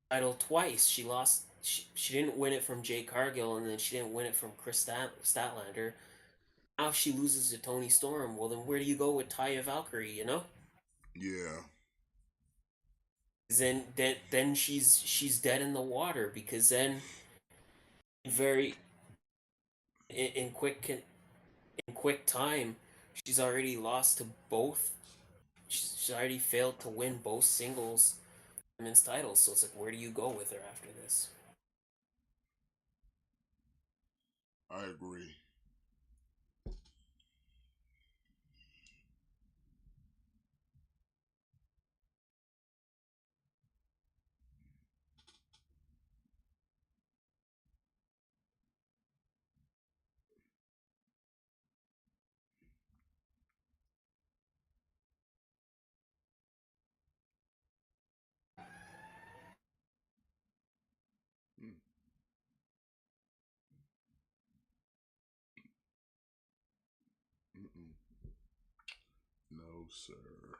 title twice. She lost. She didn't win it from Jay Cargill, and then she didn't win it from Statlander. Now if she loses to Tony Storm, well then where do you go with Taya Valkyrie? You know, Yeah. then she's dead in the water because then very in quick time she's already lost to both. She's already failed to win both singles women's titles. So it's like, where do you go with her after this? I agree. Mm, mm-mm. No, sir.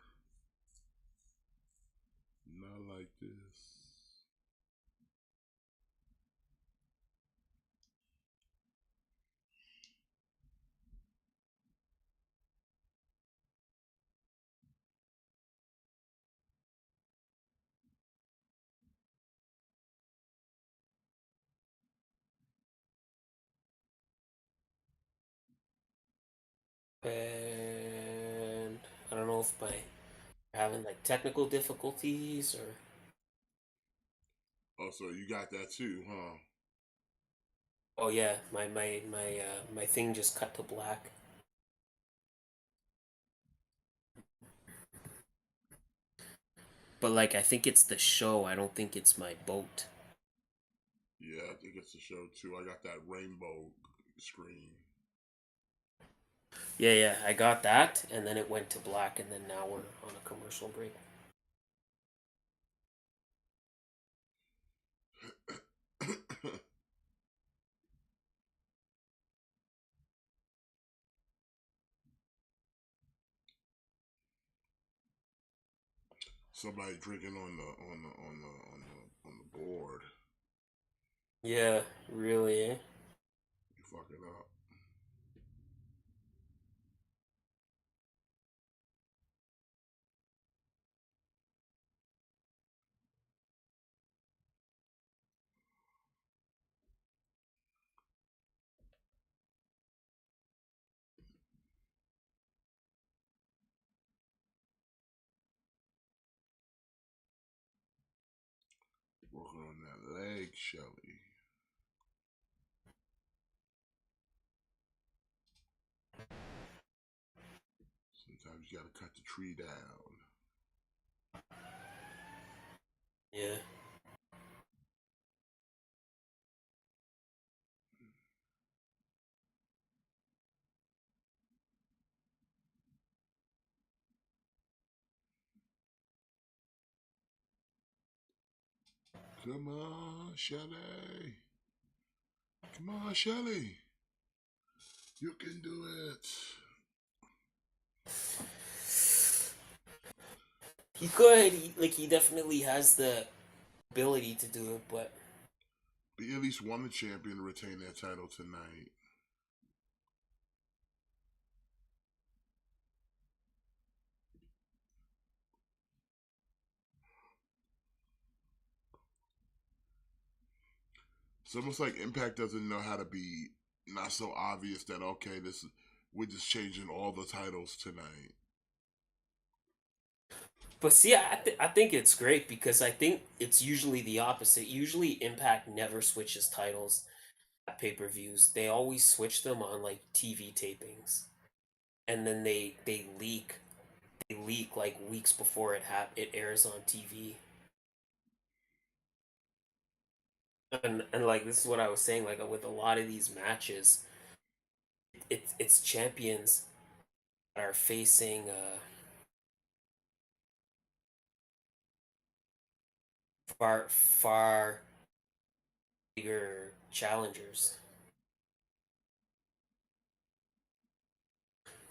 Not like this. And I don't know if by having like technical difficulties or Oh, so you got that too, huh? oh yeah, my thing just cut to black. But like I think it's the show. I don't think it's my boat. Yeah, I think it's a show too. I got that rainbow screen. Yeah, yeah, I got that, and then it went to black, and then now we're on a commercial break. Somebody drinking on the board. Yeah, really. Eh? You fuck it up. Working on that leg, Shelly. Sometimes you gotta cut the tree down. Yeah. Come on, Shelly. Come on, Shelly. You can do it. He could, he definitely has the ability to do it, but Be at least one the champion to retain that title tonight. It's almost like Impact doesn't know how to be not so obvious that okay, we're just changing all the titles tonight. see, I think it's great because I think it's usually the opposite. Usually, Impact never switches titles at pay-per-views. They always switch them on like TV tapings, and then they leak like weeks before it airs on TV. And like this is what I was saying. Like with a lot of these matches, it's champions that are facing far bigger challengers.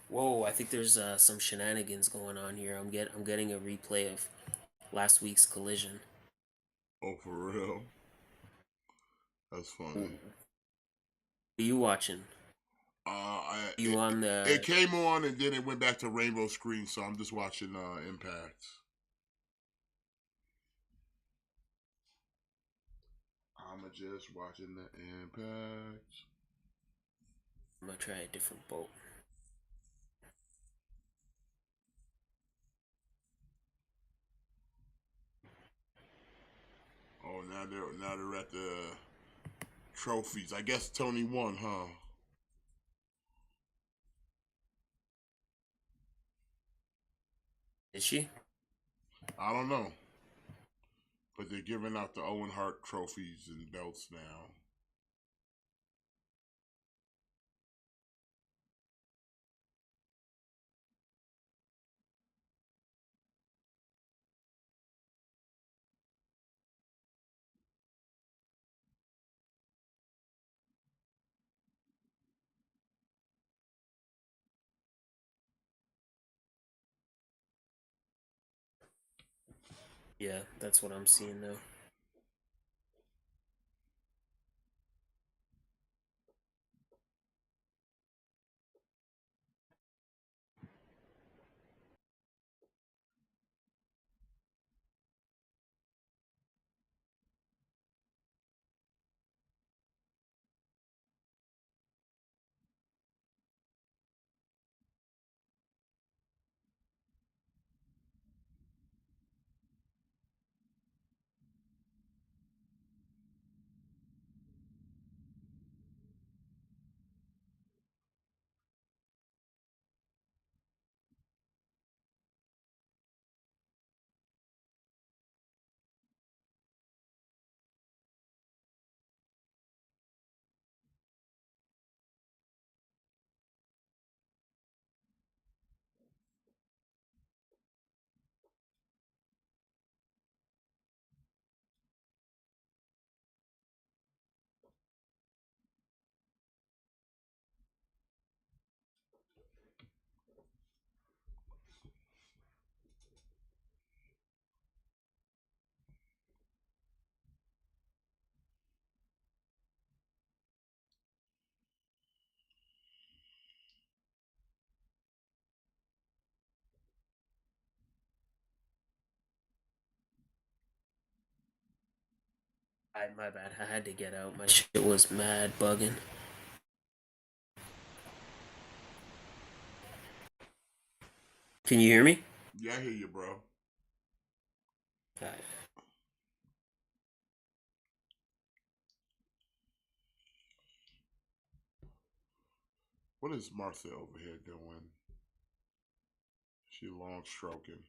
Whoa, I think there's some shenanigans going on here. I'm getting a replay of last week's collision. Oh, for real? That's What funny. are you watching? You on It the? came on and then it went back to rainbow screen, so I'm just watching Impact. I'm just watching the Impact. I'm gonna try a different boat. Oh, now they're at the trophies. I guess Tony won, huh? Is she? I don't know, but they're giving out the Owen Hart trophies and belts now. Yeah, that's what I'm seeing though. My bad. I had to get out. My shit was mad bugging. Can you hear me? Yeah, I hear you, bro. Alright. What is Martha over here doing? She long stroking.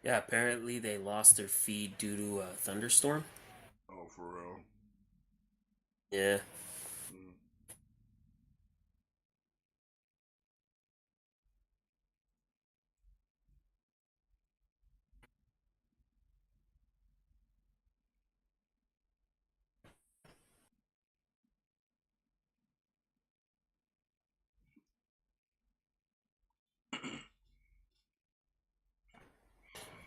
Yeah, apparently they lost their feed due to a thunderstorm. Oh, for real. Yeah. Mm.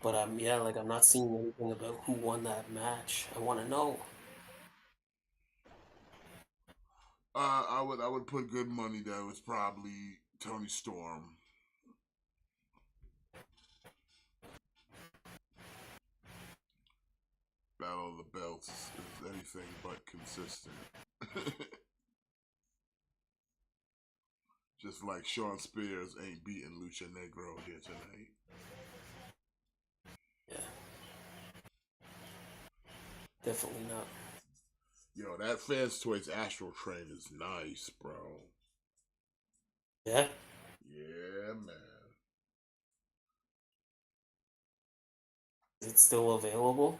But yeah, like I'm not seeing anything about who won that match. I want to know. I would put good money that it was probably Tony Storm. Battle of the Belts is anything but consistent. Just like Sean Spears ain't beating Lucha Negro here tonight. Yeah, definitely not. Yo, that Fans Toys Astral Train is nice, bro. Yeah, Yeah, man. is it still available?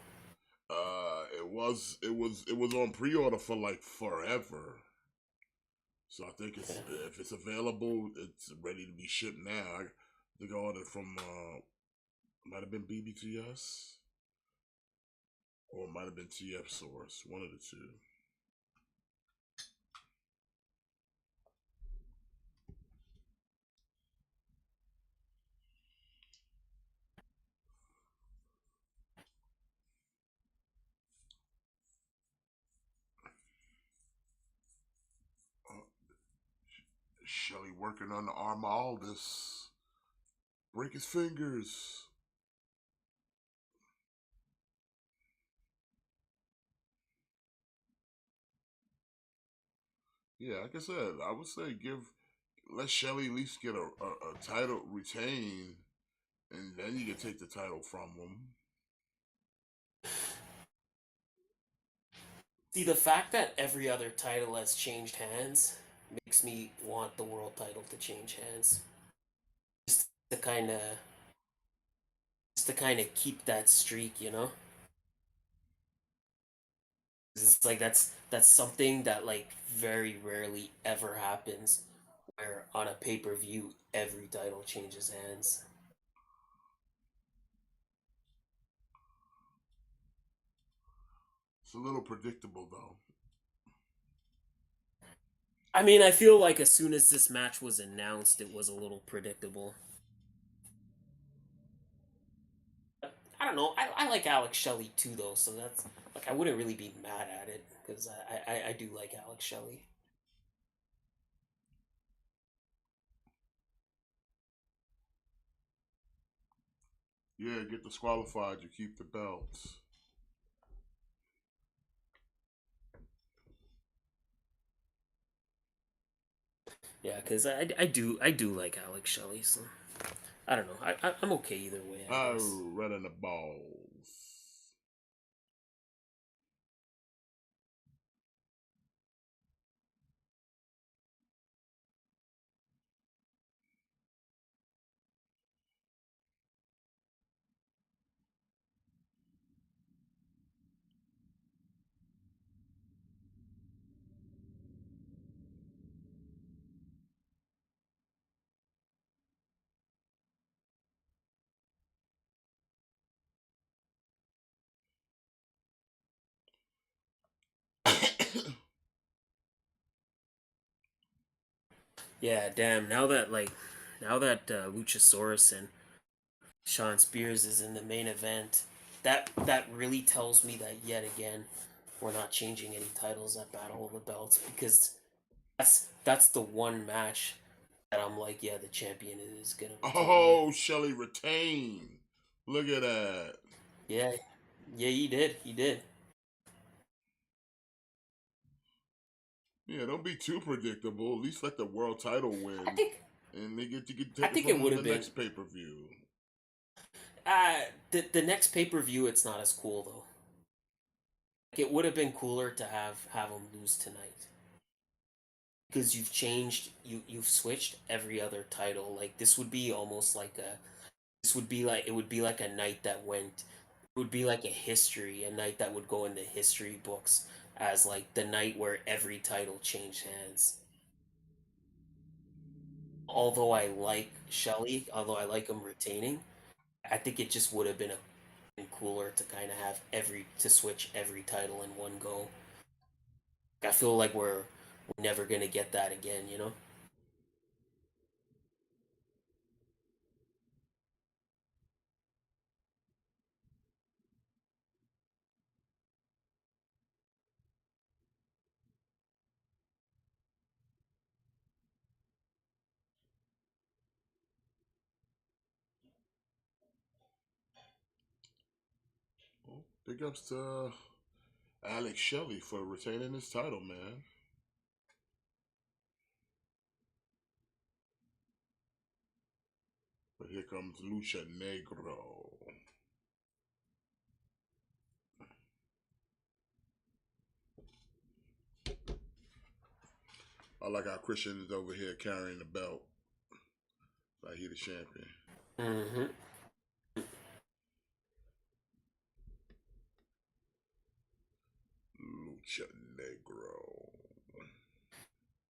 It was on pre-order for like forever. So I think Yeah. if it's available, it's ready to be shipped now. I think I ordered from might have been BBTS or it might have been TF Source, one of the two. Uh, Shelly working on the arm of Aldous. Break his fingers. Yeah, like I said, I would say let Shelly at least get a title retained, and then you can take the title from him. See, the fact that every other title has changed hands makes me want the world title to change hands, just to kind of, just to kind of keep that streak, you know. It's like that's something that like very rarely ever happens, where on a pay-per-view every title changes hands. It's a little predictable though. I mean, I feel like as soon as this match was announced, it was a little predictable. I don't know. I like Alex Shelley too, though, so that's like I wouldn't really be mad at it because I do like Alex Shelley. Yeah, get disqualified, you keep the belts. Yeah, because I do like Alex Shelley, so I don't know. I'm okay either way, I guess. Oh, right in the balls. Yeah, damn. Now that Luchasaurus and Sean Spears is in the main event, that really tells me that yet again we're not changing any titles at Battle of the Belts because that's the one match that I'm like, yeah, the champion is gonna retain here. Oh, Shelly retained. Look at that. Yeah, yeah, he did. Yeah, don't be too predictable. At least let the world title I win, think and they get to I take it think it from would the have been. next pay per view. The next pay per view, it's not as cool though. Like, it would have been cooler to have him lose tonight because you've switched every other title. Like this would be almost like a this would be like it would be like a night that went. It would be like a night that would go into history books as like the night where every title changed hands. Although I like him retaining, I think it just would have been cooler to kind of have every to switch every title in one go. I feel like we're never gonna get that again, you know? Big ups to Alex Shelley for retaining his title, man. But here comes Lucha Negro. I like how Christian is over here carrying the belt. Like he the champion. Mm-hmm. Lucha Negro.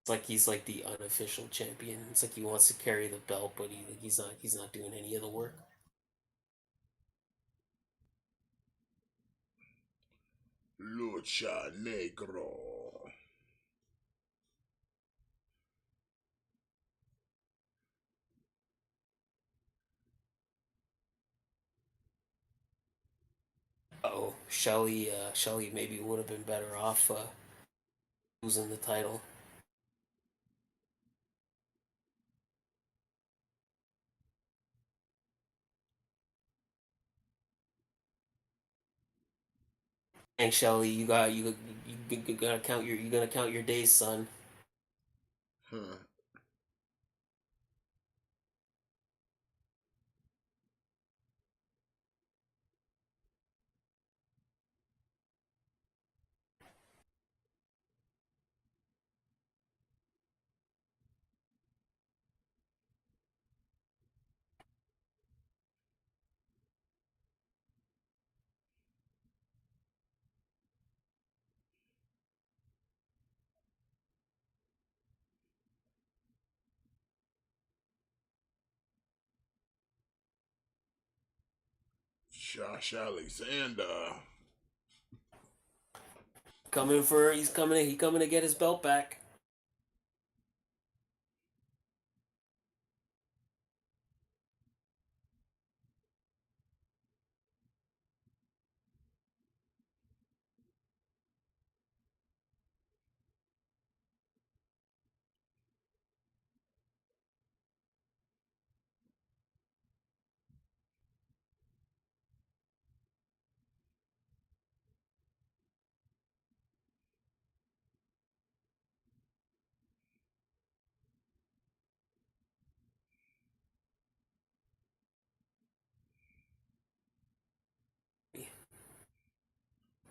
It's like he's like the unofficial champion. It's like he wants to carry the belt, but he's not doing any of the work. Lucha Negro. Oh, Shelly maybe would have been better off losing the title. And Shelly, you gonna count your days, son. Huh. Josh Alexander. He's coming to get his belt back.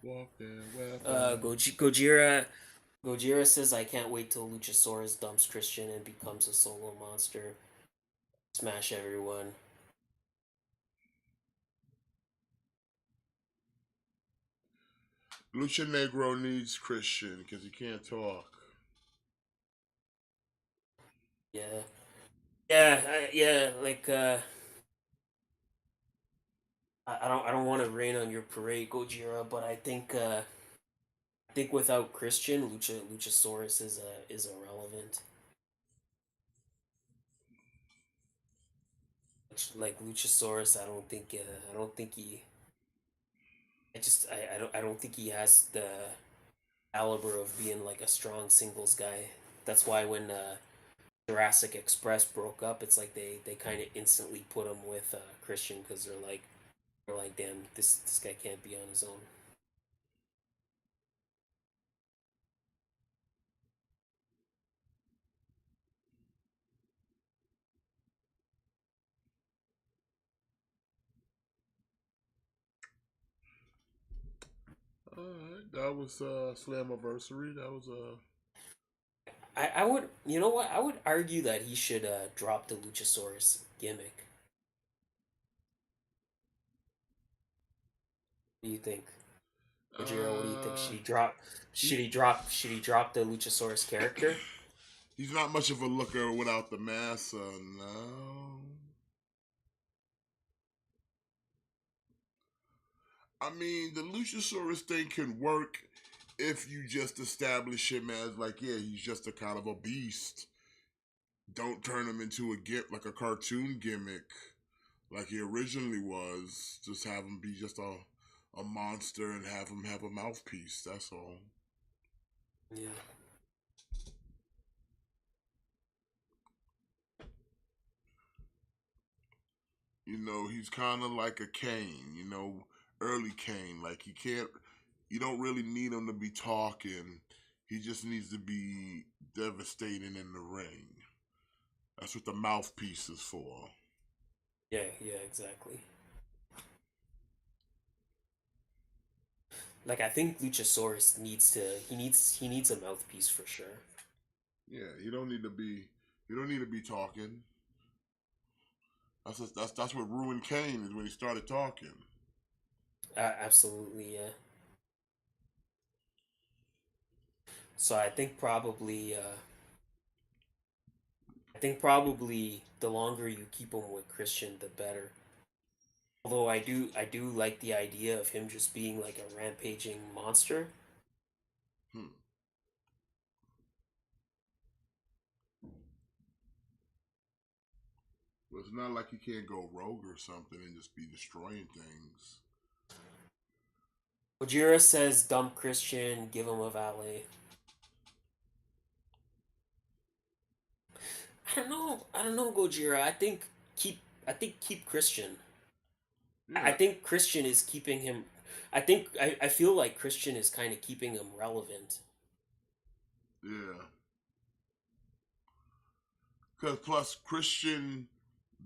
Walking weapon. Gojira says, "I can't wait till Luchasaurus dumps Christian and becomes a solo monster. Smash everyone." Lucha Negro needs Christian because he can't talk. Yeah, yeah, yeah. Like, I don't want to rain on your parade, Gojira, but I think without Christian, Luchasaurus is irrelevant. Like Luchasaurus, I don't think he. I don't think he has the caliber of being like a strong singles guy. That's why when Jurassic Express broke up, it's like they kind of instantly put him with Christian because they're like, damn, this guy can't be on his own. Alright, that was Slammiversary. That was I would, you know what? I would argue that he should drop the Luchasaurus gimmick. What do you think? Ojiro, what do you think? uh Should he drop the Luchasaurus character? he's not much of a looker without the mask, so no. I mean, the Luchasaurus thing can work if you just establish him as like, yeah, he's just a kind of a beast. Don't turn him into like a cartoon gimmick like he originally was. Just have him be just a monster and have him have a mouthpiece. That's all. Yeah. You know, he's kind of like a Kane. You know, early Kane. Like you don't really need him to be talking. He just needs to be devastating in the ring. That's what the mouthpiece is for. Yeah, exactly. Like I think Luchasaurus he needs a mouthpiece for sure. Yeah, you don't need to be talking. That's what ruined Kane is when he started talking. Absolutely, yeah. So I think probably the longer you keep him with Christian, the better. Although I do like the idea of him just being like a rampaging monster. Hmm. Well, it's not like he can't go rogue or something and just be destroying things. Ojira says dump Christian, give him a valet. I don't know, Gojira. Keep I think keep Christian. I Yeah, think Christian is keeping him. I feel like Christian is kind of keeping him relevant. yeah. Because plus Christian,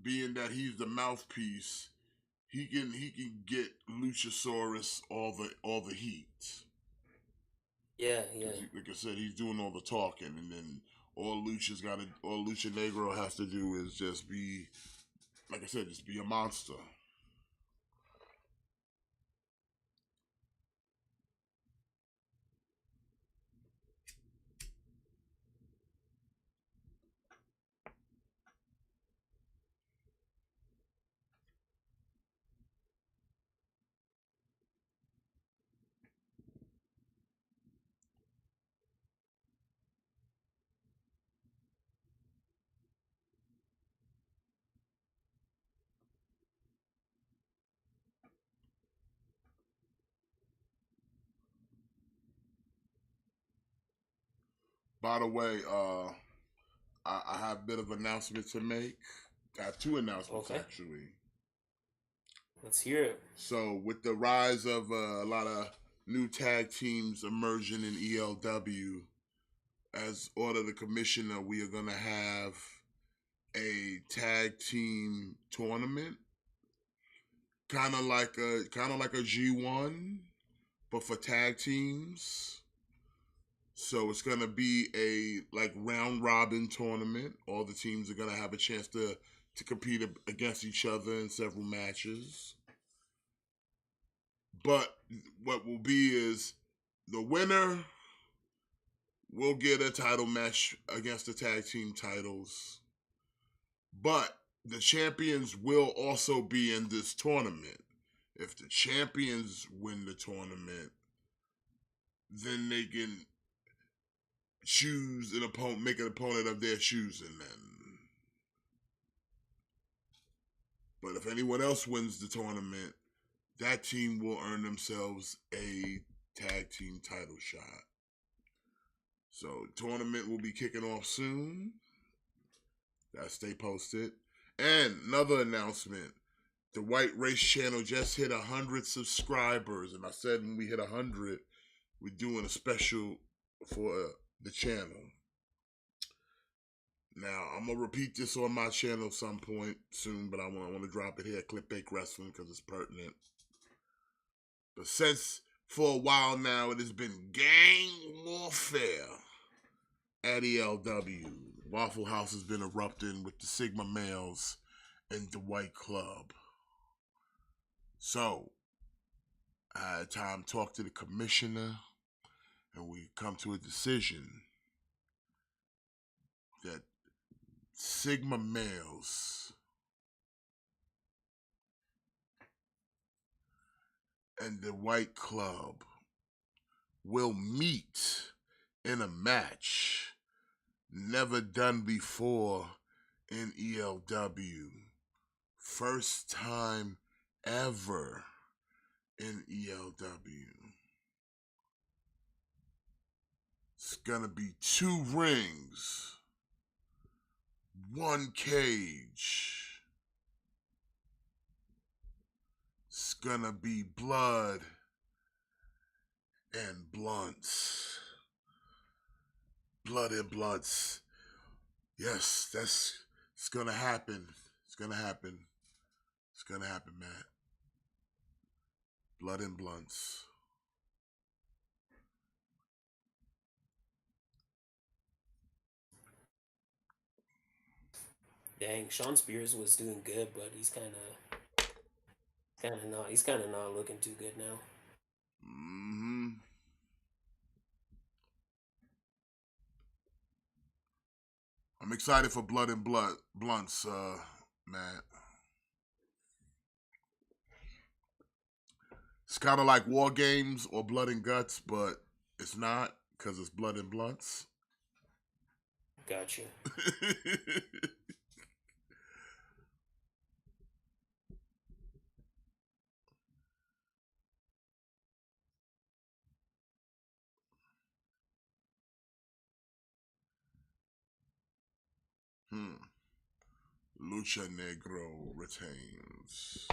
being that he's the mouthpiece, he can get Luchasaurus all the heat. Yeah, yeah. Because like I said, he's doing all the talking, and then all Lucha Negro has to do is just be, like I said, just be a monster. By the way, I have a bit of announcement to make. I have two announcements Okay, actually. let's hear it. So with the rise of a lot of new tag teams emerging in ELW, as order the commissioner, we are gonna have a tag team tournament, kind of like a G1, but for tag teams. So it's gonna be a like round robin tournament. All the teams are gonna have a chance to compete against each other in several matches. But what will be is the winner will get a title match against the tag team titles. But the champions will also be in this tournament. If the champions win the tournament, then they can choose an opponent, make an opponent of their choosing then. But if anyone else wins the tournament, that team will earn themselves a tag team title shot. So tournament will be kicking off soon. Stay posted. And another announcement. The White Race channel just hit 100 subscribers. And I said when we hit 100, we're doing a special for the channel. Now, I'm going to repeat this on my channel some point soon, but I want to drop it here at KliqBait Wrestling because it's pertinent. But since for a while now, it has been gang warfare at ELW. Waffle House has been erupting with the Sigma males and the White Club. So, I had time to talk to the commissioner, and we come to a decision that Sigma males and the White Club will meet in a match never done before in ELW. First time ever in ELW. It's gonna be 2 rings, 1 cage. It's gonna be blood and blunts. Blood and blunts. Yes, it's gonna happen. It's gonna happen. It's gonna happen, Matt. Blood and blunts. Dang, Sean Spears was doing good, but he's kind of not looking too good now. Mm-hmm. I'm excited for Blood and Blunts, Matt. It's kind of like War Games or Blood and Guts, but it's not because it's Blood and Blunts. Gotcha. Lucha Negro retains.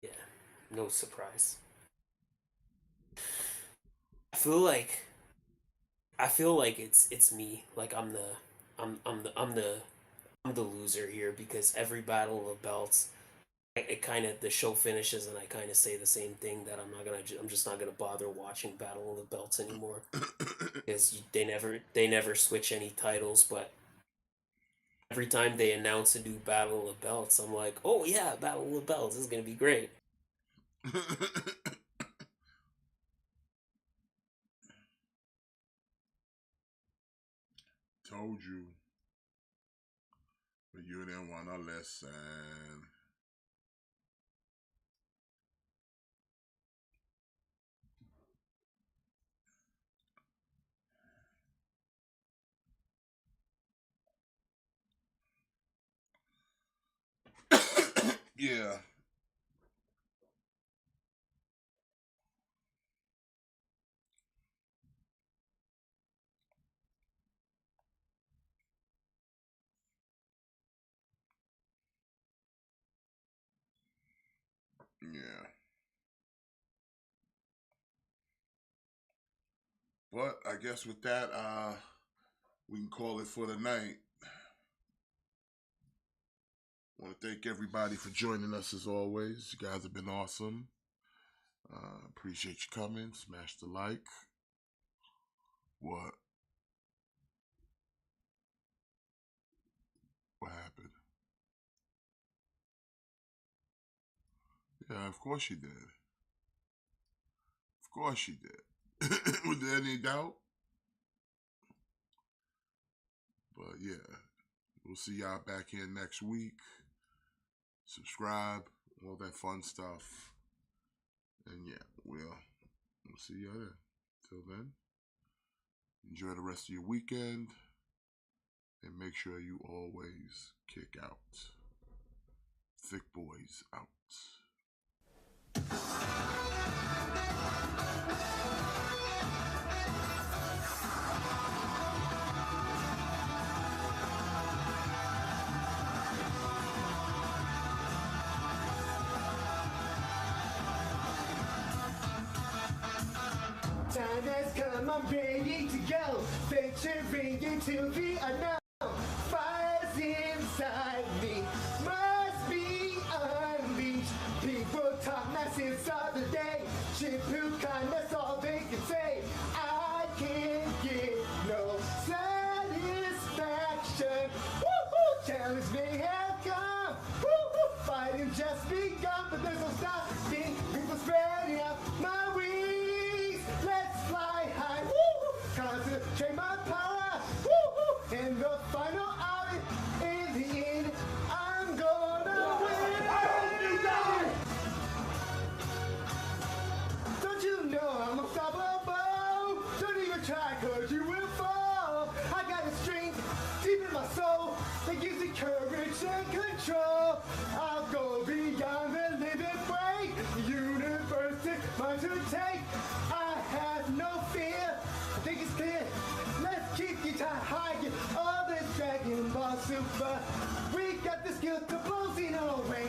Yeah, no surprise. I feel like it's me. Like I'm the loser here because every battle of the belts, it kind of the show finishes and I kind of say the same thing that I'm just not gonna bother watching Battle of the Belts anymore because they never switch any titles, but every time they announce a new Battle of the Belts, I'm like, oh yeah, Battle of the Belts, this is gonna be great. Told you. But you didn't want to listen. Yeah. Yeah. But I guess with that, we can call it for the night. I want to thank everybody for joining us as always. You guys have been awesome. Appreciate you coming. Smash the like. What? What happened? Yeah, of course she did. Of course she did. Was there any doubt? But yeah, we'll see y'all back here next week. Subscribe, all that fun stuff. And yeah, we'll see you there. Till then, enjoy the rest of your weekend. And make sure you always kick out. Thick boys out. Time has come, I'm ready to go. Venturing into the unknown. Fires inside me must be unleashed. People talk nonsense all the day. Shampoo kindness, all they can say. I can't get no satisfaction. Woo-hoo! Challenge may have come. Woo-hoo! Fighting just begun, but there's no stopping. People spreading out my wings. Let's fly high. Woo-hoo! Concentrate my power. Woo-hoo! In the final hour, in the end, I'm gonna win. I hope you die. Don't you know I'm unstoppable? Don't even try, cause you will fall. I got a strength deep in my soul that gives me courage and control. I'll go beyond the living break. The universe is mine to take. I have no fear. I think it's clear. Let's keep you high. All this Dragon Ball Super. We got the skills to blow closing always.